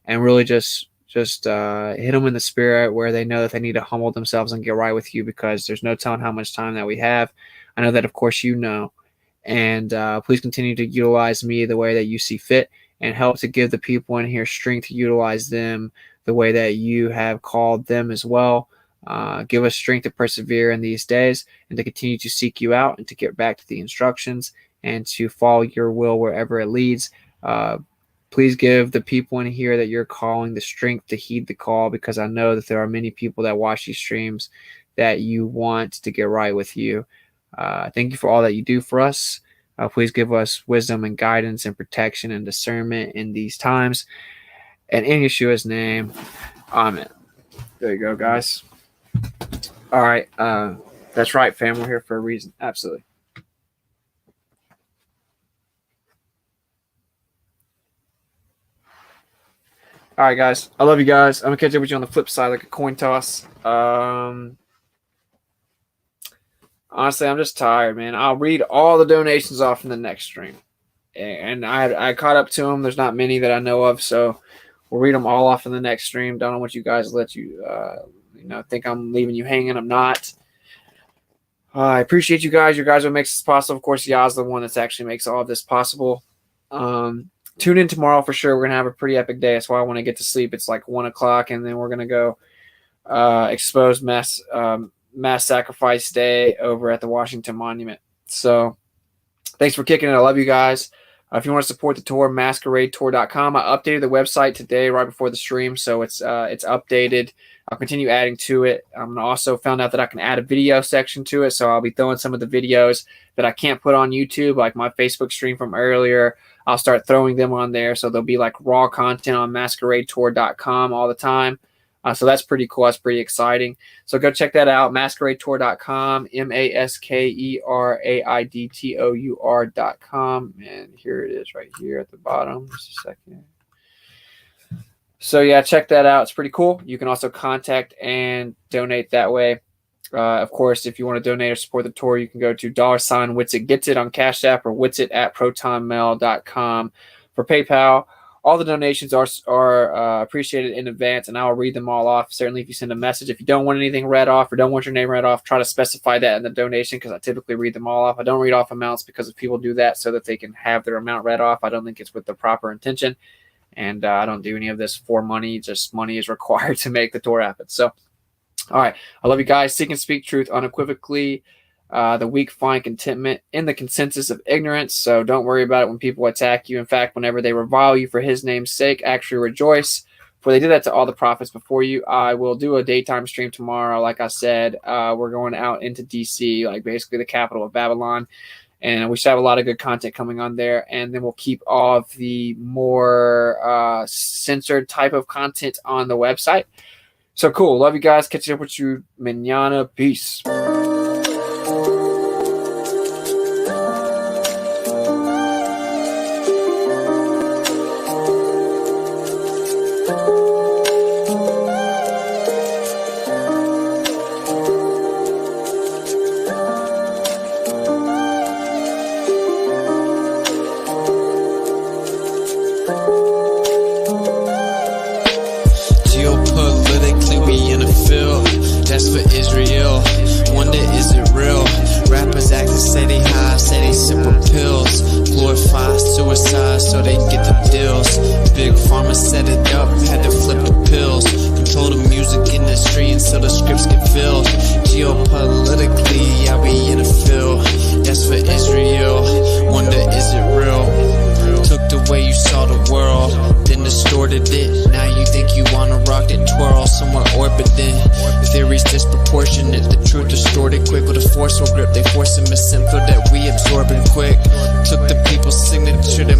and really just hit them in the spirit where they know that they need to humble themselves and get right with you, because there's no telling how much time that we have. I know that, of course, you know. And please continue to utilize me the way that you see fit, and help to give the people in here strength to utilize them the way that you have called them as well. Give us strength to persevere in these days, and to continue to seek you out, and to get back to the instructions, and to follow your will wherever it leads. Please give the people in here that you're calling the strength to heed the call, because I know that there are many people that watch these streams that you want to get right with you. Thank you for all that you do for us. Please give us wisdom and guidance and protection and discernment in these times. And in Yeshua's name, amen. There you go, guys. All right. That's right, fam. We're here for a reason. Absolutely. All right, guys. I love you guys. I'm going to catch up with you on the flip side like a coin toss. Honestly, I'm just tired, man. I'll read all the donations off in the next stream. And I caught up to them. There's not many that I know of, so we'll read them all off in the next stream. Don't want you guys to let you, think I'm leaving you hanging. I'm not. I appreciate you guys. You guys are what makes this possible. Of course, Yah's the one that's actually makes all of this possible. Tune in tomorrow for sure. We're going to have a pretty epic day. That's why I want to get to sleep. It's like 1 o'clock, and then we're going to go expose mass sacrifice day over at the Washington Monument. So thanks for kicking it. I love you guys. If you want to support the tour, masqueradetour.com. I updated the website today right before the stream, so it's updated. I'll continue adding to it. I'm also found out that I can add a video section to it, so I'll be throwing some of the videos that I can't put on YouTube, like my Facebook stream from earlier. I'll start throwing them on there, so there'll be like raw content on masqueradetour.com all the time. So that's pretty cool. That's pretty exciting. So go check that out, masqueradetour.com, masqueradetour.com. And here it is right here at the bottom. Just a second. So yeah, check that out. It's pretty cool. You can also contact and donate that way. Of course, if you want to donate or support the tour, you can go to $WitsitGetsIt on Cash App, or witsit@protonmail.com for PayPal. All the donations are appreciated in advance, and I'll read them all off. Certainly, if you send a message, if you don't want anything read off or don't want your name read off, try to specify that in the donation, because I typically read them all off. I don't read off amounts because if people do that so that they can have their amount read off, I don't think it's with the proper intention. And I don't do any of this for money. Just money is required to make the tour happen. So, all right. I love you guys. Seek and speak truth unequivocally. The weak find contentment in the consensus of ignorance. So don't worry about it when people attack you. In fact, whenever they revile you for his name's sake, actually rejoice. For they did that to all the prophets before you. I will do a daytime stream tomorrow. Like I said, we're going out into DC, like basically the capital of Babylon. And we should have a lot of good content coming on there. And then we'll keep all of the more censored type of content on the website. So cool. Love you guys. Catch up with you mañana. Peace. Geopolitically, we in the field. That's for Israel. Wonder, is it real? Rappers acting say they high, say they sipping pills. Glorify suicide so they get the deals. Big pharma set it up, had to flip the pills. Control the music industry until the scripts get filled. Geopolitically, yeah, we in the field. That's for Israel. Wonder, is it real? Took the way you saw the world, then distorted it. Now you think you wanna rock it, twirl somewhere orbiting. The theory's disproportionate, the truth distorted quick. With a forceful grip, they force a misinfo that we absorbing quick. Took the people's signature to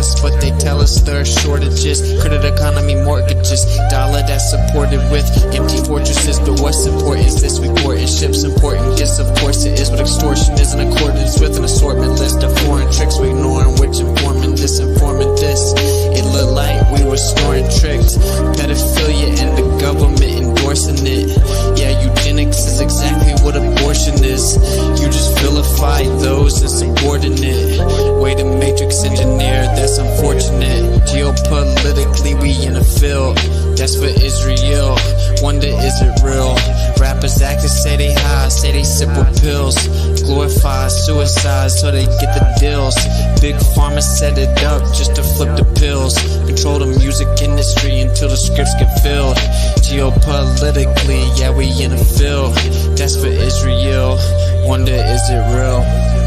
plus, but they tell us there are shortages. Credit economy mortgages, dollar that's supported with empty fortresses. But what's important is this report. Ships important, yes of course it is. But extortion is in accordance with an assortment list of foreign tricks we ignoring, which informing this, informant this. It looked like we were snoring tricked. Pedophilia and the government endorsing it. Yeah, eugenics is exactly what abortion is. You just vilify those insubordinate. Way to matrix engineer, that's unfortunate. Geopolitically we in a field that's for Israel. Wonder is it real? Rappers actors say they high, say they sip with pills. Glorify suicide so they get the deals. Big pharma set it up just to flip the pills. Control the music industry until the scripts get filled. Geopolitically, yeah, we in a field that's for Israel. Wonder is it real?